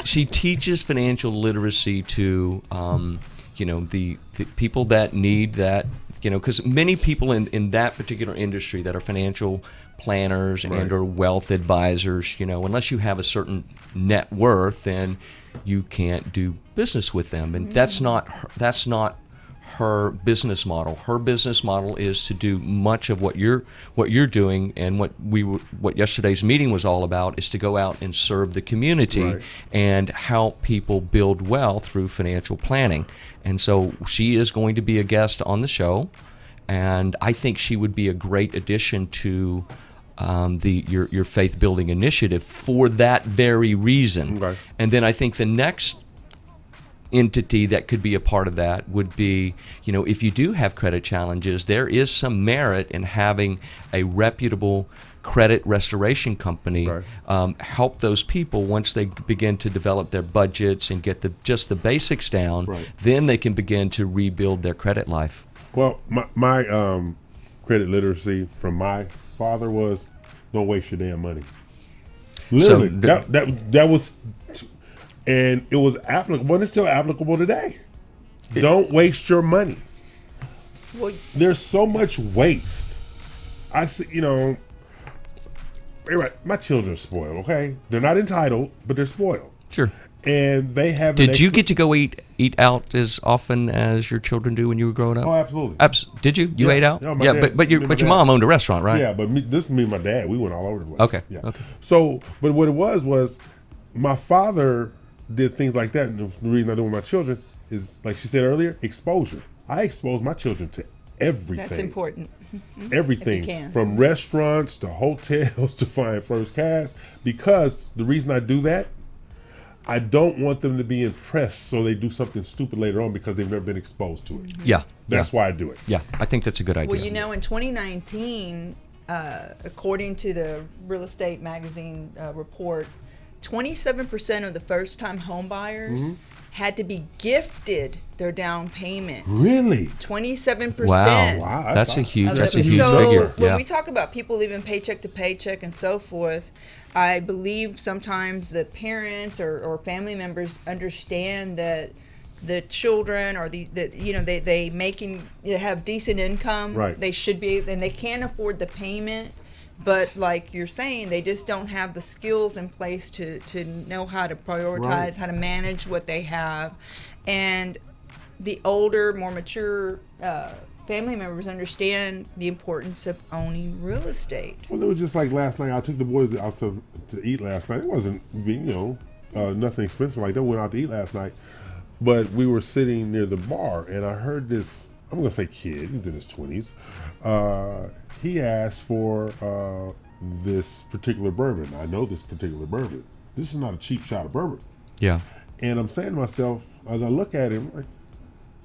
She teaches financial literacy to the people that need that, because many people in that particular industry that are financial planners and or wealth advisors, unless you have a certain net worth, then you can't do business with them. And that's not her business model. Her business model is to do much of what you're doing, and what yesterday's meeting was all about is to go out and serve the community and help people build wealth through financial planning. And so she is going to be a guest on the show, and I think she would be a great addition to your faith building initiative for that very reason. Okay. And then I think the next entity that could be a part of that would be, if you do have credit challenges, there is some merit in having a reputable credit restoration company help those people once they begin to develop their budgets and get just the basics down. Then they can begin to rebuild their credit life. Well, my credit literacy from my father was, don't waste your damn money. Literally, that was. And it was applicable, but it's still applicable today. Don't waste your money. Well, there's so much waste. I see, my children are spoiled, okay? They're not entitled, but they're spoiled. Sure. And they have. Did you get to go eat out as often as your children do when you were growing up? Oh, absolutely. Did you? You ate out? Yeah, but your mom owned a restaurant, right? Yeah, but me and my dad, we went all over the place. Okay. Yeah. Okay. So, but what it was my father did things like that, and the reason I do it with my children is, like she said earlier, exposure. I expose my children to everything. That's important. Everything from restaurants to hotels to flying first class, because the reason I do that, I don't want them to be impressed so they do something stupid later on because they've never been exposed to it. Yeah. That's why I do it. Yeah, I think that's a good idea. Well, in 2019, according to the Real Estate Magazine report, 27% of the first-time home buyers had to be gifted their down payment. Really? 27%. Wow, that's a huge figure. So when we talk about people living paycheck to paycheck and so forth, I believe sometimes the parents or family members understand that the children or they have decent income. Right. They should be, and they can't afford the payment. But like you're saying, they just don't have the skills in place to know how to prioritize, how to manage what they have. And the older, more mature family members understand the importance of owning real estate. Well, it was just like last night. I took the boys out to eat last night. It wasn't, nothing expensive like that. We went out to eat last night. But we were sitting near the bar, and I heard this, I'm going to say kid, he's in his 20s. He asked for this particular bourbon. I know this particular bourbon. This is not a cheap shot of bourbon. Yeah. And I'm saying to myself, as I look at him, like,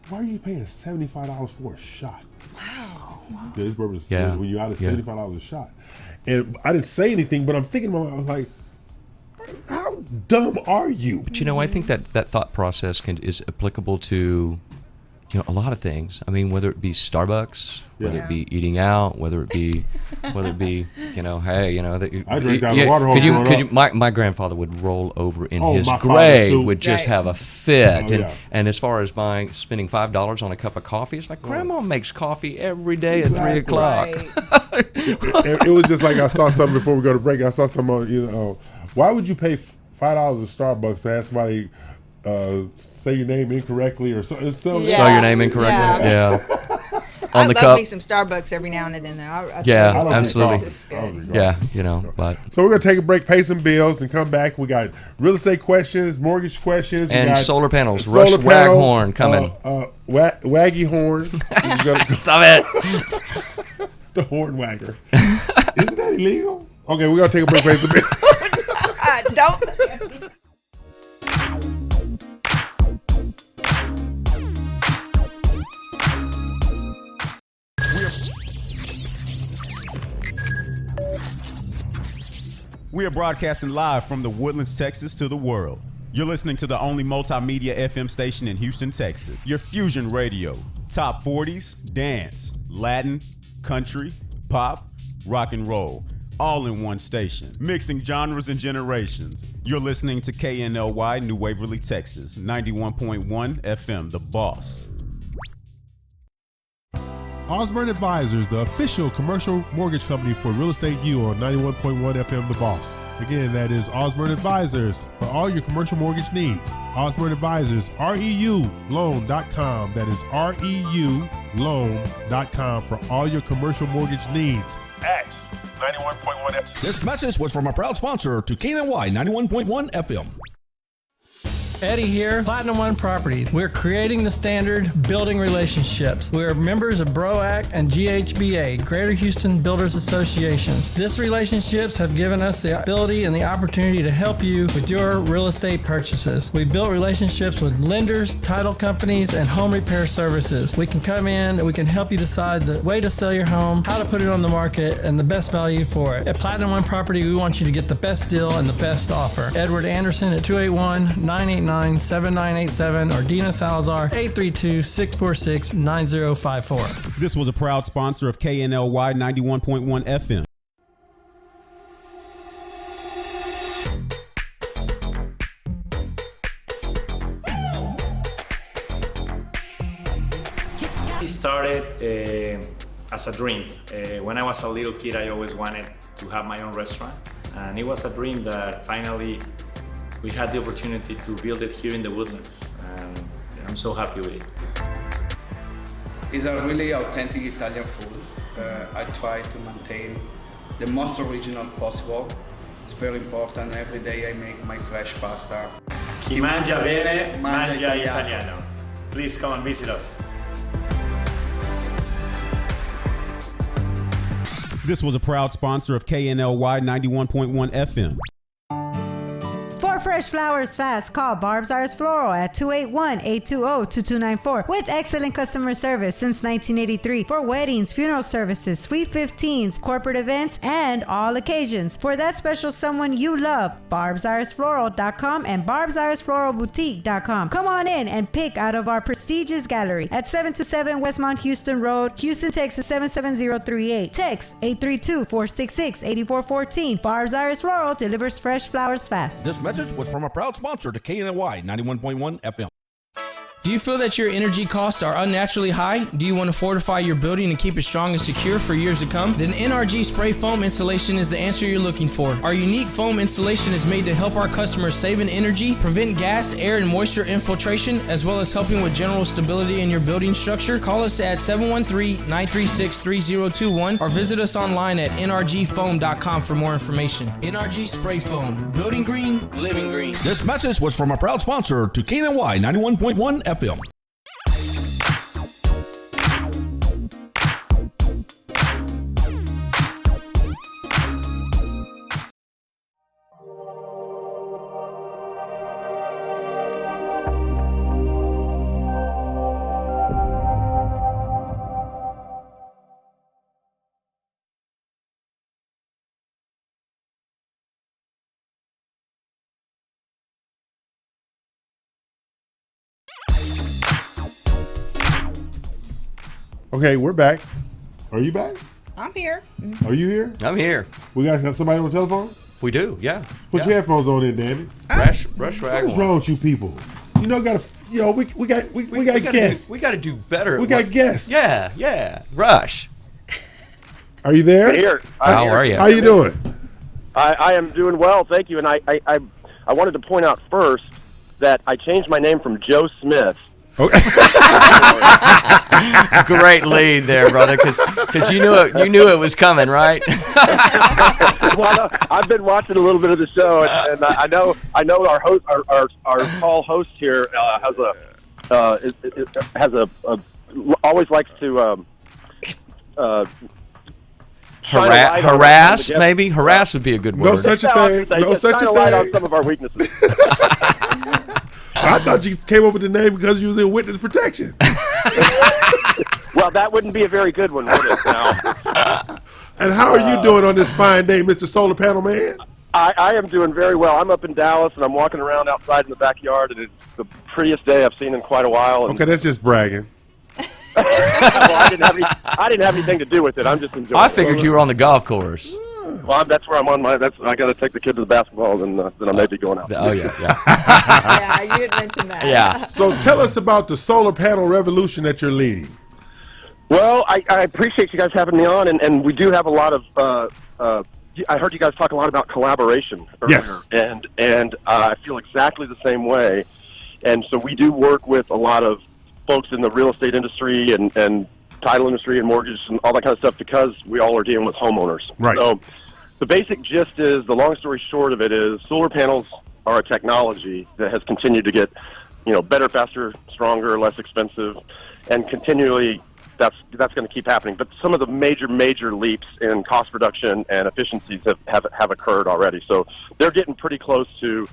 why are you paying $75 for a shot? Wow. Yeah, this bourbon is when you're out at $75 a shot. And I didn't say anything, but I'm thinking, I was like, how dumb are you? But I think that thought process is applicable to a lot of things. I mean, whether it be Starbucks, whether it be eating out, whether it be, hey, I drink down the water hole. My grandfather would roll over in his grave, would just have a fit. And as far as spending $5 on a cup of coffee, it's like Grandma makes coffee every day at 3 o'clock. Right. it was just like I saw something before we go to break. I saw someone, why would you pay $5 at Starbucks to have somebody say your name incorrectly or something? Spell your name incorrectly. Yeah. On the cup. I love me some Starbucks every now and then. I absolutely. Yeah, but. So we're going to take a break, pay some bills, and come back. We got real estate questions, mortgage questions. And got solar panels. Rush Waghorn coming. Waggy horn. Stop it. The horn wagger. Isn't that illegal? Okay, we're going to take a break, pay some bills. Don't. We are broadcasting live from the Woodlands, Texas to the world. You're listening to the only multimedia FM station in Houston, Texas. Your fusion radio. Top 40s, dance, Latin, country, pop, rock and roll. All in one station. Mixing genres and generations. You're listening to KNLY New Waverly, Texas. 91.1 FM, The Boss. Osborne Advisors, the official commercial mortgage company for Real Estate U on 91.1 FM The Boss. Again, that is Osborne Advisors for all your commercial mortgage needs. Osborne Advisors, REULoan.com. That is REULoan.com for all your commercial mortgage needs at 91.1 FM. This message was from a proud sponsor to KNLY 91.1 FM. Eddie here, Platinum One Properties. We're creating the standard, building relationships. We're members of BROAC and GHBA, Greater Houston Builders Associations. These relationships have given us the ability and the opportunity to help you with your real estate purchases. We've built relationships with lenders, title companies, and home repair services. We can come in and we can help you decide the way to sell your home, how to put it on the market, and the best value for it. At Platinum One Property, we want you to get the best deal and the best offer. Edward Anderson at 281-989-7987 or Dina Salazar 832-646-9054. This was a proud sponsor of KNLY 91.1 FM. It started as a dream. When I was a little kid, I always wanted to have my own restaurant. And it was a dream that finally we had the opportunity to build it here in the Woodlands, and I'm so happy with it. It's a really authentic Italian food. I try to maintain the most original possible. It's very important. Every day I make my fresh pasta. Chi mangia bene, mangia italiano. Please come and visit us. This was a proud sponsor of KNLY 91.1 FM. For fresh flowers fast, call Barb's Iris Floral at 281-820-2294 with excellent customer service since 1983 for weddings, funeral services, sweet 15s, corporate events, and all occasions. For that special someone you love, barbsirisfloral.com and barbsirisfloralboutique.com. Come on in and pick out of our prestigious gallery at 727 Westmont Houston Road, Houston, Texas 77038. Text 832-466-8414. Barb's Iris Floral delivers fresh flowers fast. This message was from a proud sponsor to KNLY 91.1 FM. Do you feel that your energy costs are unnaturally high? Do you want to fortify your building and keep it strong and secure for years to come? Then NRG Spray Foam Insulation is the answer you're looking for. Our unique foam insulation is made to help our customers save in energy, prevent gas, air, and moisture infiltration, as well as helping with general stability in your building structure. Call us at 713-936-3021 or visit us online at nrgfoam.com for more information. NRG Spray Foam. Building green, living green. This message was from a proud sponsor to KNLY 91.1 FM. Okay, we're back. Are you back? I'm here. Are you here? I'm here. We got somebody on the telephone? We do, yeah. Put your headphones on in, Danny. Rush What rag. is wrong with you people? You know, we got guests. We got to do better. We got guests. Yeah. Rush. Are you there? Here. How are you? How you doing? I am doing well, thank you. And I wanted to point out first that I changed my name from Joe Smith. Okay. Great lead there, brother, because you knew it was coming, right? Well, I've been watching a little bit of the show, and I know our host, our tall host here always likes to harass. Maybe harass would be a good word. No such a thing. No such a thing. Light on some of our weaknesses. I thought you came up with the name because you was in witness protection. Well, that wouldn't be a very good one, would it? Now. And how are you doing on this fine day, Mr. Solar Panel Man? I am doing very well. I'm up in Dallas, and I'm walking around outside in the backyard, and it's the prettiest day I've seen in quite a while. And okay, that's just bragging. well, I didn't have anything to do with it. I'm just enjoying. I figured you were on the golf course. Well, that's where I'm on my. I got to take the kid to the basketball, then I may be going out. Oh yeah. Yeah, you had mentioned that. Yeah. So tell us about the solar panel revolution that you're leading. Well, I appreciate you guys having me on, and we do have a lot of. I heard you guys talk a lot about collaboration earlier, Yes. and I feel exactly the same way. And so we do work with a lot of folks in the real estate industry and title industry and mortgage and all that kind of stuff because we all are dealing with homeowners. Right. So the basic gist is, the long story short of it is, solar panels are a technology that has continued to get, better, faster, stronger, less expensive, and continually that's going to keep happening. But some of the major leaps in cost reduction and efficiencies have occurred already. So they're getting pretty close to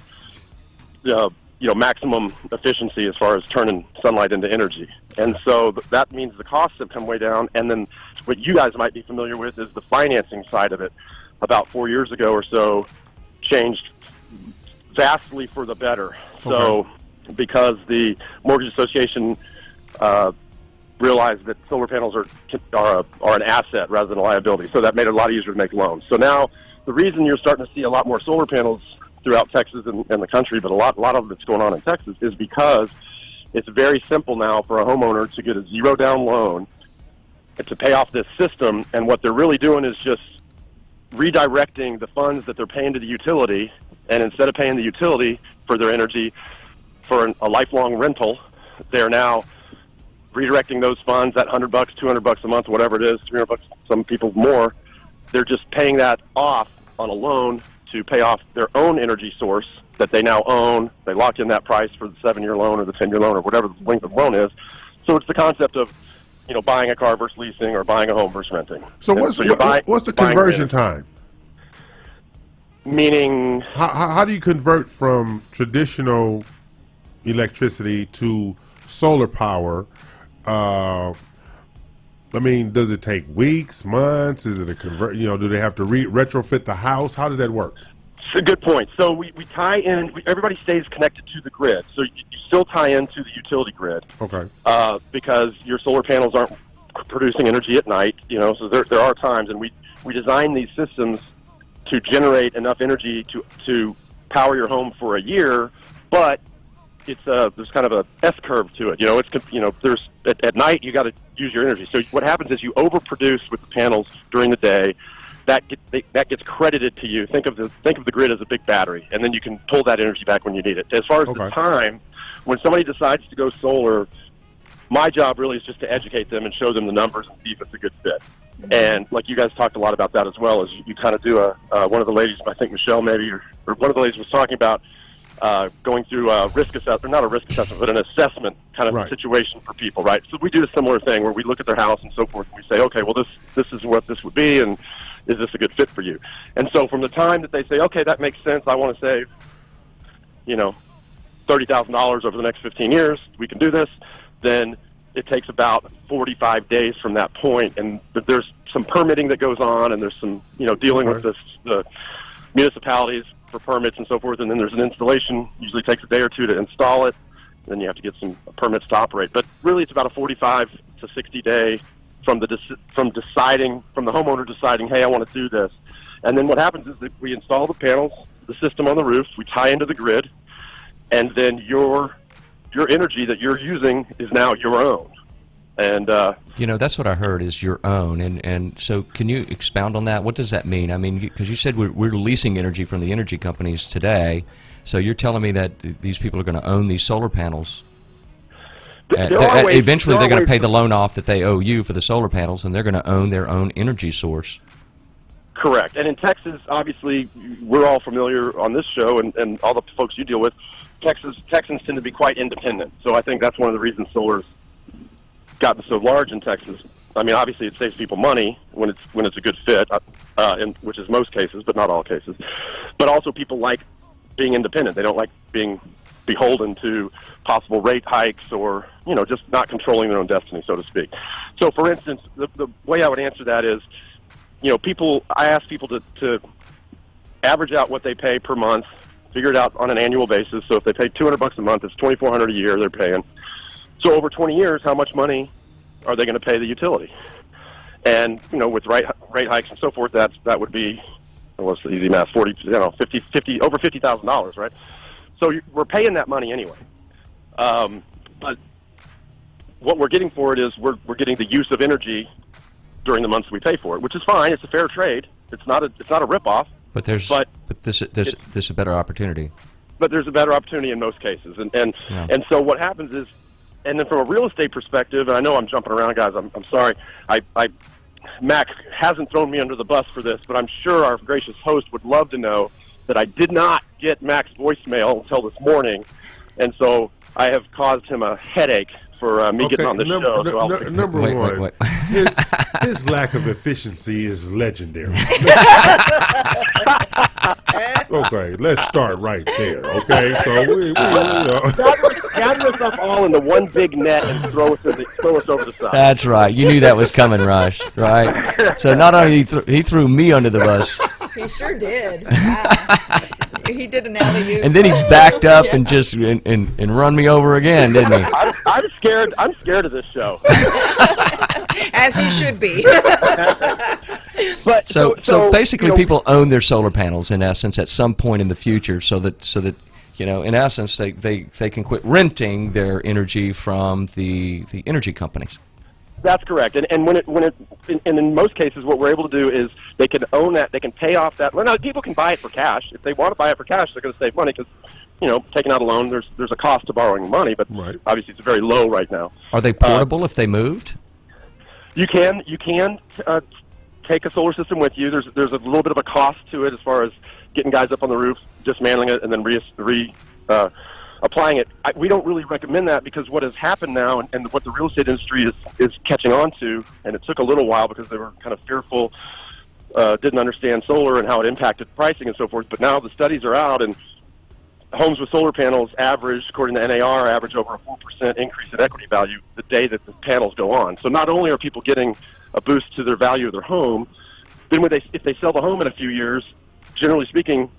maximum efficiency as far as turning sunlight into energy. And so that means the costs have come way down. And then what you guys might be familiar with is the financing side of it. About 4 years ago or so, changed vastly for the better. Okay. So because the Mortgage Association realized that solar panels are an asset rather than a liability. So that made it a lot easier to make loans. So now the reason you're starting to see a lot more solar panels throughout Texas and the country, but a lot of it's going on in Texas, is because it's very simple now for a homeowner to get a zero down loan and to pay off this system. And what they're really doing is just redirecting the funds that they're paying to the utility, and instead of paying the utility for their energy for a lifelong rental, they're now redirecting those funds, that $100, $200 a month, whatever it is, $300, some people more. They're just paying that off on a loan to pay off their own energy source that they now own. They lock in that price for the 7-year loan or the 10-year loan or whatever the length of the loan is. So it's the concept of, buying a car versus leasing or buying a home versus renting. So what's the conversion time? Meaning, how do you convert from traditional electricity to solar power? Does it take weeks, months? Is it a do they have to retrofit the house? How does that work? It's a good point. So we tie in, everybody stays connected to the grid. So you still tie into the utility grid. Okay. Because your solar panels aren't producing energy at night, so there are times, and we design these systems to generate enough energy to power your home for a year, but there's kind of a S-curve to it. There's at night you got to use your energy. So what happens is you overproduce with the panels during the day. That gets credited to you. Think of the grid as a big battery, and then you can pull that energy back when you need it. As far as the time, when somebody decides to go solar, my job really is just to educate them and show them the numbers and see if it's a good fit. And like you guys talked a lot about that as well, as you kind of do one of the ladies, I think Michelle maybe, or one of the ladies was talking about going through a risk assessment, or not a risk assessment, but an assessment kind of situation for people, right? So we do a similar thing where we look at their house and so forth, and we say, okay, well, this is what this would be, and is this a good fit for you? And so from the time that they say, okay, that makes sense, I want to save, $30,000 over the next 15 years, we can do this, then it takes about 45 days from that point, and there's some permitting that goes on, and there's some, dealing with the municipalities for permits and so forth, and then there's an installation. Usually takes a day or two to install it. Then you have to get some permits to operate. But really, it's about a 45 to 60 day from the homeowner deciding, hey, I want to do this. And then what happens is that we install the panels, the system on the roof, we tie into the grid, and then your energy that you're using is now your own. And that's what I heard is your own. And so can you expound on that? What does that mean? I mean, because you said we're leasing energy from the energy companies today. So you're telling me that these people are going to own these solar panels. Eventually they're going to pay the loan off that they owe you for the solar panels, and they're going to own their own energy source. Correct. And in Texas, obviously, we're all familiar on this show, and all the folks you deal with, Texans tend to be quite independent. So I think that's one of the reasons solar's gotten so large in Texas. I mean, obviously, it saves people money when it's a good fit, which is most cases, but not all cases. But also, people like being independent. They don't like being beholden to possible rate hikes or just not controlling their own destiny, so to speak. So, for instance, the way I would answer that is, I ask people to average out what they pay per month, figure it out on an annual basis. So if they pay $200 a month, it's $2,400 a year they're paying. So over 20 years, how much money are they going to pay the utility? And with rate hikes and so forth, that would be, what's the easy math? Over $50,000, right? So we're paying that money anyway. But what we're getting for it is we're getting the use of energy during the months we pay for it, which is fine. It's a fair trade. It's not a ripoff. But there's a better opportunity. But there's a better opportunity in most cases, and so what happens is, and then from a real estate perspective, and I know I'm jumping around, guys. I'm sorry. Mac hasn't thrown me under the bus for this, but I'm sure our gracious host would love to know that I did not get Mac's voicemail until this morning, and so I have caused him a headache for me getting on the show. Number one, his lack of efficiency is legendary. Okay, let's start right there. Okay, so we gather us up all into one big net and throw us over the side. That's right. You knew that was coming, Rush. Right. So not only he threw me under the bus. He sure did. Wow. He did an alley-oop. And then he backed up and just and run me over again, didn't he? I'm scared. I'm scared of this show. As you should be. But so basically, people own their solar panels in essence at some point in the future, so that in essence they can quit renting their energy from the energy companies. That's correct, and in most cases, what we're able to do is they can own that, they can pay off that. Well, now people can buy it for cash. If they want to buy it for cash, they're going to save money because, taking out a loan, there's a cost to borrowing money, but obviously it's very low right now. Are they portable if they moved? You can take a solar system with you. There's a little bit of a cost to it as far as getting guys up on the roof, dismantling it, and then applying it. We don't really recommend that because what has happened now and what the real estate industry is catching on to, and it took a little while because they were kind of fearful, didn't understand solar and how it impacted pricing and so forth, but now the studies are out and homes with solar panels average, according to NAR, average over a 4% increase in equity value the day that the panels go on. So not only are people getting a boost to their value of their home, then if they sell the home in a few years, generally speaking,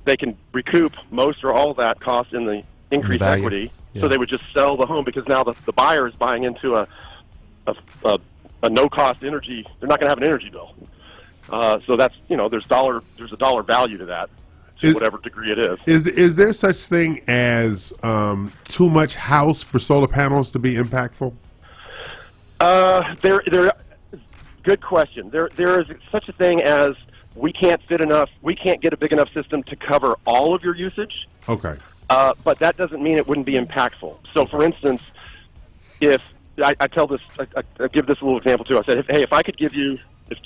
they can recoup most or all of that cost in the increased equity. Yeah. So they would just sell the home because now the buyer is buying into a no-cost energy. They're not going to have an energy bill. So that's there's a dollar value to that. Whatever degree it is. Is there such thing as too much house for solar panels to be impactful? Good question. There is such a thing as we can't get a big enough system to cover all of your usage. Okay. But that doesn't mean it wouldn't be impactful. So, for instance, if I give this a little example too. I said, if I could give you,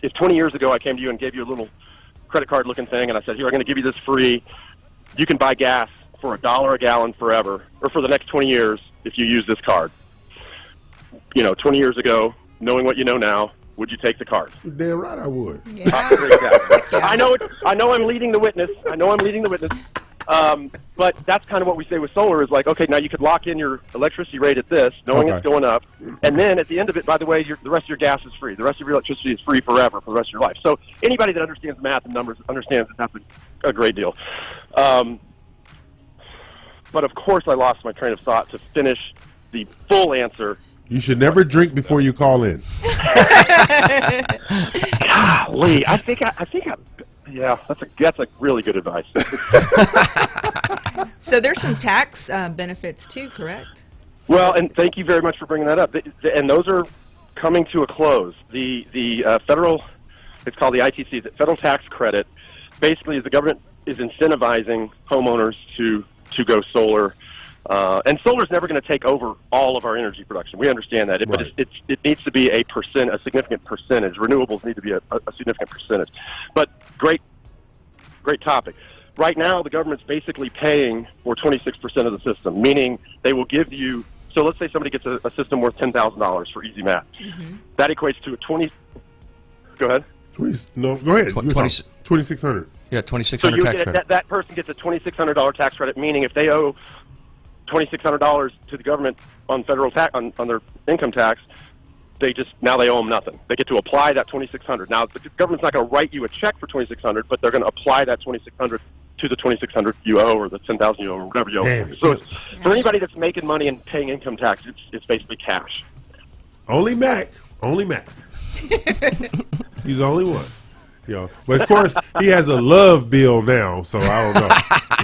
if 20 years ago I came to you and gave you a little credit card looking thing, and I said, here, I'm going to give you this free. You can buy gas for $1 a gallon forever, or for the next 20 years if you use this card. 20 years ago, knowing what you know now, would you take the card? Damn right I would. Yeah. Exactly. I know I'm leading the witness. But that's kind of what we say with solar is like, okay, now you could lock in your electricity rate at this, knowing it's going up, and then at the end of it, by the way, the rest of your gas is free. The rest of your electricity is free forever for the rest of your life. So anybody that understands math and numbers understands that that's a great deal. But of course, I lost my train of thought to finish the full answer. You should never drink before you call in. Golly, yeah, that's a really good advice. So there's some tax benefits too, correct? Well, and thank you very much for bringing that up. And those are coming to a close. The federal, it's called the ITC, the federal tax credit, basically is the government is incentivizing homeowners to go solar. And solar is never going to take over all of our energy production. We understand that, but it needs to be a significant percentage. Renewables need to be a significant percentage. But great topic. Right now, the government's basically paying for 26% of the system, meaning they will give you. So let's say somebody gets a system worth $10,000 for easy math. Mm-hmm. That equates to a 20. Go ahead. Go ahead. 2,600. Yeah, $2,600 tax credit. That person gets a $2,600 tax credit, meaning if they owe $2,600 to the government on federal tax on their income tax, they owe them nothing. They get to apply that $2,600. Now the government's not going to write you a check for $2,600, but they're going to apply that $2,600 to the $2,600 you owe, or the $10,000 you owe, or whatever you owe. So for anybody that's making money and paying income tax, it's basically cash. Only Mac. He's the only one. But of course he has a love bill now, so I don't know.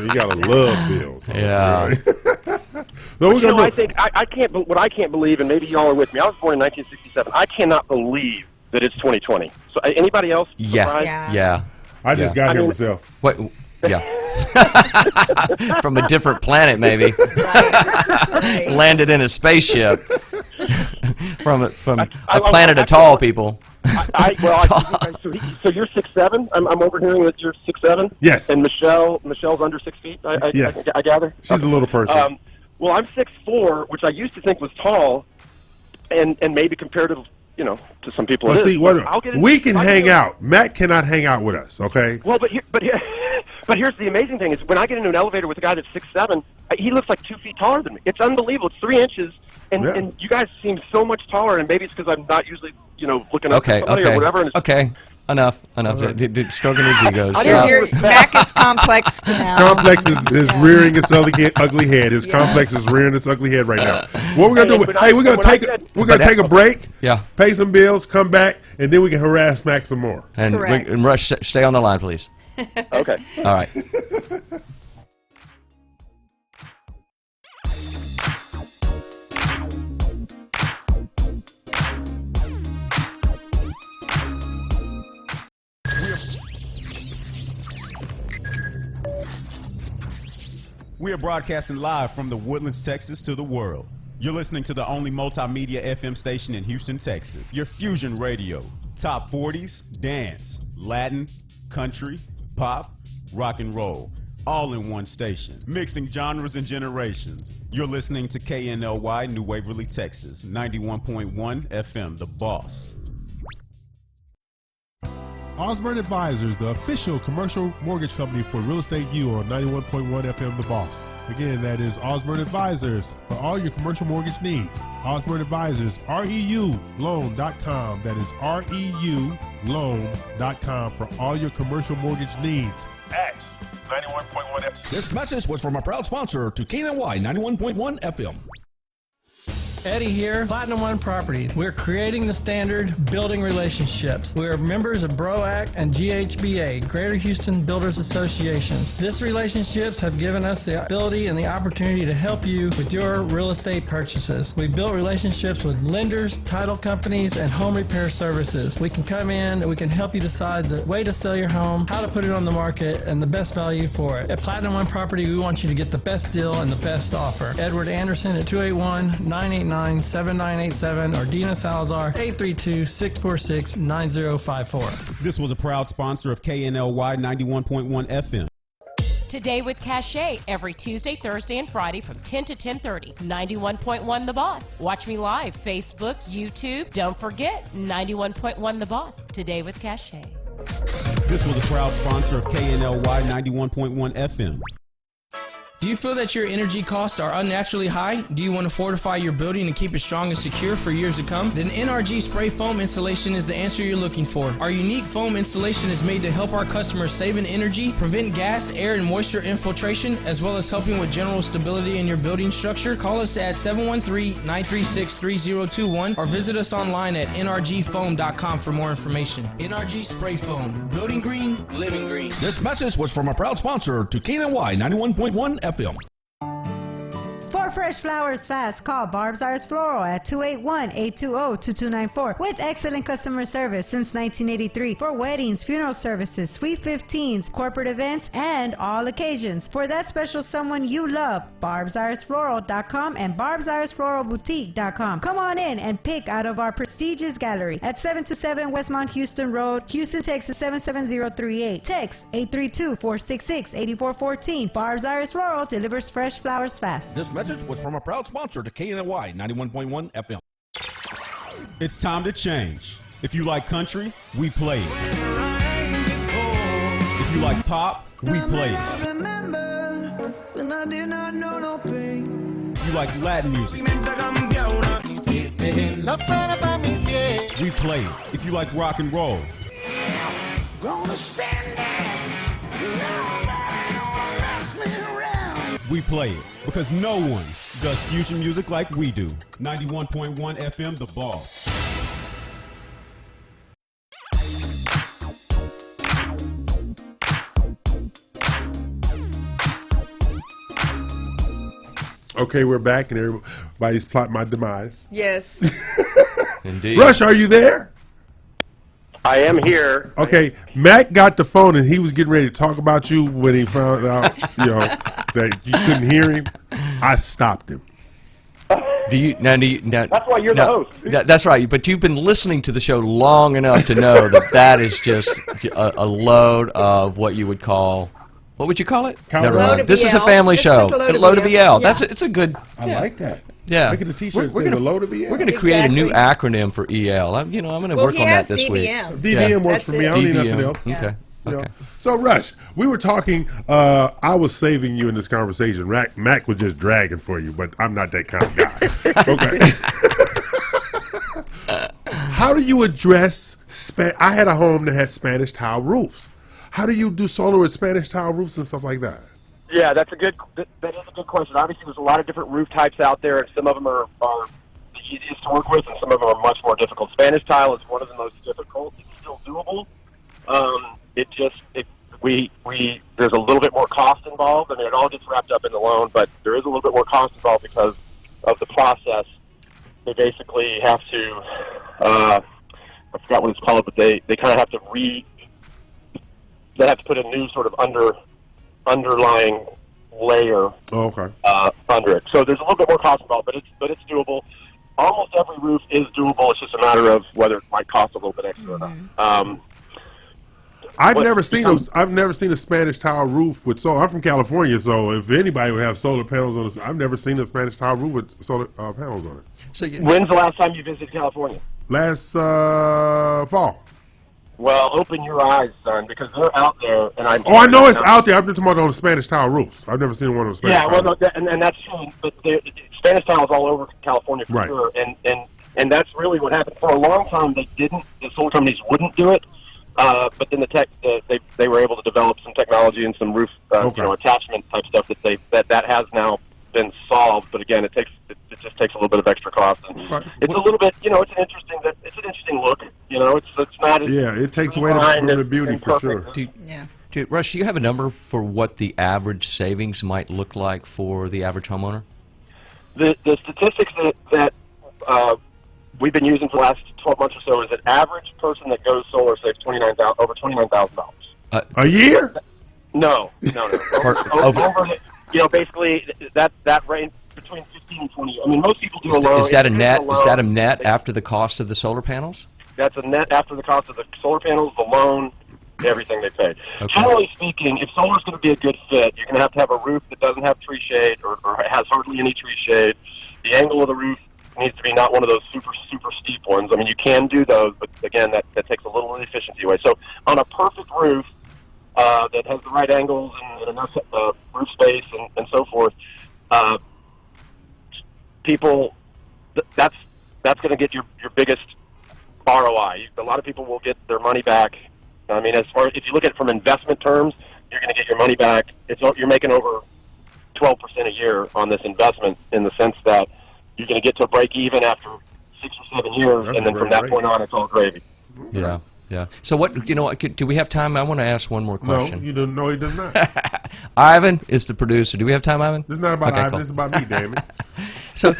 He got a love bill. So, yeah. So we're gonna I think I can't. What I can't believe, and maybe y'all are with me. I was born in 1967. I cannot believe that it's 2020. So anybody else? Surprised? Yeah. I just got here myself. What? Yeah. From a different planet, maybe. Right. Landed in a spaceship from a planet of tall people. So you're 6'7". I'm overhearing that you're 6'7". Yes. And Michelle's under 6 feet. Yes. I gather. She's a little person. Well, I'm 6'4", which I used to think was tall, and maybe comparative, to some people. Well, see, we can hang out. out. Matt cannot hang out with us. Okay. Well, but here's the amazing thing: is when I get into an elevator with a guy that's 6'7", he looks like 2 feet taller than me. It's unbelievable. It's 3 inches, and you guys seem so much taller. And maybe it's because I'm not usually, looking up at somebody or whatever. Okay. Enough. Stroking his egos. Mac is complex now. Complex is rearing its ugly head. His complex is rearing its ugly head right now. What we're gonna do? Hey, we're gonna take a break. Yeah. Pay some bills, come back, and then we can harass Mac some more. And Rush, stay on the line, please. Okay. All right. We are broadcasting live from the Woodlands, Texas to the world. You're listening to the only multimedia FM station in Houston, Texas. Your Fusion Radio. Top 40s, dance, Latin, country, pop, rock and roll. All in one station. Mixing genres and generations. You're listening to KNLY New Waverly, Texas. 91.1 FM, The Boss. Osborne Advisors, the official commercial mortgage company for Real Estate U on 91.1 FM The Boss. Again, that is Osborne Advisors for all your commercial mortgage needs. Osborne Advisors, REUloan.com. That is REUloan.com for all your commercial mortgage needs at 91.1 FM. This message was from a proud sponsor to KNLY 91.1 FM. Eddie here, Platinum One Properties. We're creating the standard, building relationships. We're members of BROAC and GHBA, Greater Houston Builders Associations. These relationships have given us the ability and the opportunity to help you with your real estate purchases. We've built relationships with lenders, title companies, and home repair services. We can come in and we can help you decide the way to sell your home, how to put it on the market, and the best value for it. At Platinum One Property, we want you to get the best deal and the best offer. Edward Anderson at 281-989-7987 or Dina Salazar 832-646-9054. This was a proud sponsor of KNLY 91.1 FM. Today with Cachet, every Tuesday, Thursday, and Friday from 10 to 10:30. 91.1 The Boss. Watch me live, Facebook, YouTube. Don't forget, 91.1 The Boss. Today with Cachet. This was a proud sponsor of KNLY 91.1 FM. Do you feel that your energy costs are unnaturally high? Do you want to fortify your building and keep it strong and secure for years to come? Then NRG Spray Foam Insulation is the answer you're looking for. Our unique foam insulation is made to help our customers save in energy, prevent gas, air, and moisture infiltration, as well as helping with general stability in your building structure. Call us at 713-936-3021 or visit us online at nrgfoam.com for more information. NRG Spray Foam. Building green, living green. This message was from a proud sponsor to KNLY 91.1 FM. For fresh flowers fast, call Barb's Iris Floral at 281-820-2294 with excellent customer service since 1983 for weddings, funeral services, sweet 15s, corporate events, and all occasions. For that special someone you love, barbsirisfloral.com and barbsirisfloralboutique.com. Come on in and pick out of our prestigious gallery at 727 Westmont Houston Road, Houston, Texas 77038. Text 832-466-8414. Barb's Iris Floral delivers fresh flowers fast. This message was from a proud sponsor to KNLY 91.1 FM. It's time to change. If you like country, we play it. If you like pop, we play it. If you like Latin music, we play it. If you like rock and roll, we play it. Because no one does fusion music like we do. 91.1 FM, The Boss. Okay, we're back, and everybody's plotting my demise. Yes. Indeed. Rush, are you there? I am here. Okay, Mac got the phone, and he was getting ready to talk about you when he found out, that you couldn't hear him. I stopped him. That's why you're the host. That's right. But you've been listening to the show long enough to know that is just a load of what you would call. What would you call it? Never mind. This is a family show. A load of EL. It's a good. I like that. Yeah. Making a T-shirt that says a load of EL. We're going to create a new acronym for EL. I'm going to work on that this week. DBM works for me. I don't need nothing else. Okay. Okay. So, Rush, we were talking. I was saving you in this conversation. Mac was just dragging for you, but I'm not that kind of guy. Okay. How do you address? I had a home that had Spanish tile roofs. How do you do solar with Spanish tile roofs and stuff like that? Yeah, that is a good question. Obviously, there's a lot of different roof types out there, and some of them are the easiest to work with, and some of them are much more difficult. Spanish tile is one of the most difficult. It's still doable. There's a little bit more cost involved. I mean, it all gets wrapped up in the loan, but there is a little bit more cost involved because of the process. They basically have to, I forgot what it's called, but they kind of have to they have to put a new sort of underlying layer under it. So there's a little bit more cost involved, but it's doable. Almost every roof is doable. It's just a matter of whether it might cost a little bit extra or not. I've never seen a Spanish tile roof with solar. I'm from California, so if anybody would have solar panels on it, I've never seen a Spanish tile roof with solar panels on it. So when's the last time you visited California? Last fall. Well, open your eyes, son, because they're out there. And I know it's out there. I've been talking about on the Spanish tile roofs. I've never seen one on the Spanish tile. Yeah, and that's true. But Spanish tile is all over California for sure. And that's really what happened. For a long time, the solar companies wouldn't do it. But then they were able to develop some technology and some roof attachment type stuff that has now been solved. But again, it just takes a little bit of extra cost. And it's a little bit, it's an interesting look. It's not. It takes away from the beauty for sure. Rush, do you have a number for what the average savings might look like for the average homeowner? The statistics that we've been using for the last 12 months or so is that average person that goes solar saves over $29,000 a year. No. Basically that range between 15 and 20. I mean, most people do a loan. Is that a net? Is that a net after the cost of the solar panels? That's a net after the cost of the solar panels, the loan, everything they pay. Okay. Generally speaking, if solar is going to be a good fit, you're going to have a roof that doesn't have tree shade or has hardly any tree shade. The angle of the roof needs to be not one of those super steep ones. I mean, you can do those, but again, that takes a little efficiency away. So on a perfect roof that has the right angles and enough roof space and so forth, people, that's going to get your biggest ROI. A lot of people will get their money back. I mean, as far as if you look at it from investment terms, you're going to get your money back. You're making over 12% a year on this investment in the sense that you're going to get to a break even after 6 or 7 years, and then from that point on, it's all gravy. Yeah. So do we have time? I want to ask one more question. No, you don't know he does not. Ivan is the producer. Do we have time, Ivan? This is not about Ivan. Cool. This is about me, damn it. So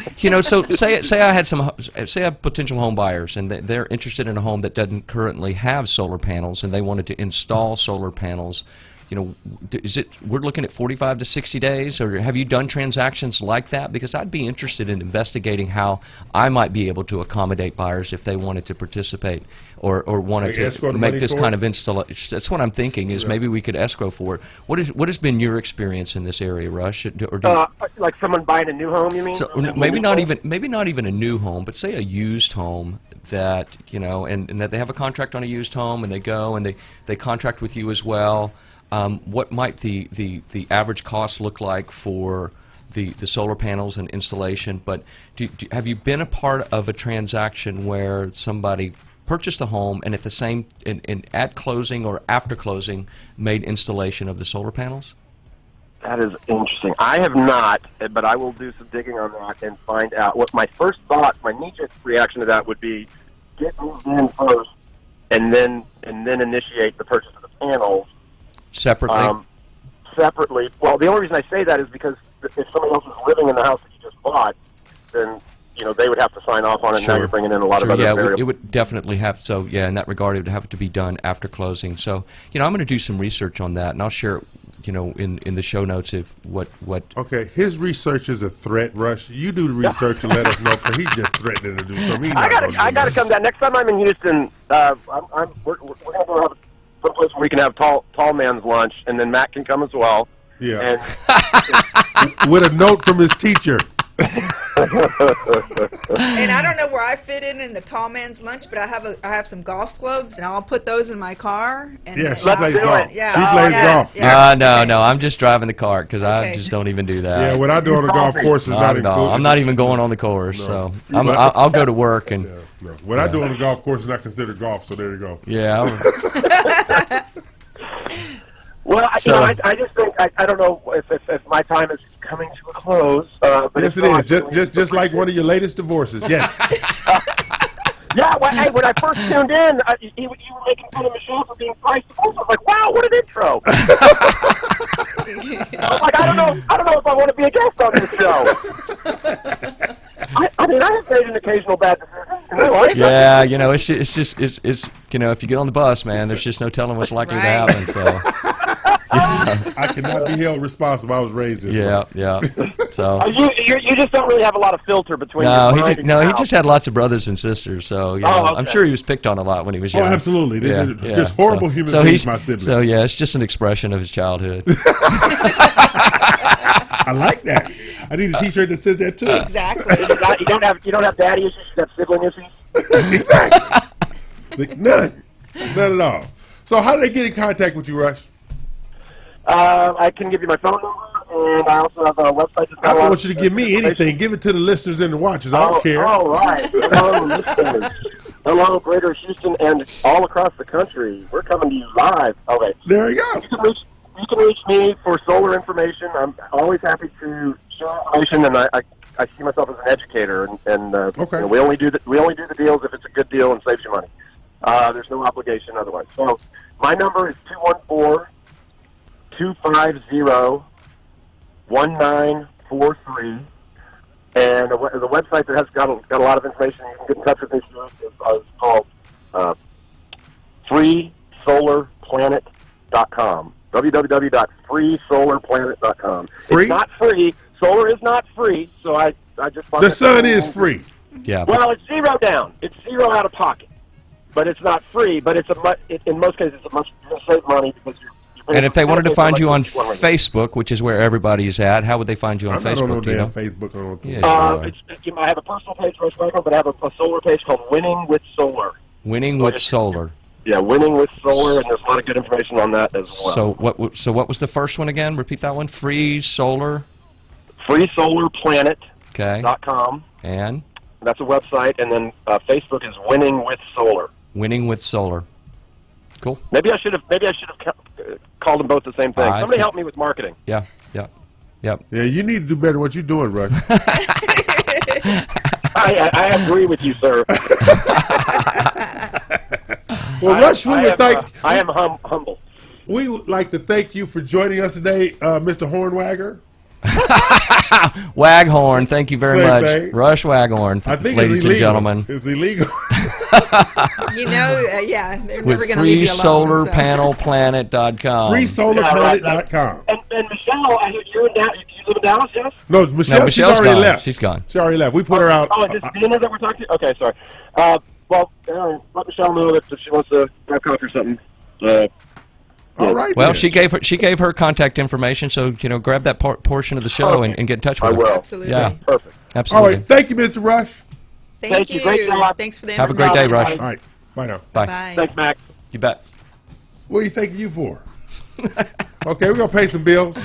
say I have potential home buyers and they're interested in a home that doesn't currently have solar panels and they wanted to install solar panels. We're looking at 45 to 60 days, or have you done transactions like that? Because I'd be interested in investigating how I might be able to accommodate buyers if they wanted to participate or wanted to make this kind of installation. That's what I'm thinking is maybe we could escrow for it. What has been your experience in this area, Rush? Like someone buying a new home, you mean? So maybe not even a new home, but say a used home that and that they have a contract on a used home and they go and they contract with you as well. What might the average cost look like for the solar panels and installation? But have you been a part of a transaction where somebody purchased a home and at the same at closing or after closing made installation of the solar panels? That is interesting. I have not, but I will do some digging on that and find out. What my first thought, my knee-jerk reaction to that would be get moved in first and then initiate the purchase of the panels. Separately? separately. Well, the only reason I say that is because if someone else is living in the house that you just bought, then they would have to sign off on it. Sure. Now you're bringing in a lot of other yeah, variables. it would definitely have. So yeah, in that regard, it would have to be done after closing. So I'm going to do some research on that, and I'll share it, in the show notes if what. Okay, his research is a threat, Rush. You do the research and let us know, because he's just threatening to do something. I gotta come down next time I'm in Houston. We're gonna go have someplace where we can have tall man's lunch, and then Matt can come as well. Yeah, and with a note from his teacher. And I don't know where I fit in the tall man's lunch, but I have some golf clubs, and I'll put those in my car. And yeah, she plays golf. Yeah. She plays golf. Yeah. No, I'm just driving the cart because I just don't even do that. Yeah, what I do on the golf course is not included. I'm not even going on the course, so I'll go to work and. Yeah, no. What I do on the golf course is not considered golf, so there you go. Yeah. Well, I just think I don't know if my time is coming to a close. But yes, it is. Just like one of your latest divorces. Yes. Yeah. Well, hey, when I first tuned in, you were making fun of Michelle for being price divorced. I was like, wow, what an intro. I was like, I don't know if I want to be a guest on this show. I mean, I have made an occasional bad decision. Yeah, it's just if you get on the bus, man, there's just no telling what's likely to happen. So. I cannot be held responsible. I was raised this way. Yeah. So you just don't really have a lot of filter between. He just had lots of brothers and sisters. So okay. I'm sure he was picked on a lot when he was young. Oh, absolutely. They're just horrible human beings. My siblings. So yeah, it's just an expression of his childhood. I like that. I need a T-shirt that says that too. Exactly. You don't have daddy issues. You have sibling issues. Exactly. None at all. So how do they get in contact with you, Rush? I can give you my phone number, and I also have a website. I don't want you to give me anything. Give it to the listeners and the watchers. I don't care. All right. Hello, listeners. Hello, Greater Houston and all across the country. We're coming to you live. Okay. There you go. You can reach me for solar information. I'm always happy to share information, and I see myself as an educator. And okay. We only do the deals if it's a good deal and saves you money. There's no obligation otherwise. So my number is 214-250-1943, and the website that has got a lot of information you can get in touch with me through is called freesolarplanet.com. www.freesolarplanet.com. Free? It's not free. Solar is not free, so I just bought the sun is free. Yeah. Well, it's zero down. It's zero out of pocket, but it's not free. But in most cases, it's you're going to save money because you're. And if they wanted to find you on Facebook, which is where everybody is at, how would they find you on Facebook? I don't know Facebook. I have a personal page, Rush Michael, but I have a solar page called Winning with Solar. Winning with Solar. Yeah, Winning with Solar, and there's a lot of good information on that as well. So what was the first one again? Repeat that one. freesolarplanet.com. And that's a website, and then Facebook is Winning with Solar. Winning with Solar. Cool. Maybe I should have called them both the same thing. Somebody help me with marketing. Yeah. Yeah, you need to do better what you're doing, Rush. I agree with you, sir. Well, Rush, I am humble. We would like to thank you for joining us today, Mr. Hornwagger. Waghorn, thank you very much. Thing. Rush Waghorn, I think ladies and gentlemen. It's illegal. They're never going to leave you alone. FreeSolarPanelPlanet.com. FreeSolarPlanet.com. And Michelle, you live in Dallas, yes? No, Michelle's already left. She's gone. She already left. We put her out. Oh, is this Dina that we're talking to? Okay, sorry. Let Michelle know that if she wants to grab coffee or something. All right. Well, she gave her contact information, so grab that portion of the show and get in touch with her. I will. Absolutely. Yeah. Perfect. Absolutely. All right. Thank you, Mr. Rush. Thank you. Great job. Thanks for the Have a great day, Rush. All right. Bye now. Bye. Thanks, Mac. You bet. What are you thanking you for? Okay, we're going to pay some bills.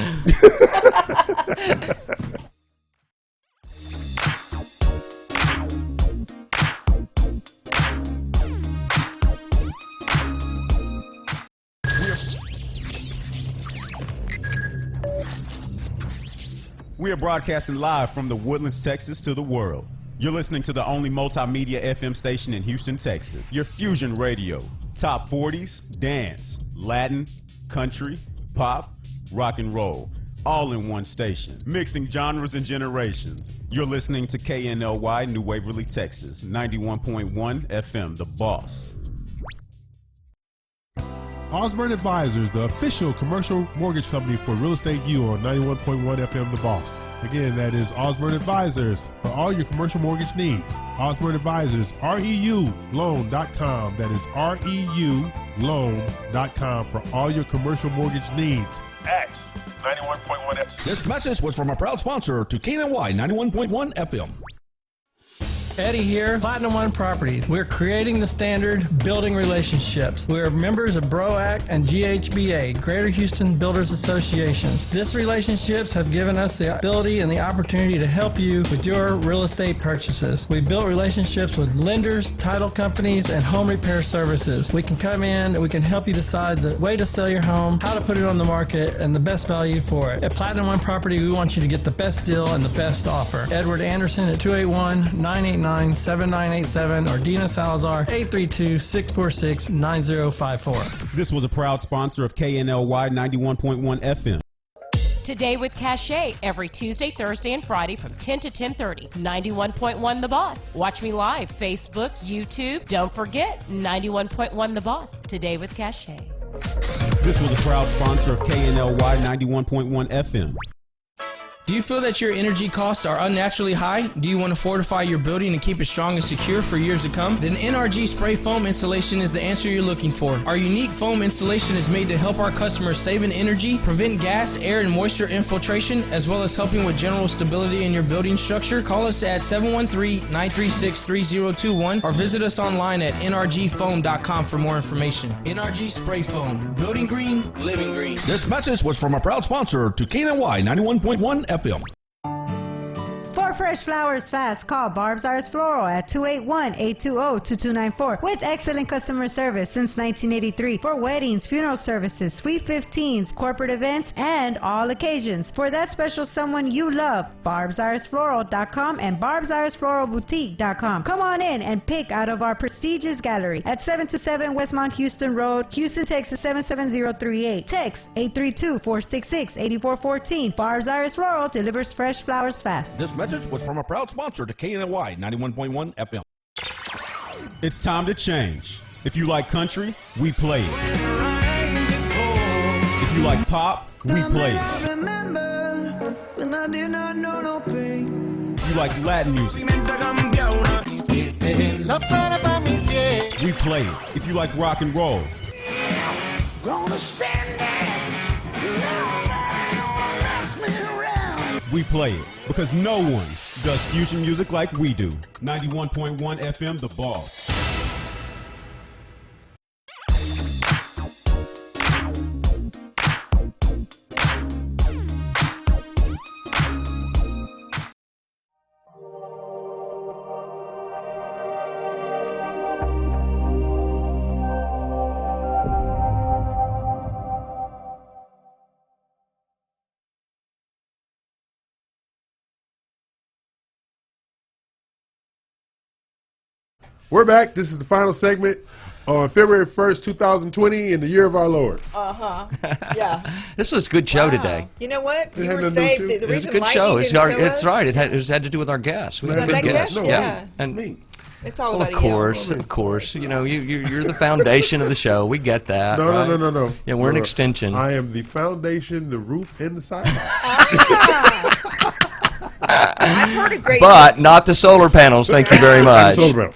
We are broadcasting live from the Woodlands, Texas to the world. You're listening to the only multimedia FM station in Houston, Texas. Your Fusion Radio. Top 40s, dance, Latin, country, pop, rock and roll, all in one station, mixing genres and generations. You're listening to KNLY New Waverly, Texas, 91.1 FM, The Boss. Osborne Advisors, the official commercial mortgage company for Real Estate U on 91.1 FM The Boss. Again, that is Osborne Advisors for all your commercial mortgage needs. Osborne Advisors, REULoan.com. That is REULoan.com for all your commercial mortgage needs at 91.1 FM. This message was from a proud sponsor to KNLY 91.1 FM. Eddie here, Platinum One Properties. We're creating the standard, building relationships. We're members of BROAC and GHBA, Greater Houston Builders Associations. These relationships have given us the ability and the opportunity to help you with your real estate purchases. We've built relationships with lenders, title companies, and home repair services. We can come in and we can help you decide the way to sell your home, how to put it on the market, and the best value for it. At Platinum One Property, we want you to get the best deal and the best offer. Edward Anderson at 281-989-7987 or Dina Salazar 832-646-9054. This was a proud sponsor of KNLY 91.1 FM. Today with Cachet, every Tuesday, Thursday, and Friday from 10 to 10:30. 91.1 The Boss. Watch me live, Facebook, YouTube. Don't forget, 91.1 The Boss. Today with Cachet. This was a proud sponsor of KNLY 91.1 FM. Do you feel that your energy costs are unnaturally high? Do you want to fortify your building and keep it strong and secure for years to come? Then NRG Spray Foam Insulation is the answer you're looking for. Our unique foam insulation is made to help our customers save in energy, prevent gas, air, and moisture infiltration, as well as helping with general stability in your building structure. Call us at 713-936-3021 or visit us online at nrgfoam.com for more information. NRG Spray Foam. Building green, living green. This message was from a proud sponsor to KNLY 91.1 FM. For fresh flowers fast, call Barb's Iris Floral at 281-820-2294 with excellent customer service since 1983 for weddings, funeral services, sweet 15s, corporate events, and all occasions. For that special someone you love, barbsirisfloral.com and barbsirisfloralboutique.com. Come on in and pick out of our prestigious gallery at 727 Westmont Houston Road, Houston, Texas 77038. Text 832-466-8414. Barb's Iris Floral delivers fresh flowers fast. This message was from a proud sponsor to KNLY 91.1 FM. It's time to change. If you like country, we play it. If you like pop, we play it. If you like Latin music, we play it. If you like rock and roll, we play it. Because no one does fusion music like we do. 91.1 FM, The Boss. We're back. This is the final segment on February 1st, 2020, in the year of our Lord. Yeah. This was a good show today. You know what? It You had were nothing to do saved. with The you. It's a reason good show. Lightning It's, didn't kill it's us- right. It had to do with our guests. We That had good had guests. no, yeah. And Me. It's all well, about of course. You know, you're the foundation of the show. We get that. No, right? no. Yeah, we're an No. extension. I am the foundation, the roof, and the sidewalk. I've heard a great. But not the solar panels. Thank you very much. Solar panel.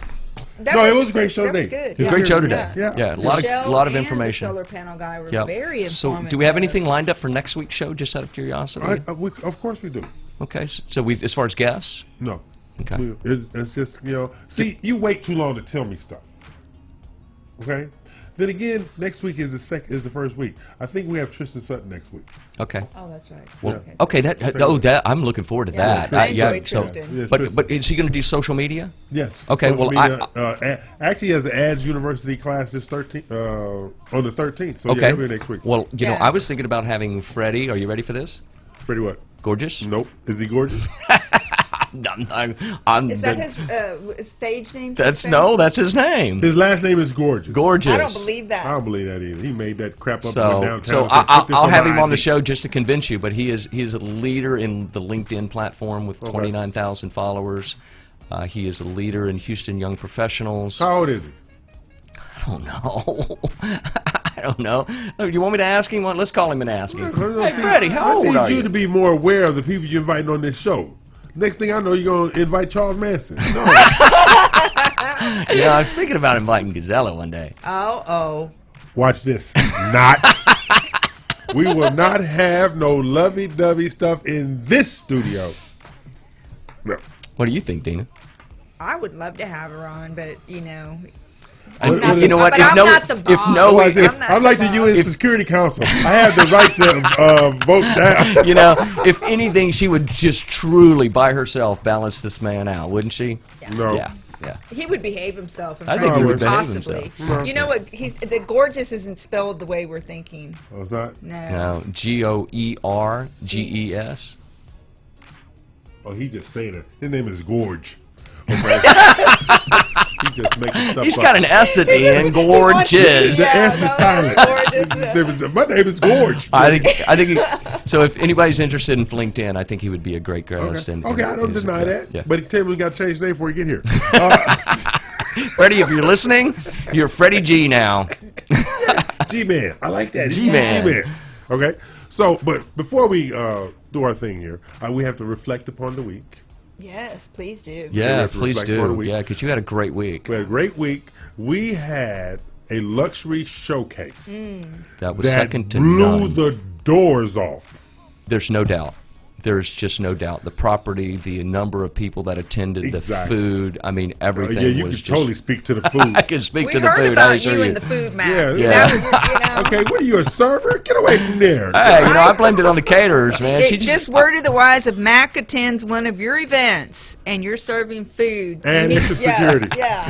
That No, it was a great show that was today. good. It was Great show today. Yeah. Yeah, a lot Michelle of and information. The solar panel guy were Yep. very So, informative. do we have anything lined up for next week's show? Just out of curiosity. Of course we do. Okay. So we, as far as guests. No. Okay. It's just, see, you wait too long to tell me stuff. Okay? Then again, next week is the first week. I think we have Tristan Sutton next week. Okay. Oh, that's right. Well, Okay. okay. That I'm looking forward to Yeah, that. I enjoy So, Tristan. Yes, but Tristan. is he going to do social media? Yes. Okay. Social Well, media, actually has an Ads University class this on the 13th. So okay. yeah, he'll be next week. Well, you know, Yeah. I was thinking about having Freddie. Are you ready for this? Pretty what? Gorgeous. Nope. Is he gorgeous? Is that his stage name? That's his name. His last name is Gorgeous. Gorgeous. I don't believe that. I don't believe that either. He made that crap up downtown. So I'll have him on the show just to convince you. But he's a leader in the LinkedIn platform with 29,000 followers. He is a leader in Houston Young Professionals. How old is he? I don't know. I don't know. You want me to ask him? Let's call him and ask him. Hey, Freddie, how old are you? I need you to be more aware of the people you're inviting on this show. Next thing I know, you're going to invite Charles Manson. No. I was thinking about inviting Gazella one day. Oh. Watch this. We will not have no lovey-dovey stuff in this studio. No. What do you think, Dina? I would love to have her on, but you know what? I'm not the boss. I'm like the UN Security Council. I have the right to vote down. If anything, she would just truly, by herself, balance this man out, wouldn't she? Yeah. No. Yeah. He would behave himself. I think he would behave possibly. himself. You know what? The Gorgeous isn't spelled the way we're thinking. Oh, it's not? No. Goerges. Oh, he just saying it. His name is Gorge. Okay. He just making stuff He's up. got an S at the end. Gorgeous. The S is silent. My name is Gorge. I think. So if anybody's interested in LinkedIn, I think he would be a great guest. Okay, I don't deny that. Yeah. But he tell me we got to change the name before we get here. Freddie, if you're listening, you're Freddie G now. G-Man. I like that. G-Man. G-Man. Okay. So, but before we do our thing here, we have to reflect upon the week. Yes, please do. Yeah, please do. Yeah, because you had a great week. We had a great week. We had a luxury showcase that was second to none. Blew the doors off. There's no doubt. There's just no doubt. The property, the number of people that attended, the food. I mean, everything was just... Yeah, you can totally speak to the food. I can speak to the food. We heard about you and the food, Matt. Yeah. Okay, what are you, a server? Get away from there. Hey, I blamed it on the caterers, man. Just word of the wise, if Mac attends one of your events and you're serving food... And it's a security. Yeah.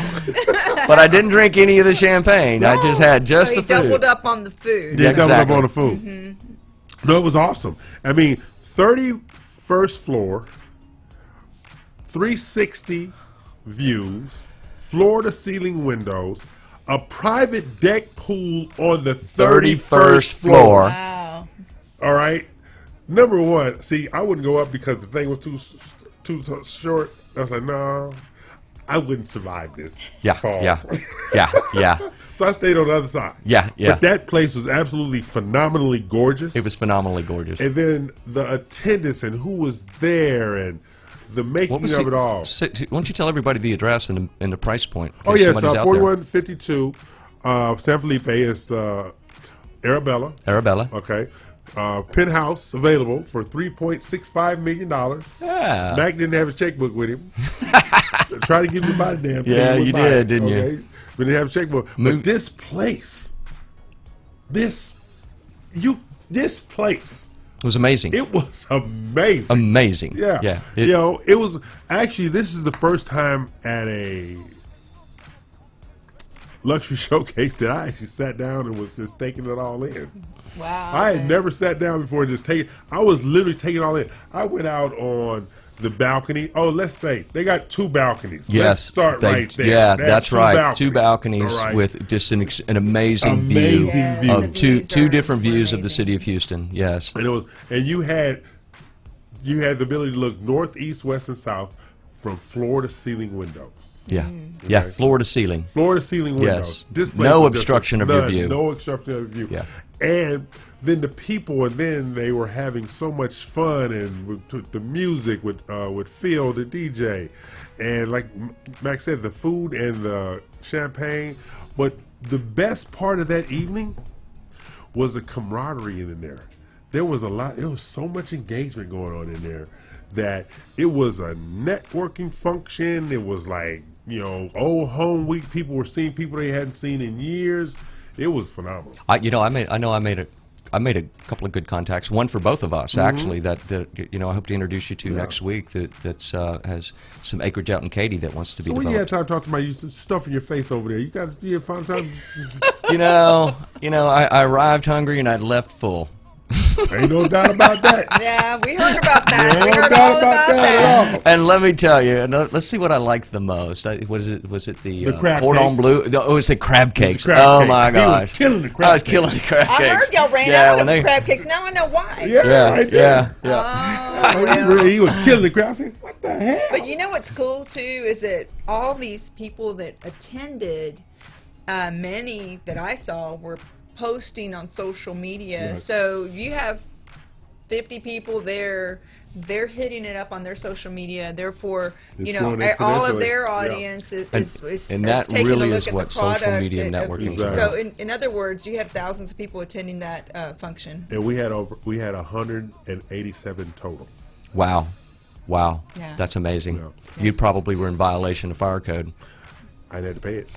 But I didn't drink any of the champagne. No. I just had the food. Doubled up on the food. Yeah, doubled up on the food. Mm-hmm. No, it was awesome. I mean... 31st floor, 360 views, floor-to-ceiling windows, a private deck pool on the 31st floor. Wow. All right. Number one, see, I wouldn't go up because the thing was too short. I was like, no, I wouldn't survive this. Yeah. So I stayed on the other side. Yeah. But that place was absolutely phenomenally gorgeous. It was phenomenally gorgeous. And then the attendance and who was there and the making of it all. Why don't you tell everybody the address and the price point? Oh, yes, 4152 San Felipe is Arabella. Okay. Penthouse available for $3.65 million. Yeah. Mac didn't have his checkbook with him. Try to give him my damn thing. Yeah, you did, didn't you? We didn't have a checkbook. But this place, this place. It was amazing. It was amazing. Amazing. Yeah. It was actually, this is the first time at a luxury showcase that I actually sat down and was just taking it all in. Wow. I had never sat down before and just I was literally taking it all in. I went out on the balcony. Oh, let's say they got two balconies. Yes, let's start right there. Yeah, that's right. Two balconies with just an amazing view of two different views of the city of Houston. Yes, and you had the ability to look north, east, west, and south from floor to ceiling windows. Yeah, okay. Floor to ceiling. Floor to ceiling windows. Yes. No obstruction of your view. No obstruction of your view. Yeah. And then the people, and then they were having so much fun, and with the music, with Phil, the DJ, and like Max said, the food and the champagne. But the best part of that evening was the camaraderie in there. There was so much engagement going on in there that it was a networking function. It was like, old home week. People were seeing people they hadn't seen in years. It was phenomenal. I made a couple of good contacts. One for both of us, actually. That I hope to introduce you to next week. That has some acreage out in Katy that wants to be developed. When you had time to talk to somebody, you stuffing your face over there. You had fun time. I arrived hungry and I left full. Ain't no doubt about that. Yeah, we heard about that. No We heard doubt all about that at all. And let me tell you, let's see what I liked the most. What is it? Was it the crab cordon cakes. bleu? Oh, it's the crab cakes. crab Oh cakes. my He was gosh, killing the crab I was cakes. killing the crab I cakes. heard y'all ran out of crab cakes. Now I know why. Yeah, right there. Oh, He was killing the crowd. I said, what the hell? But you know what's cool too is that all these people that attended, many that I saw were posting on social media. Yes. So you have 50 people there. They're hitting it up on their social media. Therefore, It's you know, growing all of exponentially. their Yeah. audience is And that taking really a look is at what the social product media and- networking is So, about. in other words, you had thousands of people attending that function. And we had 187 total. Wow, Yeah. that's amazing. You probably were in violation of fire code. I had to pay it.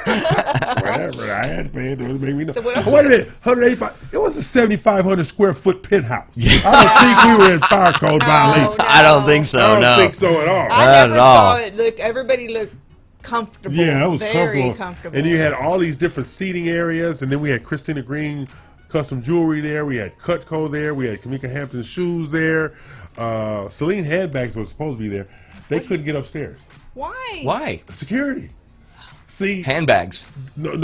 Whatever, I had to pay it. It made me know. So what else Wait a minute, 185. It was a 7,500 square foot penthouse. I don't think we were in fire code violation. I don't think so. I don't no. think so at all. I Not never at all. saw it. Look, everybody looked comfortable. Yeah, that was very comfortable. And you had all these different seating areas, and then we had Christina Green custom jewelry there. We had Cutco there. We had Kamika Hampton shoes there. Celine handbags were supposed to be there. They couldn't get upstairs. Why? Why? Security. See, Handbags. no.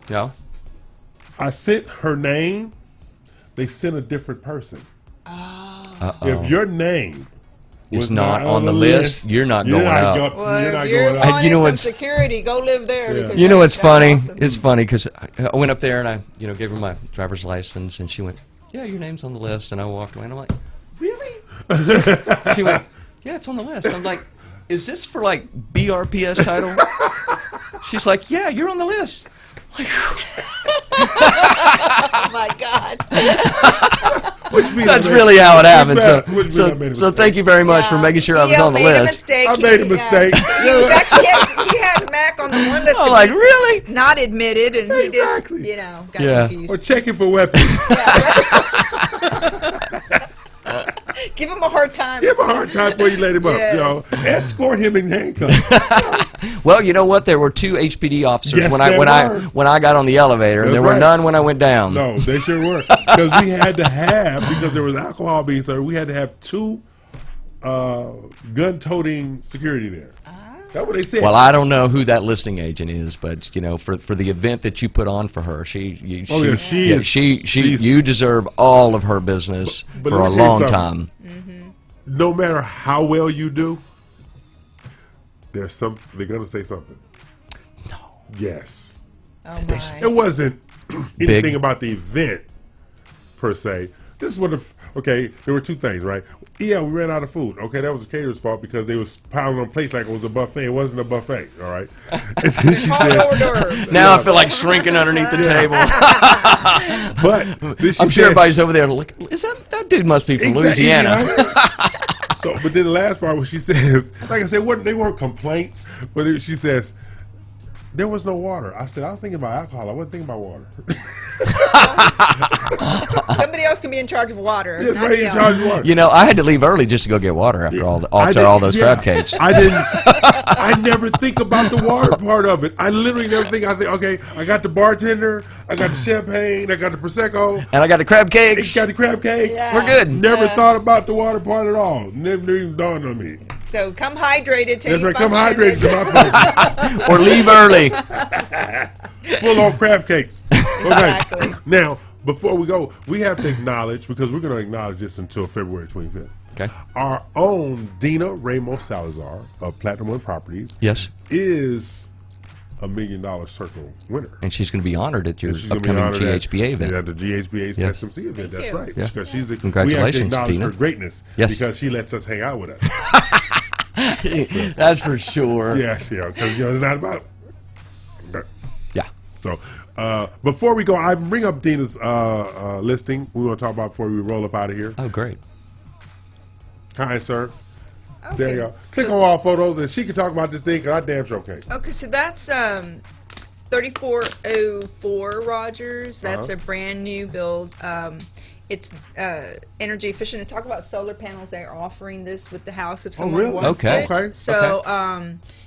No. I sent her name. They sent a different person. Uh-oh. If your name It's was not on the list, you're not going out. Well, You're not if you're going out. wanting You know some what's- security, go live there. Yeah. because You know what's that's funny? awesome. It's funny because I went up there and I, gave her my driver's license, and she went, "Yeah, your name's on the list." And I walked away, and I'm like, "Really?" She went, "Yeah, it's on the list." I'm like, "Is this for like BRPS title?" She's like, "Yeah, you're on the list." Oh my God. That's really how it happened. So, Which means I made a so mistake. thank you very much for making sure I was Theo on the made a list. mistake. I made a mistake. He was actually he had Mac on the one list. I'm and like, he really? Not admitted, and Exactly. he just, got Yeah. confused. Or checking for weapons. Give him a hard time. Give him a hard time before you let him up. Yes. Escort him in handcuffs. Well, you know what? There were 2 HPD officers Yes, when there were. I got on the elevator, and That's there were right. none when I went down. No, they sure were. Because we had to have, because there was alcohol being served, we had to have 2 gun-toting security there. That's what they said. Well, I don't know who that listing agent is, but for the event that you put on for her, you deserve all of her business But for let a me tell you long something. time. No matter how well you do, they're going to say something. No. Yes. Oh my. It wasn't anything Big. about the event per se. This is what there were 2 things, right? Yeah, we ran out of food. Okay, that was the caterer's fault because they was piling on plates like it was a buffet. It wasn't a buffet, all right? And then she said, Now I feel like shrinking underneath the table. but then she I'm sure said- everybody's over there like, is that dude must be from Exactly, Louisiana. So, but then the last part where she says, like I said, they weren't complaints, but she says, there was no water. I said, I was thinking about alcohol. I wasn't thinking about water. Somebody else can be in charge of water. Yes, not right, in him. charge of water. I had to leave early just to go get water after all those crab cakes. I never think about the water part of it. I literally never think. I think, okay, I got the bartender, I got the champagne, I got the prosecco, And I got the crab cakes. got the crab cakes. Yeah. We're good. Never thought about the water part at all. Never even dawned on me. So come hydrated till That's you right. Come function. hydrated to my function. Or leave early. Full on crab cakes. Okay. Exactly. Now, before we go, we have to acknowledge, because we're going to acknowledge this until February 25th. Okay. Our own Dina Ramos Salazar of Platinum One Properties Yes. is a $1 Million Circle winner. And she's going to be honored at your She's gonna be upcoming honored at- GHBA event. At the GHBA Yes. SMC event, that's you. right. Yeah. Because she's Congratulations, we have to acknowledge Tina. her greatness Yes. because she lets us hang out with us. That's for sure. Yes, because they're not about. Yeah. So before we go, I bring up Dina's listing. We want to talk about before we roll up out of here. Oh, great. Hi, sir. Okay. There you go. Click on all photos, and she can talk about this thing because I damn sure can't. Okay, so that's 3404 Rogers. That's a brand new build. it's energy efficient. To talk about solar panels, they're offering this with the house if someone really? wants Okay. it. Okay. So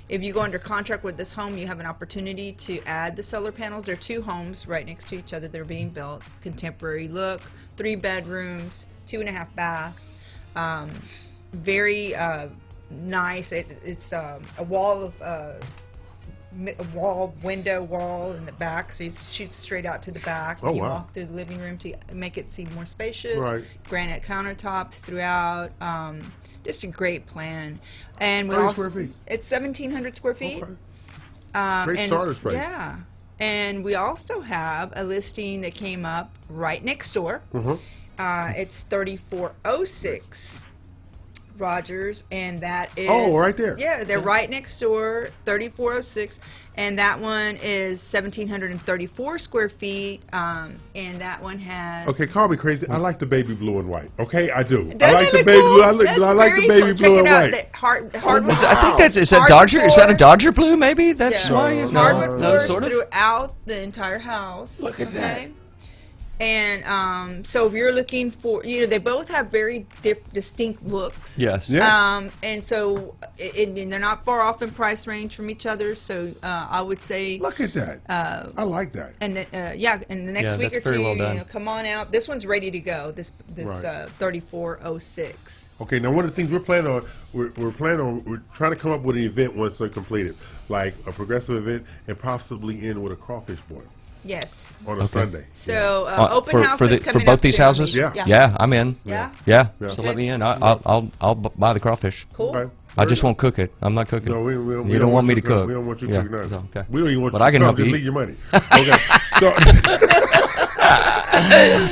if you go under contract with this home, you have an opportunity to add the solar panels. There are 2 homes right next to each other. They're being built. Contemporary look, 3 bedrooms, 2.5 bath. Very nice. It's a wall of window wall in the back, so you shoot straight out to the back. Oh, you wow. walk through the living room to make it seem more spacious. Right. Granite countertops throughout. Just a great plan. And we How many also, square feet? it's 1,700 square feet. Okay. Great And- starter space. Yeah. And we also have a listing that came up right next door. It's 3406 Rogers, and that is... Oh, right there. Yeah, they're right next door, 3406. And that one is 1,734 square feet, and that one has... Okay, call me crazy. I like the baby blue and white. Okay, I do. I Doesn't like it the look baby cool? blue. I That's like the very baby cool. blue and Check it out. white. The hardwood I think that's is that hardwood Dodger? Is that a floors. Dodger blue? Maybe that's Yeah. why. You know, Hardwood floors sort of. throughout the entire house. Look at that. And so if you're looking for, they both have very distinct looks. Yes. Yes. And so and they're not far off in price range from each other. So I would say. Look at that. I like that. And in the next Yeah, week or that's very two, well done. come on out. This one's ready to go. This Right. 3406. Okay, now one of the things we're trying to come up with an event once they're completed, like a progressive event, and possibly end with a crawfish boil Yes. on a Sunday. So open house is for coming both up these soon. houses. Yeah. I'm in. Yeah. Yeah. Yeah. So Okay. let me in. I'll buy the crawfish. Cool. Okay. I just won't cook it. I'm not cooking. No, we you don't want me to you cook. We don't want you to Yeah, cook nothing. so, okay. We don't even want But you I can to help just you leave eat. your money. Okay. So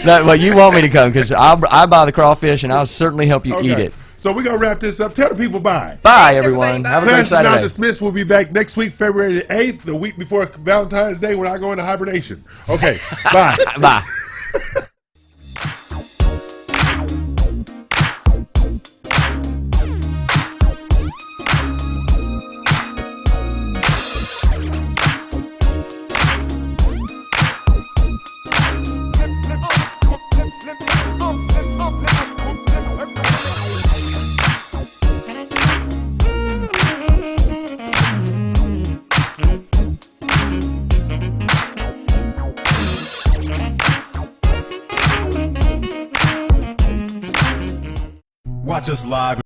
No, well, you want me to come because I buy the crawfish and I'll certainly help you eat it. So we're going to wrap this up. Tell the people bye. Bye, Thanks, everyone. everybody. Have a Bye. great Class is now Saturday. dismissed. We'll be back next week, February the 8th, the week before Valentine's Day when I go into hibernation. Okay. Bye. Bye. Watch us live